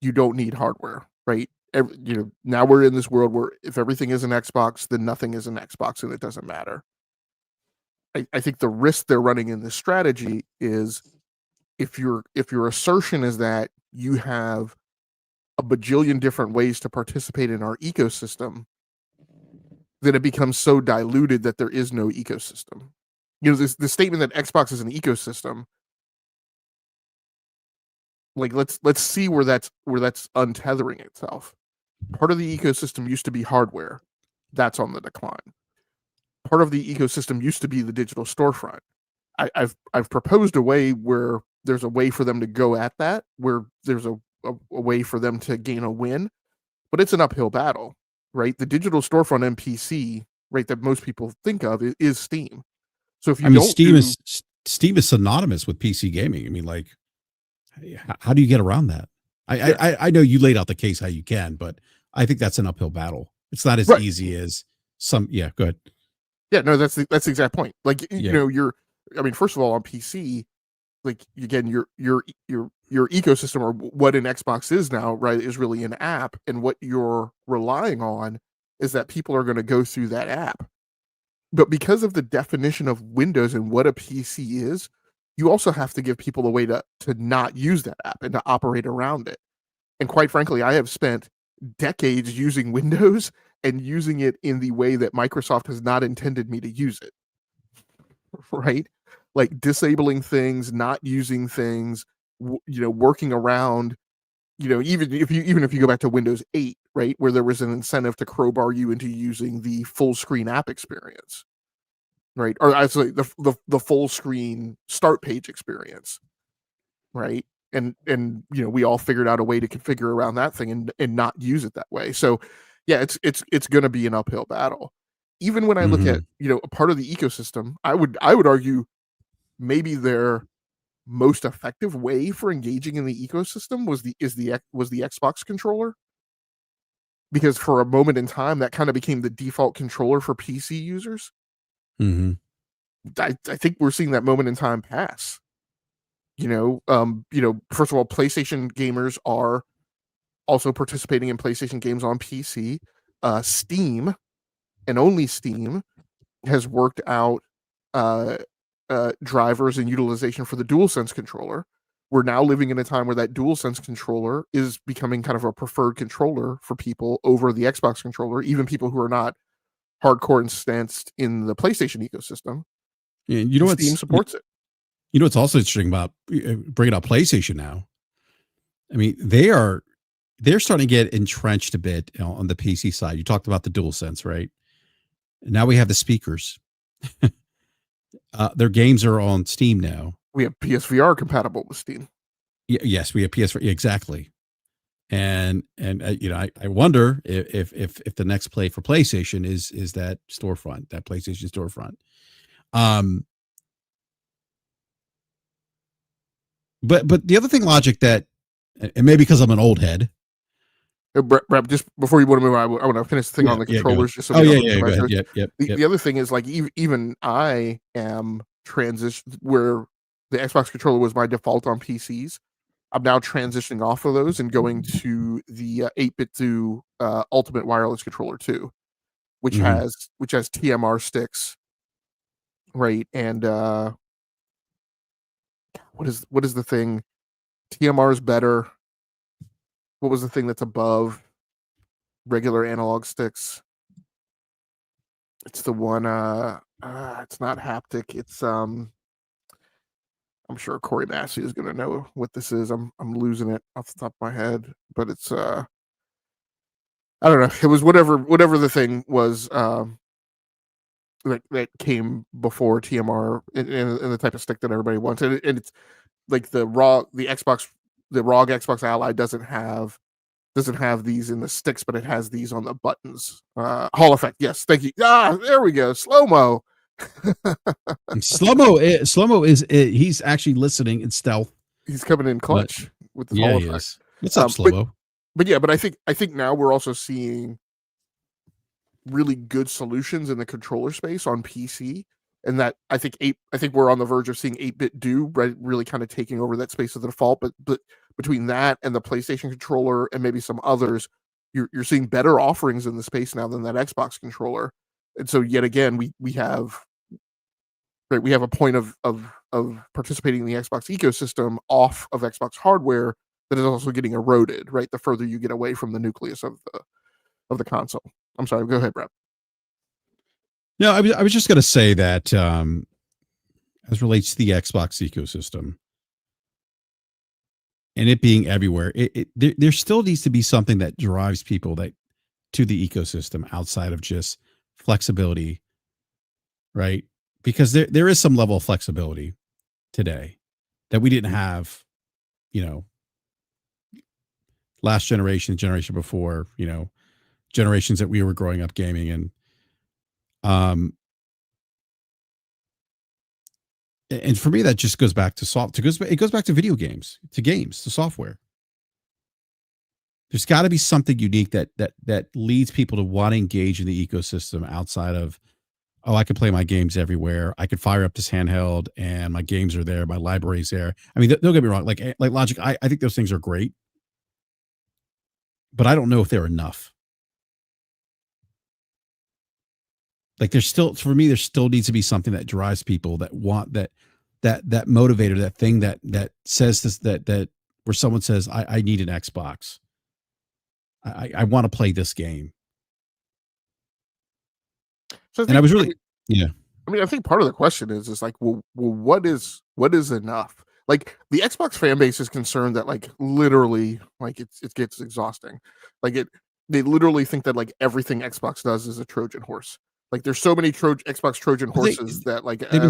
you don't need hardware, right? Now we're in this world where if everything is an Xbox, then nothing is an Xbox, and it doesn't matter. I think the risk they're running in this strategy is if your assertion is that you have a bajillion different ways to participate in our ecosystem, then it becomes so diluted that there is no ecosystem. You know, the statement that Xbox is an ecosystem, like let's see where that's untethering itself. Part of the ecosystem used to be hardware. That's on the decline. Part of the ecosystem used to be the digital storefront. I've proposed a way where there's a way for them to go at that, where there's a way for them to gain a win, but it's an uphill battle, right? The digital storefront MPC, right, that most people think of is Steam. So if you don't, Steam is synonymous with PC gaming. I mean, like, how do you get around that? I know you laid out the case how you can, but I think that's an uphill battle. It's not as easy as some. Yeah, go ahead. Yeah, no, that's the exact point. Like, you know, I mean, first of all, on PC, like, again, your ecosystem, or what an Xbox is now, right, is really an app, and what you're relying on is that people are going to go through that app. But because of the definition of Windows and what a PC is, you also have to give people a way to not use that app and to operate around it. And quite frankly, I have spent decades using Windows and using it in the way that Microsoft has not intended me to use it. Right? Like disabling things, not using things, you know, working around, you know, even if you go back to Windows 8, right, where there was an incentive to crowbar you into using the full screen app experience, right, or actually the full screen start page experience, right, and you know, we all figured out a way to configure around that thing and not use it that way. So yeah, it's going to be an uphill battle. Even when I look at, you know, a part of the ecosystem, I would argue maybe their most effective way for engaging in the ecosystem was the Xbox controller, because for a moment in time that kind of became the default controller for PC users. I think we're seeing that moment in time pass. You know, first of all, PlayStation gamers are also participating in PlayStation games on PC. Steam, and only Steam, has worked out drivers and utilization for the DualSense controller. We're now living in a time where that DualSense controller is becoming kind of a preferred controller for people over the Xbox controller, even people who are not hardcore instanced in the PlayStation ecosystem. Yeah, you know what? Steam supports it. You know what's also interesting about bringing up PlayStation now? I mean, they're starting to get entrenched a bit, you know, on the PC side. You talked about the DualSense, right? Now we have the speakers. Their games are on Steam now. We have PSVR compatible with Steam. Yes, we have PSVR, exactly. And you know, I wonder if the next play for PlayStation is that storefront, that PlayStation storefront. But the other thing, Logic, that, and maybe because I'm an old head. BRAP, just before you want to move on, I want to finish the thing on the controllers. Just so go ahead. Yep. The other thing is, like, even I am transition where the Xbox controller was my default on PCs. I'm now transitioning off of those and going to the 8-bit to Ultimate Wireless Controller 2, which has TMR sticks, right? And what is the thing? TMR is better. What was the thing that's above regular analog sticks? It's the one. It's not haptic. It's I'm sure Corey Massey is going to know what this is. I'm losing it off the top of my head, but it's I don't know. It was whatever the thing was that came before TMR and the type of stick that everybody wants. And it's like the ROG Xbox Ally doesn't have these in the sticks, but it has these on the buttons. Hall effect, yes, thank you. There we go. Slow-mo. Slow-mo is he's actually listening in stealth. He's coming in clutch with the Hall effect. What's up, Slow-mo? But yeah, but I think now we're also seeing really good solutions in the controller space on PC, and that I think we're on the verge of seeing 8-bit do really kind of taking over that space of the default. But between that and the PlayStation controller and maybe some others, you're seeing better offerings in the space now than that Xbox controller. And so yet again, we have right? We have a point of participating in the Xbox ecosystem off of Xbox hardware that is also getting eroded, right? The further you get away from the nucleus of the console. I'm sorry, go ahead, Brad. No, I was just going to say that as relates to the Xbox ecosystem and it being everywhere, there still needs to be something that drives people to the ecosystem outside of just flexibility, right? Because there is some level of flexibility today that we didn't have, last generation before, generations that we were growing up gaming. And for me, that just goes back to it goes back to video games, to software. There's got to be something unique that leads people to want to engage in the ecosystem outside of, oh, I could play my games everywhere. I could fire up this handheld and my games are there. My library's there. I mean, don't get me wrong. Like Logic, I think those things are great, but I don't know if they're enough. Like there still needs to be something that drives people that want that motivator, that thing that says this, that where someone says, I need an Xbox. I want to play this game. So I was really, yeah. I mean, I think part of the question is like, well, what is enough? Like the Xbox fan base is concerned that like literally like it gets exhausting. Like they literally think that like everything Xbox does is a Trojan horse. Like there's so many Xbox Trojan horses that like they've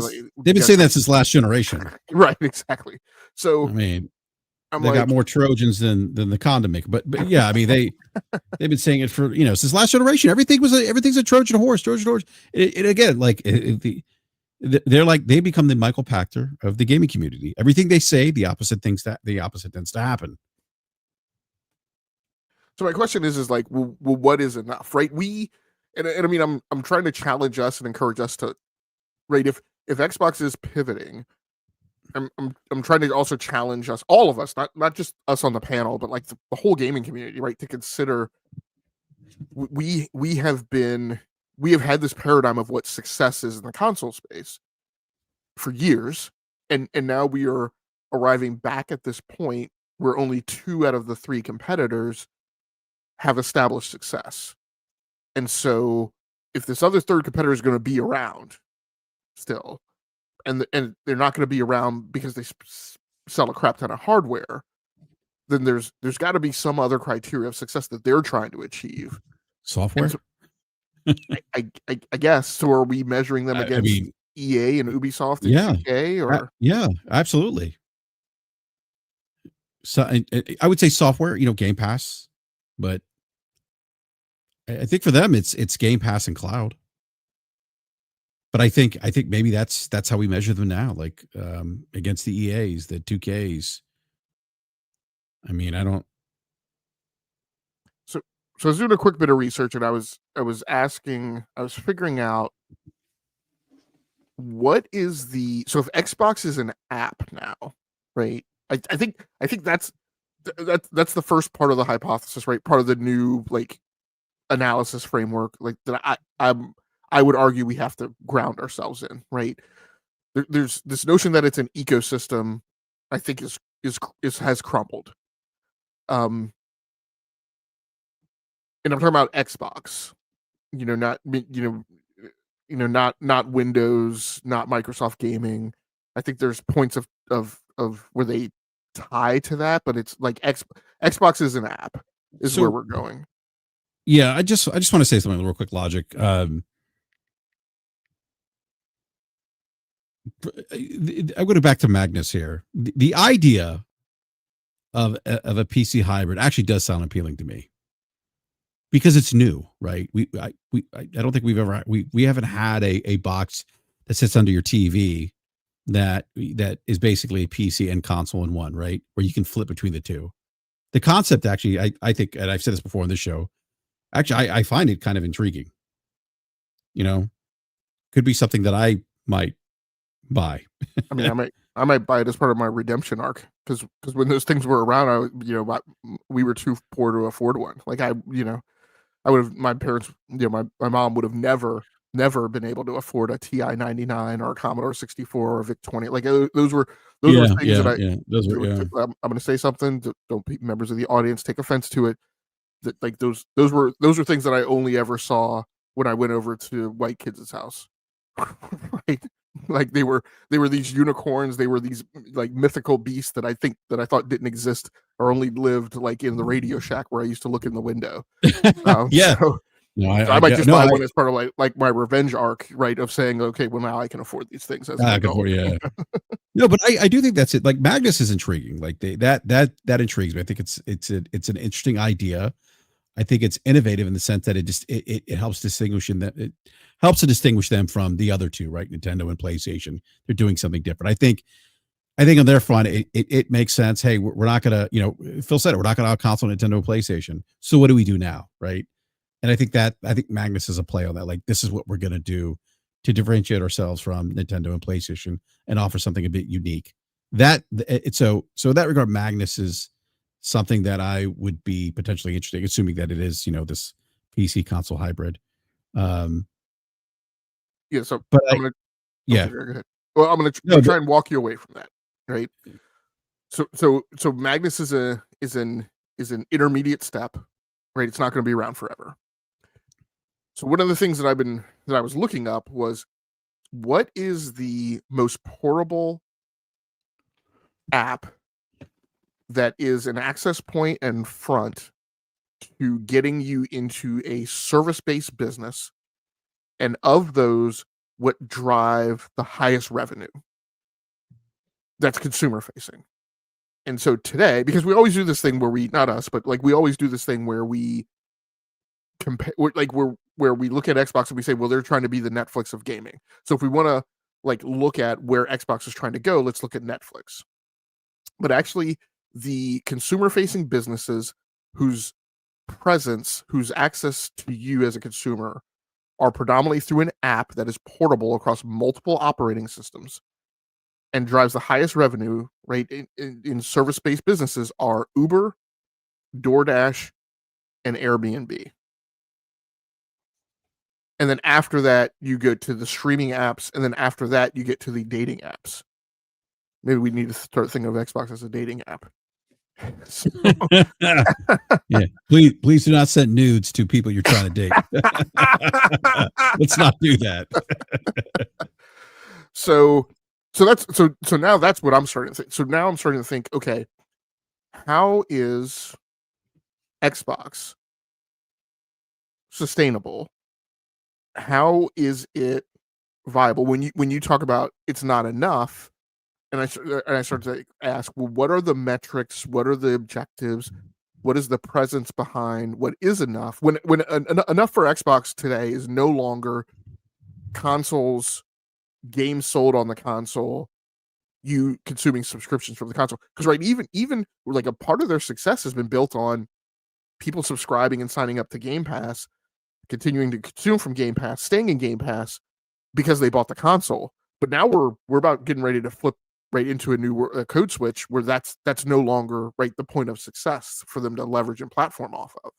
been saying that since last generation. Right, exactly. So I mean, they got more Trojans than the condom maker. But yeah, I mean they've been saying it for since last generation. Everything's a Trojan horse. And again, like they're like they become the Michael Pachter of the gaming community. Everything they say, the opposite tends to happen. So my question is like, well, what is enough, right? And I mean, I'm trying to challenge us and encourage us to, right? If Xbox is pivoting, I'm trying to also challenge us, all of us, not just us on the panel, but like the whole gaming community, right? To consider we have had this paradigm of what success is in the console space for years, and now we are arriving back at this point where only 2 out of the 3 competitors have established success. And so if this other third competitor is going to be around still, and they're not going to be around because they sell a crap ton of hardware, then there's got to be some other criteria of success that they're trying to achieve. Software? So, I guess. So are we measuring them against EA and Ubisoft and 2K? Or yeah, absolutely. So I would say software, Game Pass, but I think for them it's Game Pass and cloud. But I think maybe that's how we measure them now, like against the EAs, the 2Ks. I mean, I don't. So I was doing a quick bit of research, and I was figuring out what is so if Xbox is an app now, right? I think that's the first part of the hypothesis, right? Part of the new like analysis framework, like that I would argue we have to ground ourselves in, right? There's this notion that it's an ecosystem, I think has crumbled. And I'm talking about Xbox, not not Windows, not Microsoft gaming. I think there's points of where they tie to that, but it's like Xbox is an app is where we're going. Yeah, I just want to say something real quick, Logic. I go back to Magnus here. The idea of a PC hybrid actually does sound appealing to me because it's new, right? I don't think we haven't had a box that sits under your TV that is basically a PC and console in one, right? Where you can flip between the two. The concept actually, I think, and I've said this before on this show, actually, I find it kind of intriguing. Could be something that I might buy. I mean, I might buy it as part of my redemption arc because when those things were around, we were too poor to afford one. Like I would have, my parents, my mom would have never never been able to afford a TI 99 or a Commodore 64 or a VIC 20. Like those were things that I. Those were, I'm going to say something. Don't be members of the audience take offense to it. That like those were things that I only ever saw when I went over to white kids' house. Right? Like they were these unicorns. They were these like mythical beasts that I thought didn't exist or only lived like in the Radio Shack where I used to look in the window. Yeah. So, no, I might just buy one as part of like my revenge arc, right? Of saying, okay, well now I can afford these things as an adult. No, but I do think that's it. Like Magnus is intriguing. Like that intrigues me. I think it's an interesting idea. I think it's innovative in the sense that it helps distinguish it helps to distinguish them from the other two, right? Nintendo and PlayStation. They're doing something different. I think on their front, it makes sense. Hey, we're not gonna, Phil said it, we're not gonna out console Nintendo and PlayStation. So what do we do now, right? And I think Magnus is a play on that. Like this is what we're gonna do to differentiate ourselves from Nintendo and PlayStation and offer something a bit unique. So in that regard, Magnus is something that I would be potentially interested, assuming that it is, this PC console hybrid. Yeah. So, but go ahead. Well, I'm going to try and walk you away from that, right? So Magnus is an intermediate step, right? It's not going to be around forever. So one of the things that I was looking up was, what is the most portable app that is an access point and front to getting you into a service-based business, and of those, what drive the highest revenue? That's consumer facing. And so today, because we always do this thing where we, not us, but like we always do this thing where we compare, like where we look at Xbox and we say, well, they're trying to be the Netflix of gaming. So if we want to like look at where Xbox is trying to go, let's look at Netflix. But actually, the consumer facing businesses whose access to you as a consumer are predominantly through an app that is portable across multiple operating systems and drives the highest revenue, right, in service-based businesses are Uber, DoorDash, and Airbnb. And then after that, you go to the streaming apps, and then after that, you get to the dating apps. Maybe we need to start thinking of Xbox as a dating app. So. Yeah, please do not send nudes to people you're trying to date. Let's not do that. So now that's what I'm starting to think. So now I'm starting to think, okay, how is Xbox sustainable? How is it viable? When you talk about it's not enough, and I started to ask, well, what are the metrics? What are the objectives? What is the presence behind what is enough? When enough for Xbox today is no longer consoles, games sold on the console, you consuming subscriptions from the console. Because right, even like a part of their success has been built on people subscribing and signing up to Game Pass, continuing to consume from Game Pass, staying in Game Pass because they bought the console. But now we're about getting ready to flip right into a new code switch where that's no longer right the point of success for them to leverage and platform off of.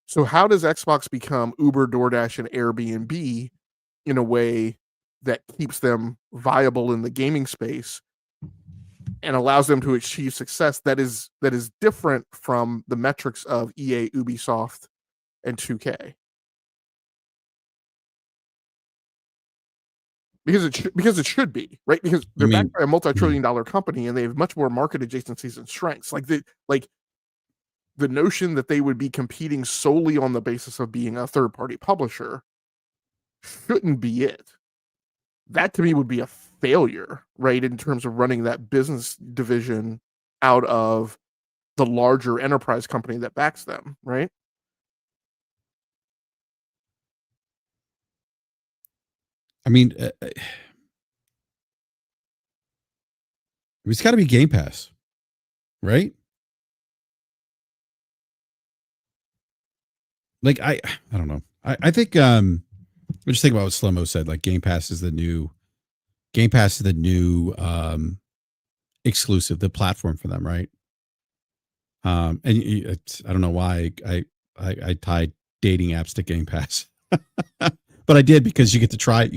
So how does Xbox become Uber, DoorDash, and Airbnb in a way that keeps them viable in the gaming space and allows them to achieve success that is different from the metrics of EA, Ubisoft, and 2K? Because it should be, right? Because they're backed by a multi-trillion-dollar company and they have much more market adjacencies and strengths. Like the notion that they would be competing solely on the basis of being a third-party publisher shouldn't be it. That to me would be a failure, right? In terms of running that business division out of the larger enterprise company that backs them, right? I mean, it's got to be Game Pass, right? Like I don't know. I think I'm just thinking about what Slow-Mo said. Like Game Pass is the new exclusive, the platform for them, right? And I don't know why I tied dating apps to Game Pass. but I did because you get to try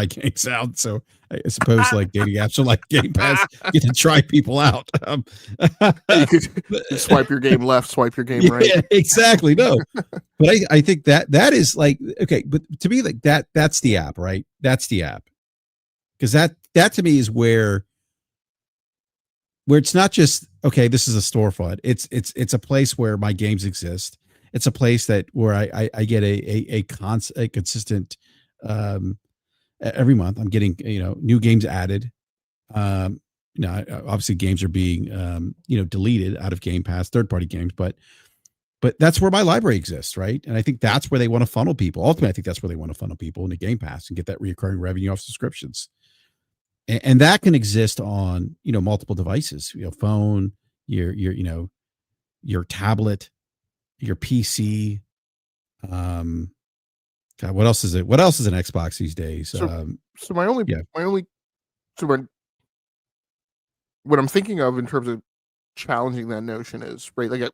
games out. So I suppose like dating apps are like Game Pass. You get to try people out. You could swipe your game left, swipe your game right. Yeah, exactly. No, but I think that is like, okay, but to me, like that's the app, right? That's the app. Because that to me is where it's not just, okay, this is a storefront. It's a place where my games exist. It's a place where I get a consistent, every month I'm getting, new games added. Obviously games are being, deleted out of Game Pass, third-party games, but that's where my library exists, right? And I think that's where they want to funnel people. Ultimately, I think that's where they want to funnel people into Game Pass and get that recurring revenue off subscriptions. And that can exist on, multiple devices, phone, your tablet, your PC. God, what else is it? What else is an Xbox these days? So what I'm thinking of in terms of challenging that notion is, right, like,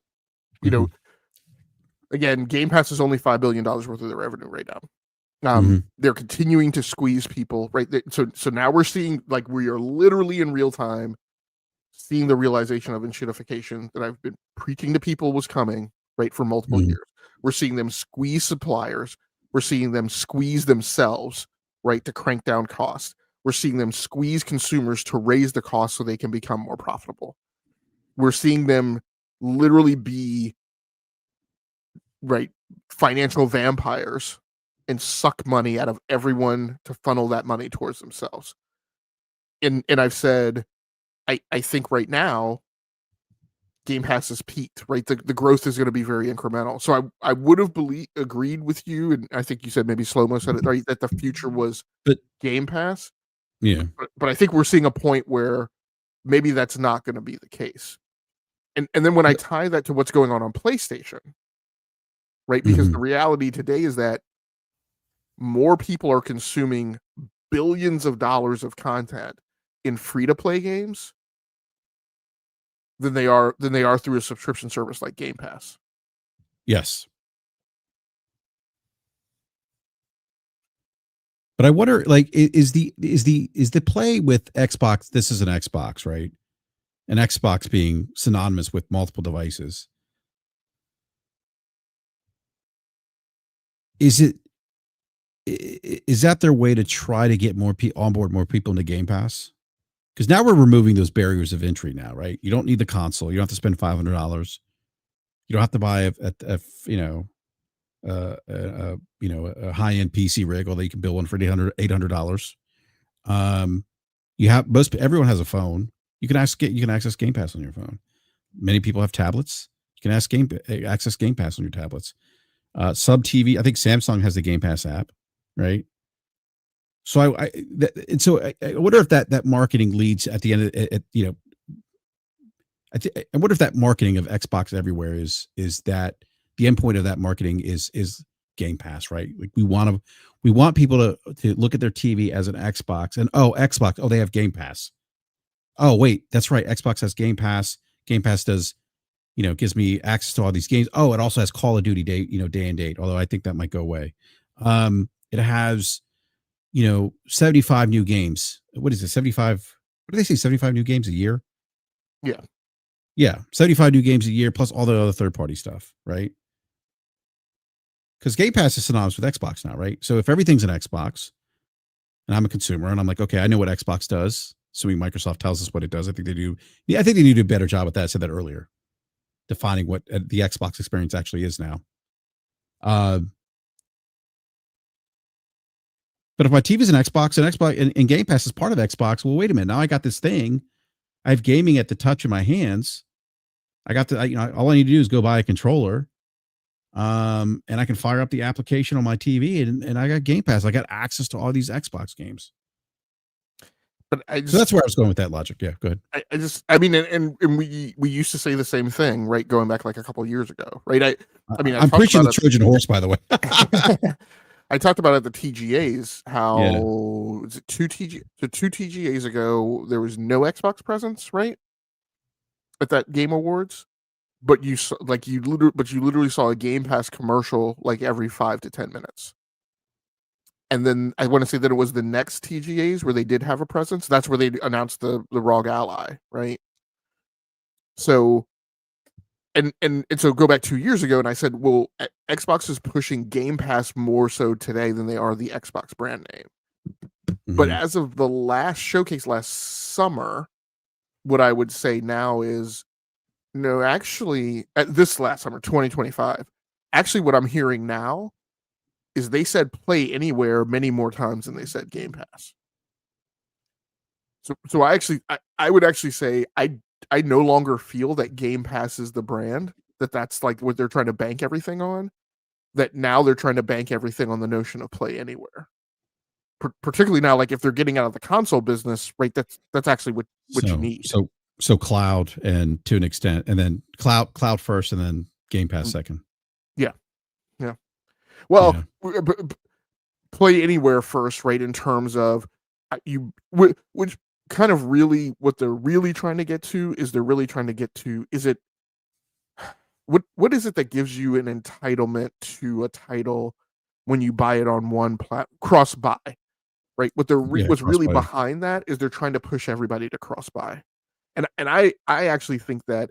again, Game Pass is only $5 billion worth of their revenue right now. They're continuing to squeeze people, right? So now we're seeing, like, we are literally in real time seeing the realization of enshittification that I've been preaching to people was coming, right, for multiple years. We're seeing them squeeze suppliers. We're seeing them squeeze themselves, right, to crank down costs. We're seeing them squeeze consumers to raise the cost so they can become more profitable. We're seeing them literally be, right, financial vampires and suck money out of everyone to funnel that money towards themselves. And I've said, I think right now, Game Pass has peaked, right? The growth is going to be very incremental. So I would have agreed with you, and I think you said maybe Slow-Mo said it, right, that the future was Game Pass. Yeah. But I think we're seeing a point where maybe that's not going to be the case. And then when I tie that to what's going on PlayStation, right? Because the reality today is that more people are consuming billions of dollars of content in free-to-play games than they are through a subscription service like Game Pass. Yes. But I wonder, like, is the play with Xbox? This is an Xbox, right? An Xbox being synonymous with multiple devices. Is that their way to try to get onboard more people into Game Pass? Because now we're removing those barriers of entry now, right? You don't need the console. You don't have to spend $500. You don't have to buy a high-end PC rig, although you can build one for $800. Everyone has a phone. You can access Game Pass on your phone. Many people have tablets. You can access Game Pass on your tablets. Sub TV. I think Samsung has the Game Pass app, right? So I wonder if that marketing leads at the end of I wonder if that marketing of Xbox everywhere is that the endpoint of that marketing is Game Pass, right? Like we want people to look at their TV as an Xbox and Xbox, they have Game Pass. Oh wait, that's right. Xbox has Game Pass. Game Pass does, gives me access to all these games. Oh, it also has Call of Duty day and date, although I think that might go away. It has 75 new games. What is it? 75? What do they say? 75 new games a year? Yeah. Yeah. 75 new games a year plus all the other third-party stuff, right? Because Game Pass is synonymous with Xbox now, right? So if everything's an Xbox and I'm a consumer and I'm like, okay, I know what Xbox does. Assuming Microsoft tells us what it does. I think they do. Yeah, I think they need to do a better job at that. I said that earlier. Defining what the Xbox experience actually is now. But if my TV is an Xbox and Game Pass is part of Xbox, well, wait a minute. Now I got this thing. I have gaming at the touch of my hands. I got all I need to do is go buy a controller. And I can fire up the application on my TV and I got Game Pass. I got access to all these Xbox games. But so that's where I was going with that logic. Yeah, go ahead. We used to say the same thing, right? Going back like a couple of years ago, right? I'm preaching the Trojan horse, by the way. I talked about at the TGAs how is it two TGAs ago there was no Xbox presence, right? At that Game Awards, but you literally saw a Game Pass commercial like every 5 to 10 minutes. And then I want to say that it was the next TGAs where they did have a presence. That's where they announced the ROG Ally, right? So, and so go back 2 years ago, and I said, well, Xbox is pushing Game Pass more so today than they are the Xbox brand name. Mm-hmm. But as of the last showcase last summer, what I would say now is, no, actually, at this last summer, 2025, actually what I'm hearing now is they said Play Anywhere many more times than they said Game Pass. So I would actually say I no longer feel that Game Pass is the brand, that's like what they're trying to bank everything on, that now they're trying to bank everything on the notion of Play Anywhere. Particularly now, like if they're getting out of the console business, right? That's actually what you need. So cloud, and to an extent, and then cloud first, and then Game Pass second. Yeah. Well, Play Anywhere first, right? In terms of which kind of really what they're really trying to get to is is it what is it that gives you an entitlement to a title when you buy it on one cross buy, right? What's really behind that is they're trying to push everybody to cross buy, and I actually think that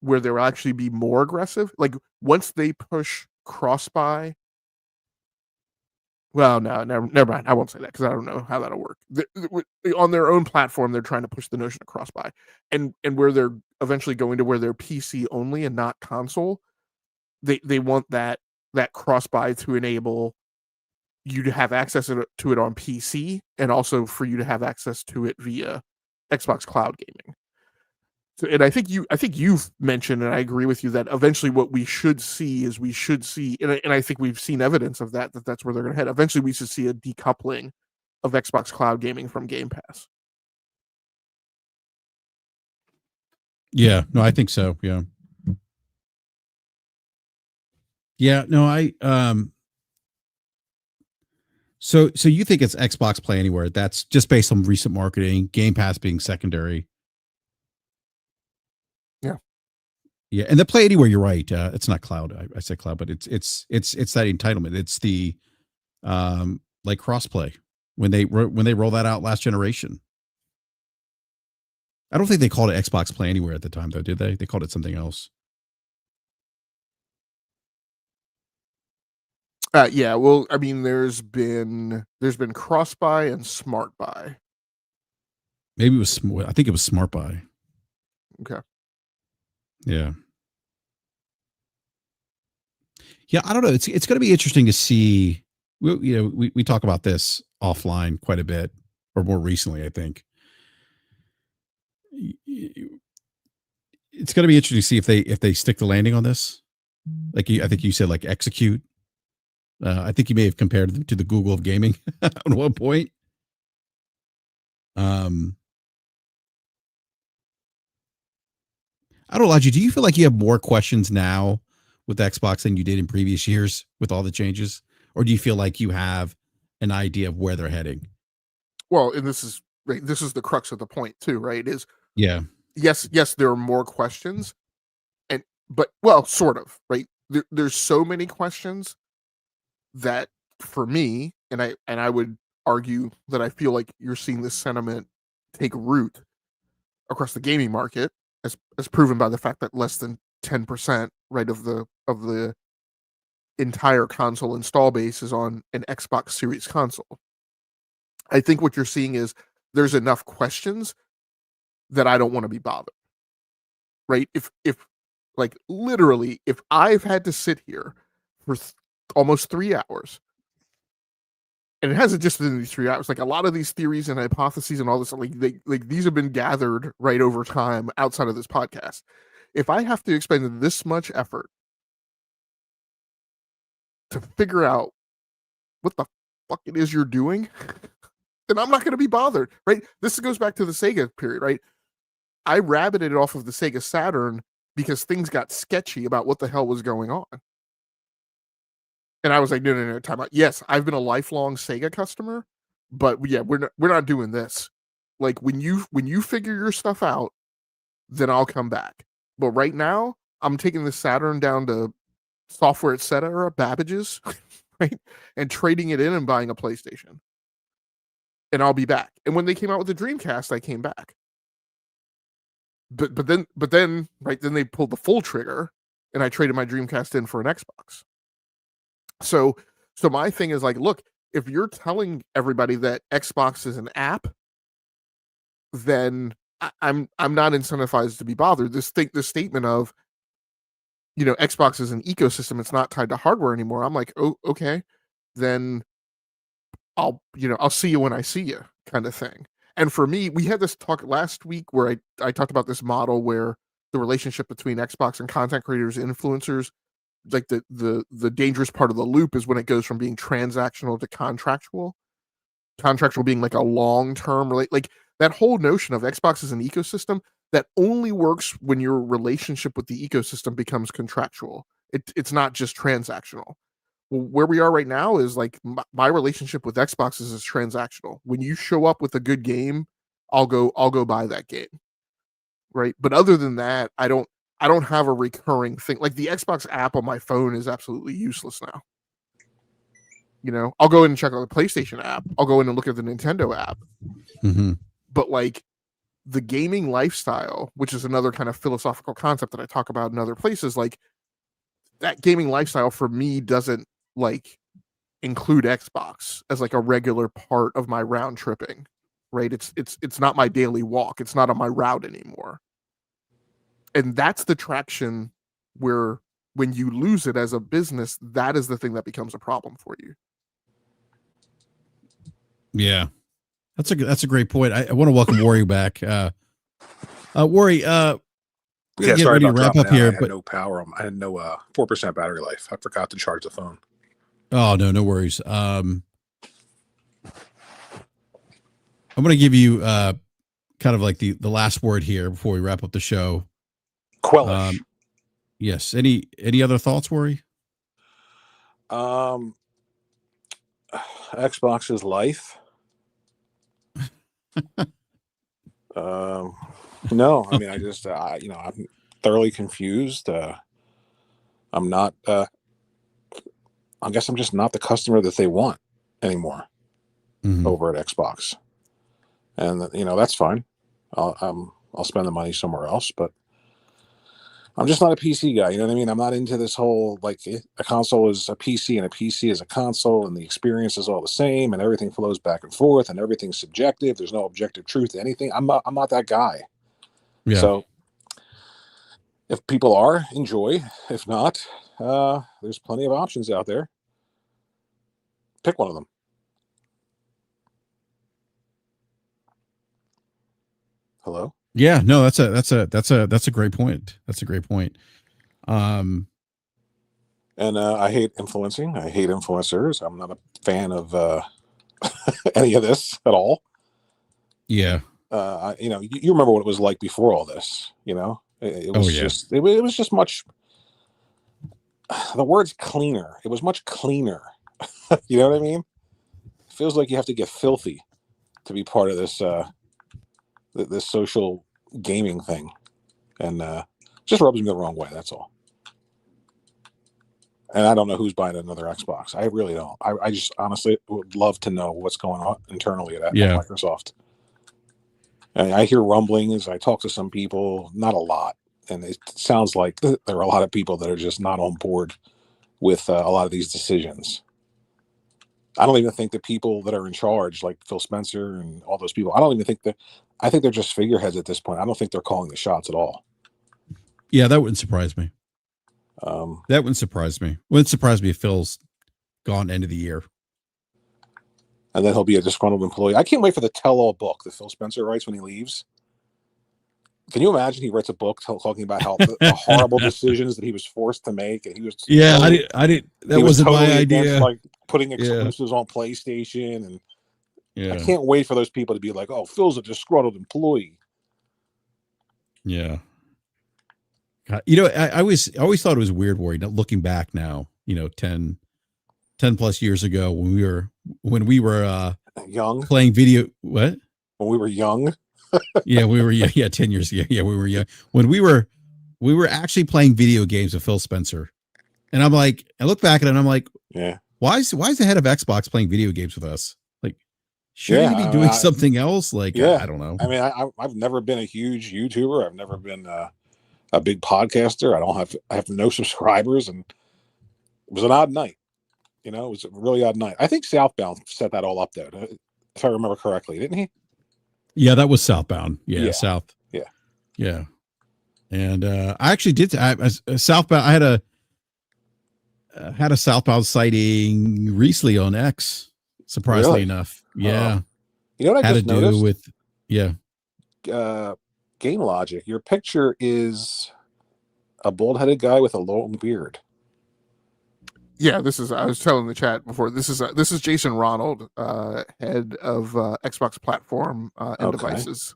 where they'll actually be more aggressive, like once they push cross buy. Well, no, never mind. I won't say that because I don't know how that'll work. On their own platform, they're trying to push the notion of cross buy, and where they're eventually going to where they're PC only and not console. They want that cross buy to enable you to have access to it on PC, and also for you to have access to it via Xbox Cloud Gaming. So, and I think you've mentioned, and I agree with you, that eventually what we should see, and I think we've seen evidence of that's where they're going to head. Eventually, we should see a decoupling of Xbox Cloud Gaming from Game Pass. Yeah, no, I think so. Yeah. No, So you think it's Xbox Play Anywhere? That's just based on recent marketing, Game Pass being secondary. Yeah, and the Play Anywhere, you're right. It's not cloud. I said cloud, but it's that entitlement. It's the like crossplay when they roll that out last generation. I don't think they called it Xbox Play Anywhere at the time, though, did they? They called it something else. Yeah. Well, I mean, there's been cross buy and smart buy. Maybe it was. I think it was smart buy. Okay. Yeah. Yeah, I don't know. It's going to be interesting to see. We talk about this offline quite a bit, or more recently, I think. It's going to be interesting to see if they stick the landing on this. Like I think you said, like execute. I think you may have compared them to the Google of gaming at one point. I don't know, Elijah, do you feel like you have more questions now with Xbox than you did in previous years with all the changes? Or do you feel like you have an idea of where they're heading? Well, and this is the crux of the point too, right? Yes, there are more questions, but sort of, right? There's so many questions that for me, and I would argue that I feel like you're seeing this sentiment take root across the gaming market, as proven by the fact that less than 10%, right, of the entire console install base is on an Xbox Series console. I think what you're seeing is there's enough questions that I don't want to be bothered. Right? If like literally, if I've had to sit here for almost 3 hours, and it hasn't just been these 3 hours, like a lot of these theories and hypotheses and all this, like these have been gathered right over time outside of this podcast. If I have to expend this much effort to figure out what the fuck it is you're doing, then I'm not going to be bothered, right? This goes back to the Sega period, right? I rabbited it off of the Sega Saturn because things got sketchy about what the hell was going on. And I was like, no, time out. Yes, I've been a lifelong Sega customer, but yeah, we're not doing this. Like when you figure your stuff out, then I'll come back. But right now, I'm taking the Saturn down to software, etc., Babbage's, right? And trading it in and buying a PlayStation. And I'll be back. And when they came out with the Dreamcast, I came back. But then right, then they pulled the full trigger and I traded my Dreamcast in for an Xbox. So my thing is like, look, if you're telling everybody that Xbox is an app, then I'm not incentivized to be bothered. This statement of, Xbox is an ecosystem, it's not tied to hardware anymore. I'm like, oh, okay, then I'll see you when I see you, kind of thing. And for me, we had this talk last week where I talked about this model where the relationship between Xbox and content creators, influencers, like the dangerous part of the loop is when it goes from being transactional to contractual. Contractual being like a long-term like that whole notion of Xbox as an ecosystem that only works when your relationship with the ecosystem becomes contractual. It's not just transactional. Where we are right now is like my relationship with Xbox is transactional. When you show up with a good game, I'll go buy that game. Right? But other than that, I don't have a recurring thing. Like the Xbox app on my phone is absolutely useless now. I'll go in and check out the PlayStation app. I'll go in and look at the Nintendo app. Mm-hmm. But like the gaming lifestyle, which is another kind of philosophical concept that I talk about in other places, like that gaming lifestyle for me doesn't like include Xbox as like a regular part of my round tripping, right? It's not my daily walk. It's not on my route anymore. And that's the traction where when you lose it as a business, that is the thing that becomes a problem for you. Yeah, that's a great point. I want to welcome Worry back. Worry, Yeah, get sorry ready to about wrap dropping up here, out. I had but no power. I had no 4% battery life. I forgot to charge the phone. oh no worries. I'm going to give you kind of like the last word here before we wrap up the show. Quellish. Yes. Any other thoughts, Worry? Xbox's life. No, I mean, I just, I'm thoroughly confused. I'm not, I guess I'm just not the customer that they want anymore over at Xbox. And, that's fine. I'll spend the money somewhere else, but I'm just not a PC guy. You know what I mean? I'm not into this whole, like, a console is a PC and a PC is a console and the experience is all the same and everything flows back and forth and everything's subjective. There's no objective truth to anything. I'm not that guy. Yeah. So if people are, enjoy. If not, there's plenty of options out there. Pick one of them. Hello? Yeah, no, that's a great point. That's a great point. And I hate influencing. I hate influencers. I'm not a fan of any of this at all. Yeah. You remember what it was like before all this, it was just, it was just much, the word's cleaner. It was much cleaner. You know what I mean? It feels like you have to get filthy to be part of this, this social gaming thing. And just rubs me the wrong way. That's all. And I don't know who's buying another Xbox. I really don't. I just honestly would love to know what's going on internally at Microsoft. And I hear rumblings. I talk to some people, not a lot. And it sounds like there are a lot of people that are just not on board with a lot of these decisions. I don't even think the people that are in charge, like Phil Spencer and all those people, I think they're just figureheads at this point. I don't think they're calling the shots at all. Yeah, that wouldn't surprise me. That wouldn't surprise me. Wouldn't surprise me if Phil's gone end of the year. And then he'll be a disgruntled employee. I can't wait for the tell-all book that Phil Spencer writes when he leaves. Can you imagine he writes a book talking about how the horrible decisions that he was forced to make, and he was I didn't. That wasn't my idea. Against, like putting exclusives on PlayStation, and I can't wait for those people to be like, "Oh, Phil's a disgruntled employee." Yeah. I always thought it was weird, Worry. Looking back now, 10 plus years ago when we were young playing video. What? When we were young. Yeah, we were. Yeah, 10 years. Yeah, we were young when we were actually playing video games with Phil Spencer, and I'm like, I look back at it, and I'm like, yeah, why is the head of Xbox playing video games with us? Like, shouldn't he be doing something else? Like, I don't know. I mean, I've never been a huge YouTuber. I've never been a big podcaster. I have no subscribers, and it was an odd night. You know, it was a really odd night. I think Southbound set that all up though, if I remember correctly, didn't he? Yeah, that was Southbound. Yeah. South. Yeah. Yeah. And I actually did Southbound. I had a Southbound sighting recently on X. Surprisingly enough, yeah. You know what I just noticed? With Game Logic. Your picture is a bald-headed guy with a long beard. Yeah, I was telling the chat before. This is Jason Ronald, head of Xbox platform and devices.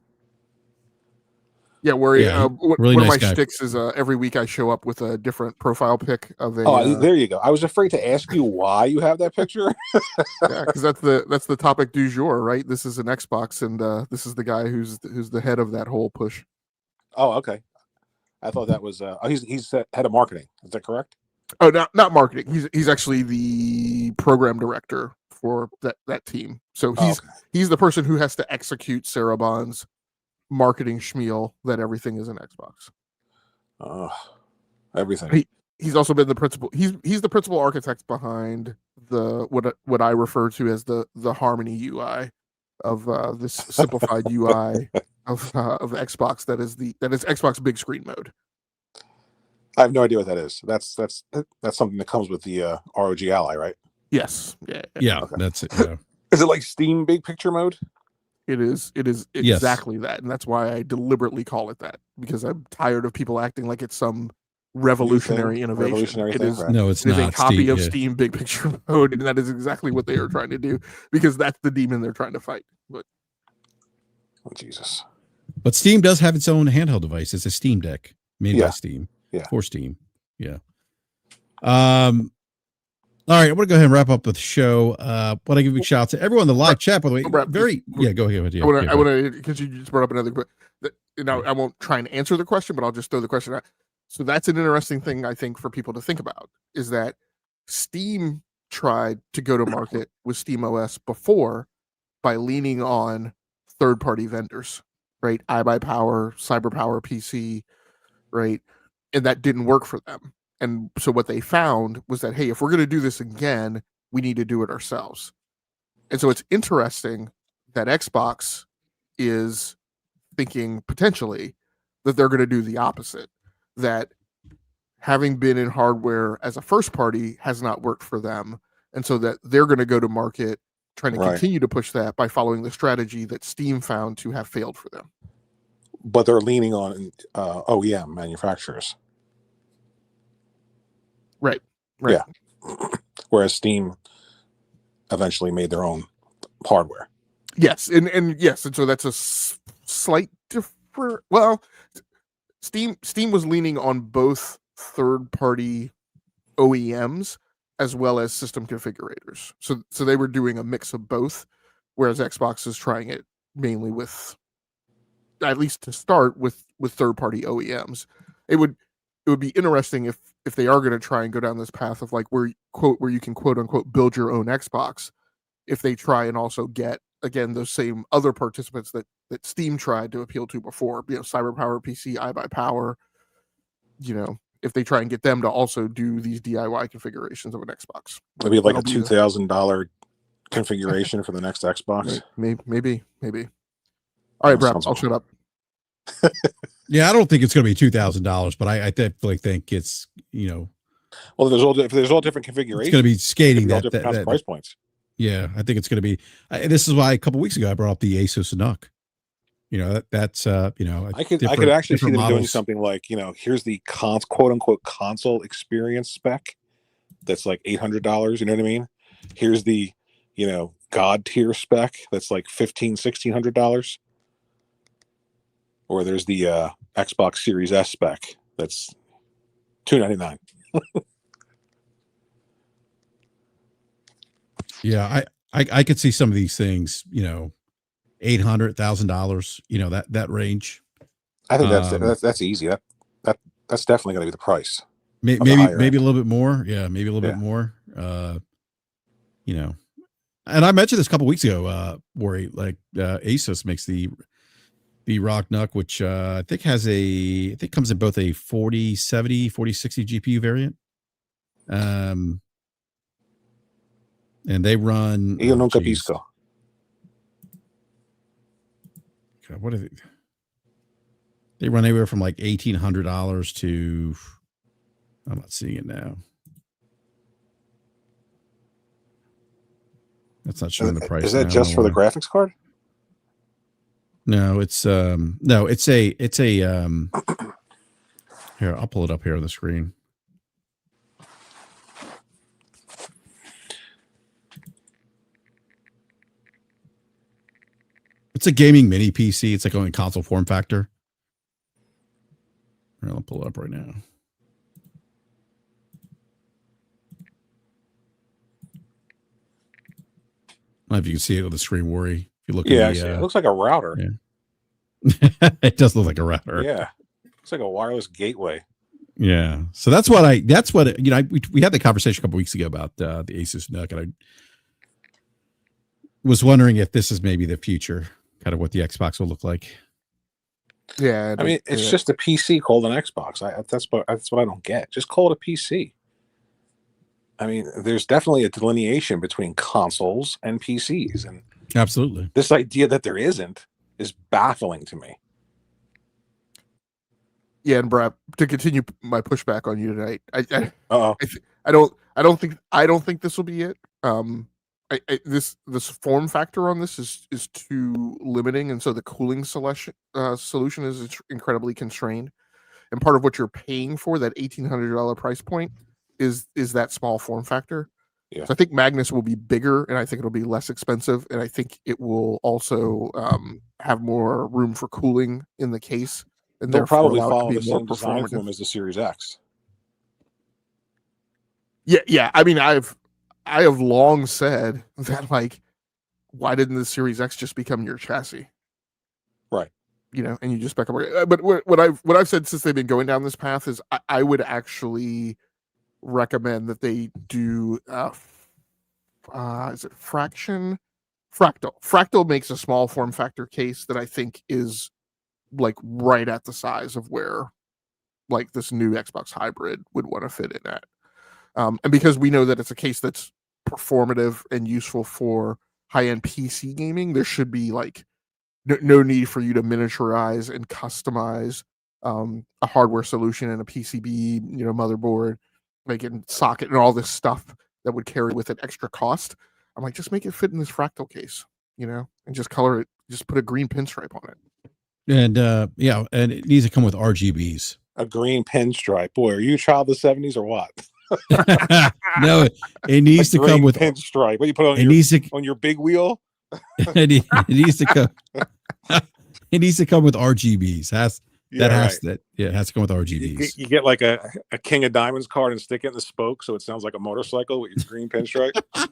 Yeah, where really one nice of my guy. shticks is every week I show up with a different profile pic of a. Oh, there you go. I was afraid to ask you why you have that picture. Yeah, because that's the topic du jour, right? This is an Xbox, and this is the guy who's the head of that whole push. Oh, okay. I thought that was he's head of marketing. Is that correct? Oh, not marketing. He's actually the program director for that team. So he's the person who has to execute Sarah Bond's marketing schmeal that everything is an Xbox. Everything. He's also been the principal. He's the principal architect behind the what I refer to as the Harmony UI of this simplified UI of Xbox that is Xbox big screen mode. I have no idea what that is. That's something that comes with the ROG Ally, right? Yes. Yeah. Okay. That's it. Yeah. Is it like Steam big picture mode? It is exactly that, and that's why I deliberately call it that, because I'm tired of people acting like it's some revolutionary innovation. It is. Right. No, it's not. A copy Steam, of Steam big picture mode, and that is exactly what they are trying to do, because that's the demon they're trying to fight. But Jesus. But Steam does have its own handheld device. It's a Steam Deck made by Steam. Yeah. For Steam. Yeah. All right, I'm going to go ahead and wrap up with the show. Want to give a shout out to everyone in the live chat, by the way. Go ahead. Yeah, I want to, because you just brought up another question. Now, I won't try and answer the question, but I'll just throw the question out. So that's an interesting thing, I think, for people to think about, is that Steam tried to go to market with SteamOS before by leaning on third-party vendors, right? iBuyPower, CyberPower PC, right? And that didn't work for them. And so what they found was that, hey, if we're going to do this again, we need to do it ourselves. And so it's interesting that Xbox is thinking potentially that they're going to do the opposite, that having been in hardware as a first party has not worked for them. And so that they're going to go to market trying to continue to push that by following the strategy that Steam found to have failed for them. But they're leaning on OEM manufacturers. Right. Yeah. Whereas Steam eventually made their own hardware. Yes, and yes, and so that's a slight different. Well, Steam was leaning on both third-party OEMs as well as system configurators. So they were doing a mix of both, whereas Xbox is trying it mainly with, at least to start with third-party OEMs. It would be interesting if they are going to try and go down this path of like where you can quote unquote build your own Xbox, if they try and also get, again, those same other participants that Steam tried to appeal to before, CyberPower PC, iBuyPower, if they try and get them to also do these DIY configurations of an Xbox. Maybe like a $2,000 configuration for the next Xbox. Maybe. All right, BRAP, I'll shut up. Yeah, I don't think it's going to be $2,000, but I definitely think it's, Well, if there's all different configurations, it's going to be skating that price points. Yeah, I think it's going to be. This is why a couple weeks ago I brought up the Asus ROG. That's I could actually see them doing something like, here's the quote unquote console experience spec that's like $800. You know what I mean? Here's the God tier spec that's like $1,500-$1,600. Or there's the Xbox Series S spec that's $299. Yeah, I could see some of these things, $800,000, that range. I think that's easy. That's definitely going to be the price. Maybe a little bit more. Yeah, maybe a little bit more. and I mentioned this a couple weeks ago, where Asus makes the ROG NUC, which I think comes in both a 4070, 4060 GPU variant. And they run. Yo nunca pisco. God, what are they? They run anywhere from like $1,800 to. I'm not seeing it now. That's not showing the price. Is that just for the graphics card? No, it's a here, I'll pull it up here on the screen. It's a gaming mini PC. It's like only console form factor. I'll pull it up right now. I don't know if you can see it on the screen, Worry. If you look at it looks like a router. Yeah. It does look like a router. Yeah. It's like a wireless gateway. Yeah. So that's what we had the conversation a couple weeks ago about the Asus NUC, and I was wondering if this is maybe the future, kind of what the Xbox will look like. Yeah. I mean, it's just a PC called an Xbox. That's what I don't get. Just call it a PC. I mean, there's definitely a delineation between consoles and PCs, and absolutely, this idea that there isn't is baffling to me. Yeah, and BRAP, to continue my pushback on you tonight, I don't think this will be it. This form factor on this is too limiting, and so the cooling solution is incredibly constrained. And part of what you're paying for, that $1,800 price point, is that small form factor. Yeah. So I think Magnus will be bigger, and I think it'll be less expensive, and I think it will also have more room for cooling in the case, and they'll probably follow the the same design form as the Series X. Yeah. I mean, I have long said that, like, why didn't the Series X just become your chassis? Right. And you just spec up. But what I've said since they've been going down this path is I would actually recommend that they do is it Fractal? Fractal makes a small form factor case that I think is like right at the size of where like this new Xbox hybrid would want to fit in at. And because we know that it's a case that's performative and useful for high-end PC gaming, there should be like no need for you to miniaturize and customize a hardware solution and a PCB, motherboard, make it socket and all this stuff that would carry with it extra cost. I'm like, just make it fit in this Fractal case, and just color it, just put a green pinstripe on it. And and it needs to come with RGBs. A green pinstripe. Boy, are you a child of the 70s or what? No, it needs to come with pinstripe. What do you put on your big wheel? It needs to come. It needs to come with RGBs. It has to come with RGBs. You get like a King of Diamonds card and stick it in the spoke so it sounds like a motorcycle with your green pinstripe. Oh,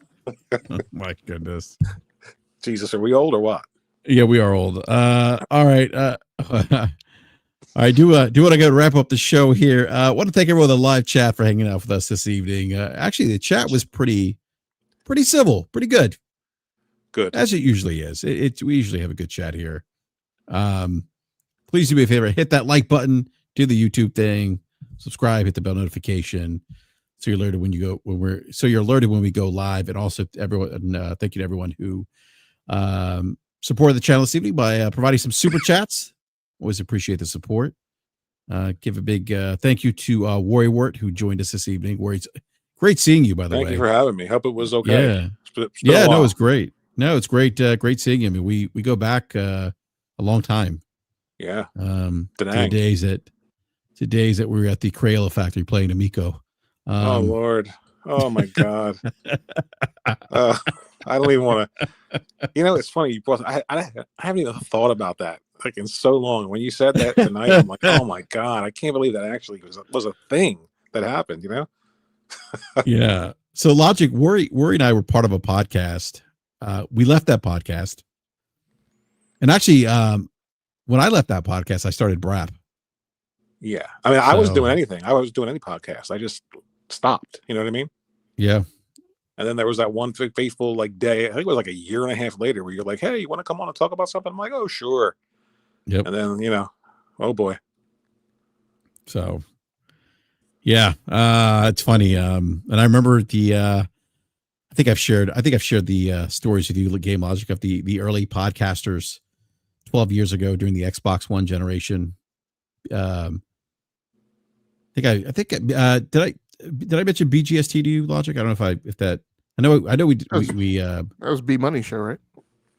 my goodness. Jesus, are we old or what? Yeah, we are old. All right. I do want to go wrap up the show here. I want to thank everyone in the live chat for hanging out with us this evening. Actually, the chat was pretty civil, pretty good. Good. As it usually is. We usually have a good chat here. Please do me a favor, hit that like button, do the YouTube thing, subscribe, hit the bell notification, so you're alerted when we go live. And also everyone, thank you to everyone who supported the channel this evening by providing some super chats. Always appreciate the support. Give a big thank you to Warrior who joined us this evening. Warrior's great seeing you, by the way. Thank you for having me. Hope it was okay. Yeah, no, it was great. No, it's great. Great seeing you. I mean, we go back a long time. Yeah. To days that we were at the Crayola factory playing Amico. Oh Lord. Oh my God. I don't even want to. It's funny. I haven't even thought about that like in so long. When you said that tonight, I'm like, oh my God, I can't believe that actually was a thing that happened. Yeah. So Logic, Worry and I were part of a podcast. We left that podcast, and actually, when I left that podcast, I started BRAP. Yeah, I mean, I wasn't doing anything. I wasn't doing any podcast. I just stopped. You know what I mean? Yeah. And then there was that one faithful like day, I think it was like a year and a half later, where you're like, hey, you want to come on and talk about something? I'm like, oh, sure. Yep. And then, oh boy. So yeah, it's funny. And I remember I think I've shared the stories with you, Game Logic, of the early podcasters 12 years ago during the Xbox One generation. I think did I mention BGST to you, Logic? I don't know I know we that was B Money show, right?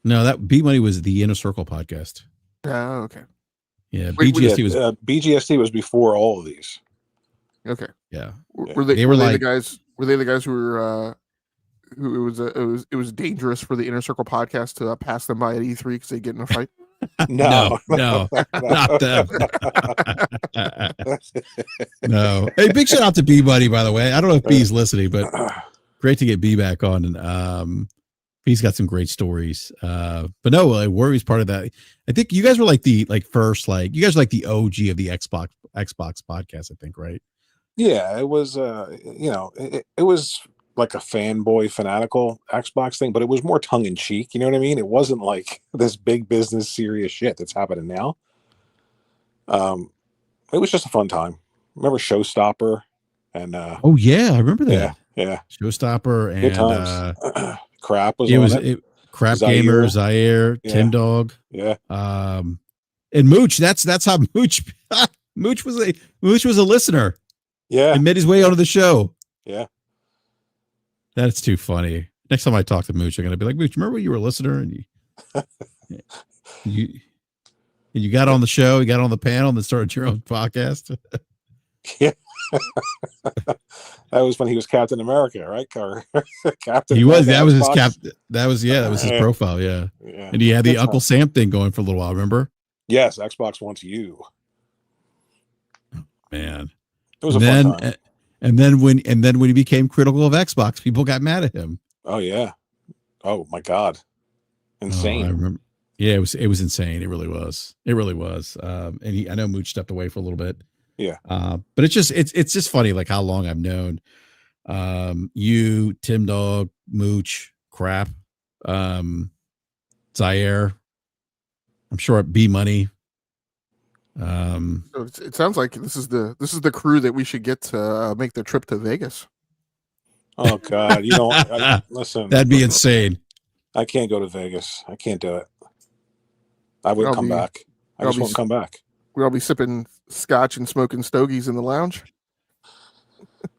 No, that B Money was the Inner Circle podcast. Oh, okay. Yeah, BGST was before all of these. Okay. Yeah. Were they the guys? Were they the guys who were? Who it was dangerous for the Inner Circle podcast to pass them by at E3 because they get in a fight? No, not them. No. Hey, big shout out to B Buddy, by the way. I don't know if B's listening, but great to get B back on. And B's got some great stories. But no, Worry's part of that. I think you guys were you guys were like the OG of the Xbox podcast, I think, right? Yeah, it was it was like a fanboy fanatical Xbox thing, but it was more tongue in cheek. You know what I mean? It wasn't like this big business serious shit that's happening now. It was just a fun time. Remember Showstopper and oh yeah, I remember that. Yeah. Showstopper and good times. Crap was Crap Gamer, Zaire, Tim Dog. Yeah. And Mooch. That's how Mooch Mooch was a listener. Yeah. And made his way onto the show. Yeah. That's too funny. Next time I talk to Mooch, I'm gonna be like, Mooch, remember when you were a listener and you got on the show, you got on the panel, and then started your own podcast? Yeah. That was when he was Captain America, right? Captain. He was. That was his Xbox. cap. That was his profile. Yeah. And he had the Uncle Sam thing going for a little while. Remember? Yes, Xbox wants you. Man, it was a fun time. And then when he became critical of Xbox, people got mad at him. Oh yeah. Oh my God. Insane. I remember. Yeah, it was insane. It really was. And I know Mooch stepped away for a little bit. Yeah. But it's just funny, like how long I've known you, Tim Dog, Mooch, Crap, Zaire. I'm sure B Money. So it sounds like this is the crew that we should get to make the trip to Vegas. Oh God, listen. That'd be insane. I can't go to Vegas. I can't do it. I wouldn't come back. I just won't come back. We'll all be sipping scotch and smoking stogies in the lounge.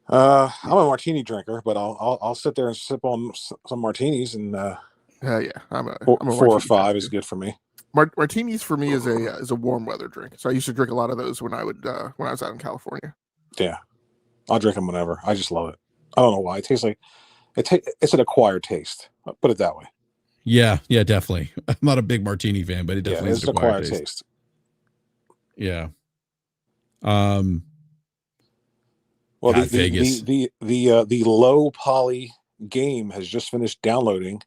I'm a martini drinker, but I'll sit there and sip on some martinis, and yeah, I'm a 4 or 5 is good for me. Martinis for me is a warm weather drink, so I used to drink a lot of those when I was out in California. Yeah, I'll drink them whenever. I just love it. I don't know why. It tastes like it's an acquired taste. I'll put it that way. Yeah, definitely. I'm not a big martini fan, but it definitely is an acquired taste. Yeah. Well, the low poly game has just finished downloading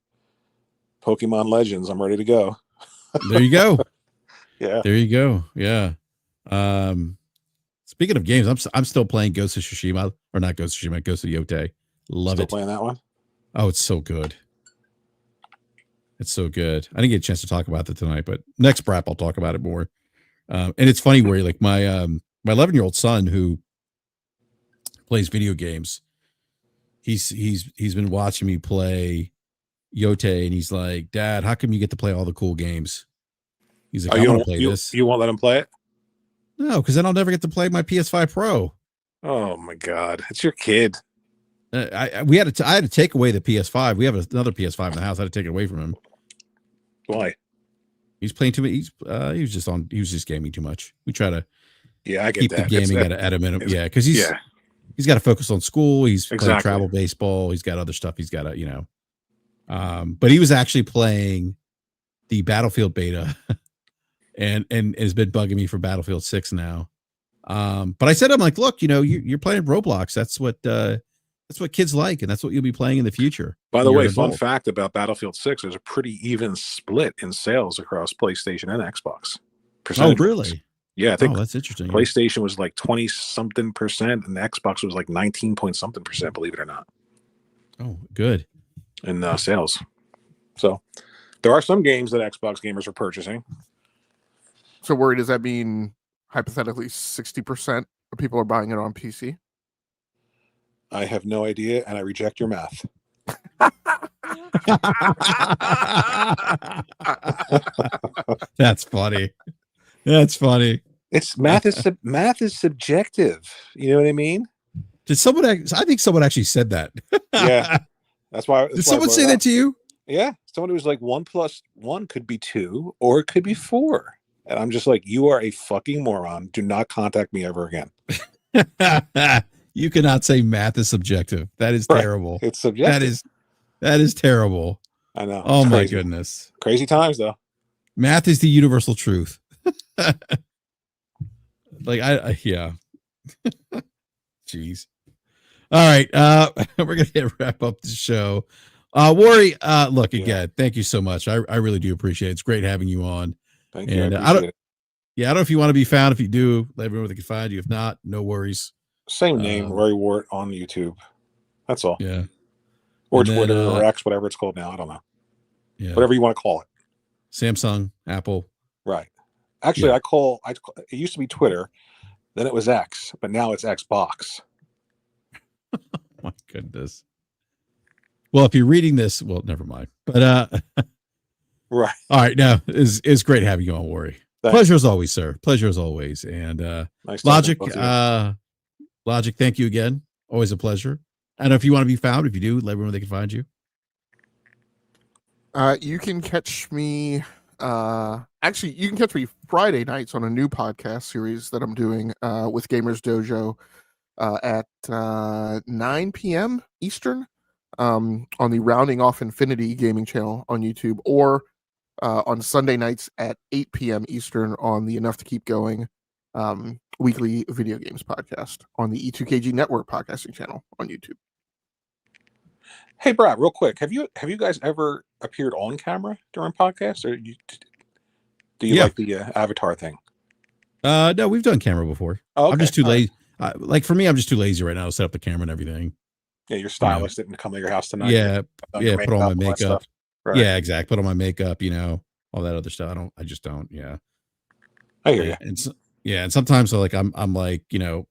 Pokemon Legends. I'm ready to go. There you go. Yeah. There you go. Yeah. Speaking of games, I'm still playing Ghost of Tsushima, or not Ghost of Tsushima, Ghost of Yote. Love still it. Playing that one? Oh, it's so good. It's so good. I didn't get a chance to talk about that tonight, but next BRAP I'll talk about it more. And it's funny where like my 11-year-old son who plays video games, he's been watching me play Yote, and he's like, Dad, how come you get to play all the cool games? He's like, I want to play this. You won't let him play it? No, because then I'll never get to play my PS5 Pro. Oh my God, it's your kid. I had to take away the PS5. We have another PS5 in the house. I had to take it away from him. Why? He's playing too much. He was just gaming too much. We try to I get keep that. the gaming at a minimum. Yeah, because he's got to focus on school. He's playing travel baseball. He's got other stuff. He's got to but he was actually playing the Battlefield beta, and has been bugging me for Battlefield 6 now. But I said, I'm like, look, you're playing Roblox. That's what kids like, and that's what you'll be playing in the future. By the way, fun fact about Battlefield 6: there's a pretty even split in sales across PlayStation and Xbox. Oh, really? Yeah, I think that's interesting. PlayStation was like 20-something%, and Xbox was like 19 point something %. Believe it or not. Oh, good. in sales. So there are some games that Xbox gamers are purchasing. So, Worry, does that mean hypothetically 60% of people are buying it on PC? I have no idea, and I reject your math. That's funny. That's funny. It's math is subjective. You know what I mean? Did someone? I think someone actually said that. Yeah, that's why. Did someone say that to you? Yeah, someone who was like 1 + 1 could be 2, or it could be 4, and I'm just like, you are a fucking moron. Do not contact me ever again. You cannot say math is subjective. That is terrible. It's subjective. That is terrible. I know. Oh my goodness. Crazy times though. Math is the universal truth. Like yeah. Jeez. All right. We're gonna wrap up the show. Worry, look again, thank you so much. I really do appreciate it. It's great having you on. Thank you. And I don't know if you want to be found. If you do, let everyone they can find you. If not, no worries. Same name, Rory Wart on YouTube. That's all. Yeah. Or Twitter or X, whatever it's called now. I don't know. Yeah. Whatever you want to call it. Samsung, Apple. Right. Actually, it used to be Twitter, then it was X, but now it's Xbox. My goodness. Well, if you're reading this, well, never mind. But right. All right. No, it's great having you on, Worry. Thanks. Pleasure as always, sir. Pleasure as always. And nice Logic, Logic, thank you again. Always a pleasure. I don't know if you want to be found. If you do, let everyone they can find you. You can catch me. Actually, you can catch me Friday nights on a new podcast series that I'm doing with Gamers Dojo at 9 p.m. Eastern on the Rounding Off Infinity gaming channel on YouTube, or on Sunday nights at 8 p.m. Eastern on the Enough to Keep Going weekly video games podcast on the E2KG Network podcasting channel on YouTube. Hey, Brad, real quick, have you guys ever appeared on camera during podcasts, or do you like the avatar thing? No, we've done camera before. Oh, okay. I'm just too lazy. Like for me, I'm just too lazy right now to set up the camera and everything. Yeah, your stylist didn't come to your house tonight. Yeah, put on my makeup. Right. Yeah, exactly. Put on my makeup. All that other stuff. I just don't. Yeah, I hear you. And sometimes like I'm like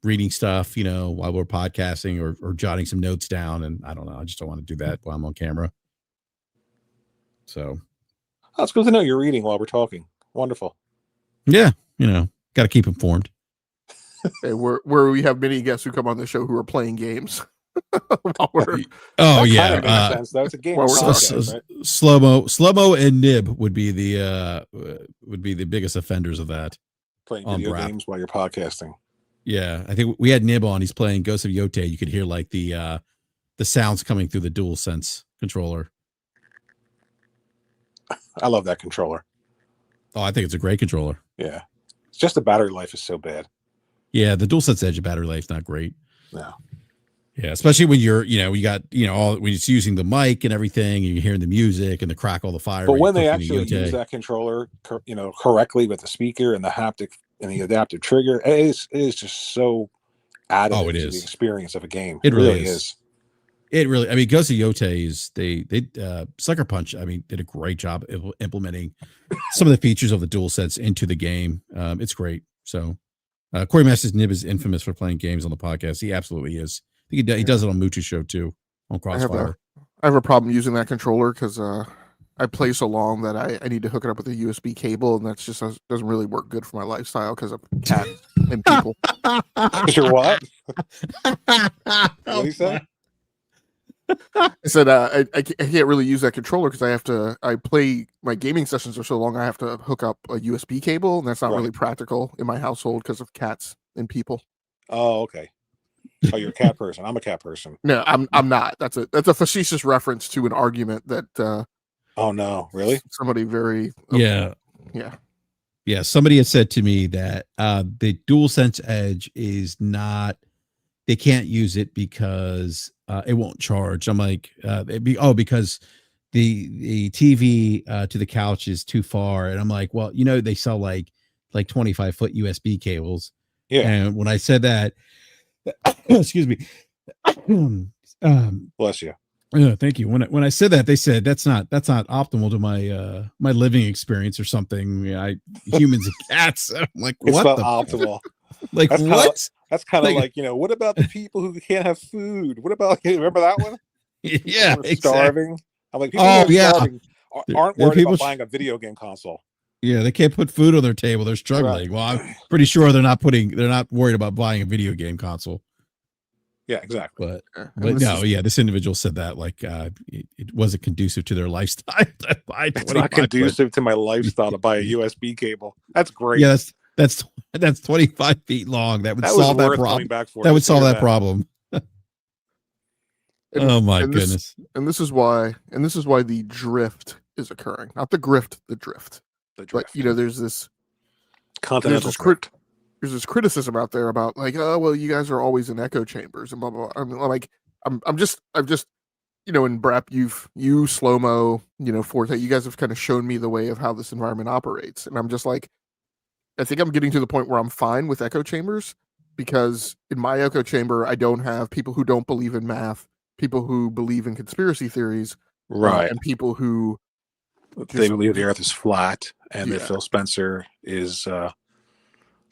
reading stuff while we're podcasting or jotting some notes down, and I don't know. I just don't want to do that while I'm on camera. So it's good to know you're reading while we're talking. Wonderful. Yeah, got to keep informed. Hey, where we have many guests who come on the show who are playing games. Sense, though. It's a game. Slow-mo and Nib would be the biggest offenders of that. Playing video games while you're podcasting. Yeah, I think we had Nib on. He's playing Ghost of Yotei. You could hear like the sounds coming through the DualSense controller. I love that controller. Oh, I think it's a great controller. Yeah, it's just the battery life is so bad. Yeah, the DualSense Edge battery life's not great. No. Yeah, especially when you're, you got, when it's using the mic and everything, and you're hearing the music and the crackle of the fire. But when they actually use that controller, correctly with the speaker and the haptic and the adaptive trigger, it is just so additive to the experience of a game. It really is. It really, I mean, Ghost of Yotei is they Sucker Punch. I mean, did a great job implementing some of the features of the DualSense into the game. It's great. So, Corey Masters Nib is infamous for playing games on the podcast. He absolutely is. I think he does it on Mutu's show too, on Crossfire. I have a problem using that controller because I play so long that I need to hook it up with a USB cable, and that's just doesn't really work good for my lifestyle because of cats and people. You're what? What do you say? I said I can't really use that controller because I play my gaming sessions are so long I have to hook up a USB cable, and that's not really practical in my household because of cats and people. Oh, okay. Oh, you're a cat person. I'm a cat person. No, I'm not. That's a facetious reference to an argument that oh no, really? Somebody very yeah. Somebody had said to me that the DualSense Edge is not. They can't use it because it won't charge. I'm like, because the TV to the couch is too far, and I'm like, well, they sell like 25-foot USB cables. Yeah. And when I said that, excuse me, bless you. Yeah, thank you. When I said that, they said that's not optimal to my my living experience or something. Yeah, humans and cats. I'm like, It's what not the optimal. like That's what? That's kind of Like, like, what about the people who can't have food? What about, remember that one? People yeah, who are exactly. starving. I'm like, people who Oh are yeah, starving aren't there are worried people. about buying a video game console. Yeah, they can't put food on their table. They're Right. struggling. Well, I'm pretty sure they're not worried about buying a video game console. Yeah, exactly. But no, yeah, this individual said that like it wasn't conducive to their lifestyle to buy It's not 25 conducive to my lifestyle to buy a USB cable. That's great. Yeah, that's 25 feet long. That would That was solve that worth problem. coming back for. That would Just to solve hear that problem. And, oh my and goodness. This is why the drift is occurring. Not the grift, the drift. The drift. But there's this continental drift. There's this criticism out there about like, oh well, you guys are always in echo chambers and blah blah blah. I'm like, I've just in BRAP, you slow mo, Forte, you guys have kind of shown me the way of how this environment operates, and I'm just like, I think I'm getting to the point where I'm fine with echo chambers, because in my echo chamber, I don't have people who don't believe in math, people who believe in conspiracy theories, right, and people who they believe the Earth is flat and that Phil Spencer is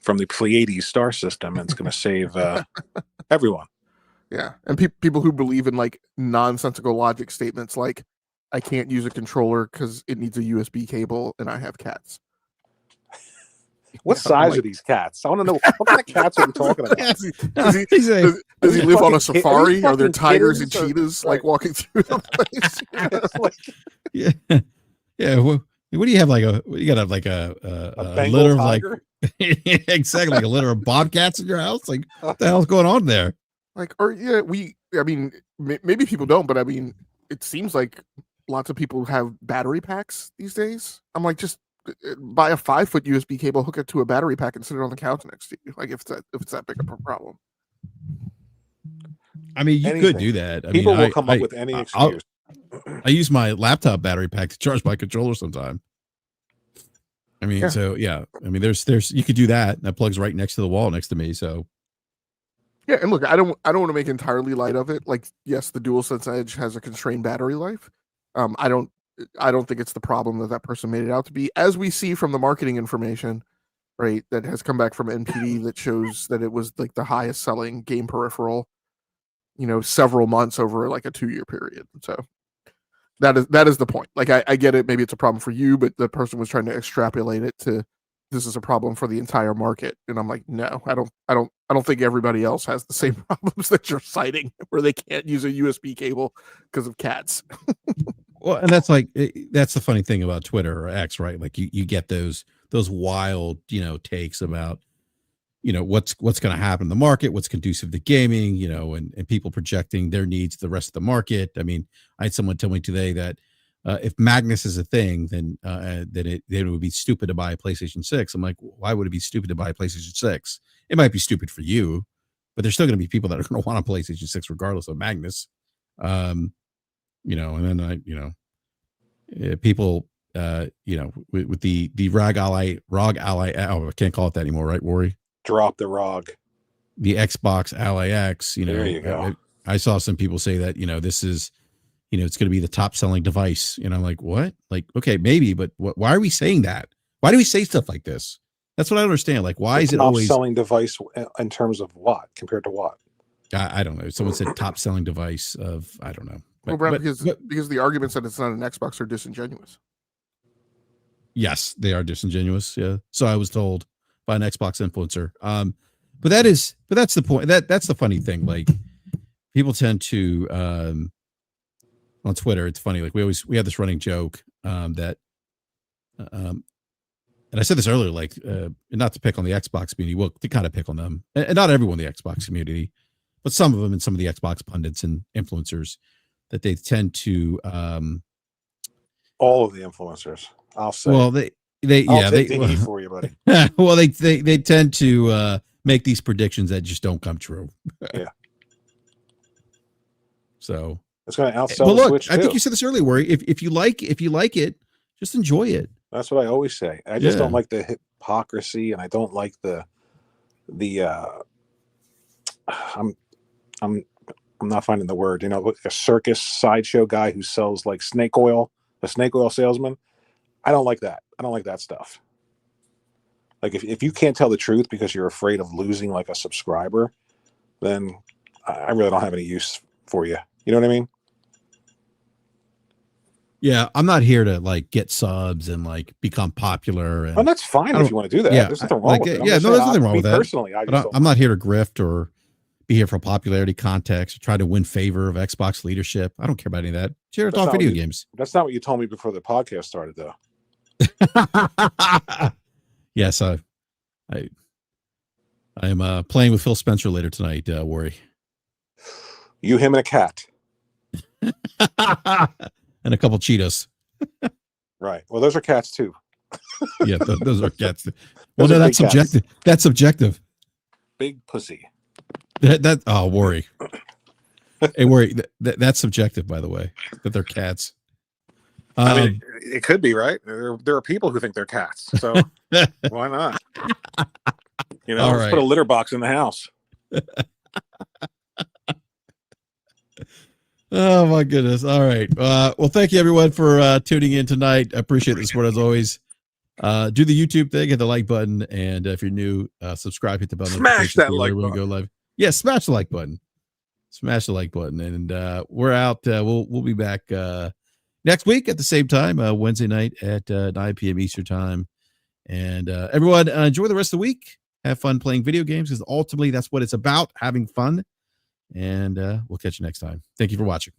from the Pleiades star system and it's going to save everyone. Yeah, and people who believe in like nonsensical logic statements like, I can't use a controller because it needs a USB cable and I have cats. What size are these cats? I want to know, what kind of cats are we talking about? Does he live on a safari? Are there tigers and cheetahs like walking through the place? Yeah. What do you have? Like you gotta have like a litter of tiger? Like exactly, like a litter of bobcats in your house. Like what the hell's going on there? Like, or I mean, maybe people don't, but I mean, it seems like lots of people have battery packs these days. I'm like, just buy a 5-foot USB cable, hook it to a battery pack, and sit it on the couch next to you. Like, if it's that big of a problem. I mean, you could do that. People will come up with any excuse. I use my laptop battery pack to charge my controller sometime. I mean, so yeah. I mean, there's you could do that. That plugs right next to the wall next to me. So yeah, and look, I don't want to make entirely light of it. Like, yes, the DualSense Edge has a constrained battery life. I don't think it's the problem that person made it out to be, as we see from the marketing information, right, that has come back from NPD that shows that it was like the highest selling game peripheral, several months over like a 2-year period. So that is the point. Like, I get it. Maybe it's a problem for you, but the person was trying to extrapolate it to, this is a problem for the entire market. And I'm like, no, I don't think everybody else has the same problems that you're citing, where they can't use a USB cable because of cats. Well, and that's the funny thing about Twitter or X, right? Like you get those wild, takes about, what's going to happen in the market, what's conducive to gaming, and people projecting their needs to the rest of the market. I mean, I had someone tell me today that if Magnus is a thing, then it would be stupid to buy a PlayStation 6. I'm like, why would it be stupid to buy a PlayStation 6? It might be stupid for you, but there's still going to be people that are going to want a PlayStation 6 regardless of Magnus. And then people, with the ROG Ally, oh, I can't call it that anymore, right, Worry? Drop the ROG. The Xbox Ally X, there you go. I saw some people say that, this is, it's going to be the top selling device. And I'm like, what? Like, okay, maybe, but why are we saying that? Why do we say stuff like this? That's what I don't understand. Like, why is it always top selling device in terms of what compared to what? I don't know. Someone said top selling device of, I don't know. Because the arguments that it's not an Xbox are disingenuous. Yes, they are disingenuous. Yeah. So I was told by an Xbox influencer. But that's the point. That's the funny thing. Like, people tend to on Twitter, it's funny. Like, we have this running joke that and I said this earlier, like, not to pick on the Xbox community, well, to kind of pick on them, and not everyone in the Xbox community, but some of them and some of the Xbox pundits and influencers, that they tend to all of the influencers, I'll say. Well, they for you, buddy. Well, they tend to make these predictions that just don't come true. Yeah. So it's going to outsell the look, Switch too. I think you said this earlier, where if you like it, just enjoy it. That's what I always say. I just don't like the hypocrisy, and I don't like the I'm I'm not finding the word, like a circus sideshow guy who sells like snake oil, a snake oil salesman. I don't like that. I don't like that stuff. Like if you can't tell the truth because you're afraid of losing like a subscriber, then I really don't have any use for you. You know what I mean? Yeah, I'm not here to like get subs and like become popular. And that's fine if you want to do that. Yeah, there's nothing wrong with it. Yeah, no, there's nothing wrong with that. Personally, I'm not here to grift or be here for popularity context or try to win favor of Xbox leadership. I don't care about any of that. Here to talk video games. That's not what you told me before the podcast started, though. Yes, I am playing with Phil Spencer later tonight. Worry. You, him, and a cat. And a couple Cheetos. Right. Well, those are cats too. Yeah, those are cats. Well, no, that's subjective. Cats. That's subjective. Big pussy. Worry. Hey, worry. That's subjective, by the way. That they're cats. I mean, it could be, right? There are people who think they're cats, so why not? Let's put a litter box in the house. Oh my goodness. All right. Well, thank you everyone for tuning in tonight. I appreciate the support as always. Do the YouTube thing, hit the like button, and if you're new, subscribe, hit the bell. Smash that like button. Go live. Yeah, smash the like button. Smash the like button. And we're out. We'll be back next week at the same time, Wednesday night at 9 p.m. Eastern time. And everyone, enjoy the rest of the week. Have fun playing video games, because ultimately that's what it's about, having fun. And we'll catch you next time. Thank you for watching.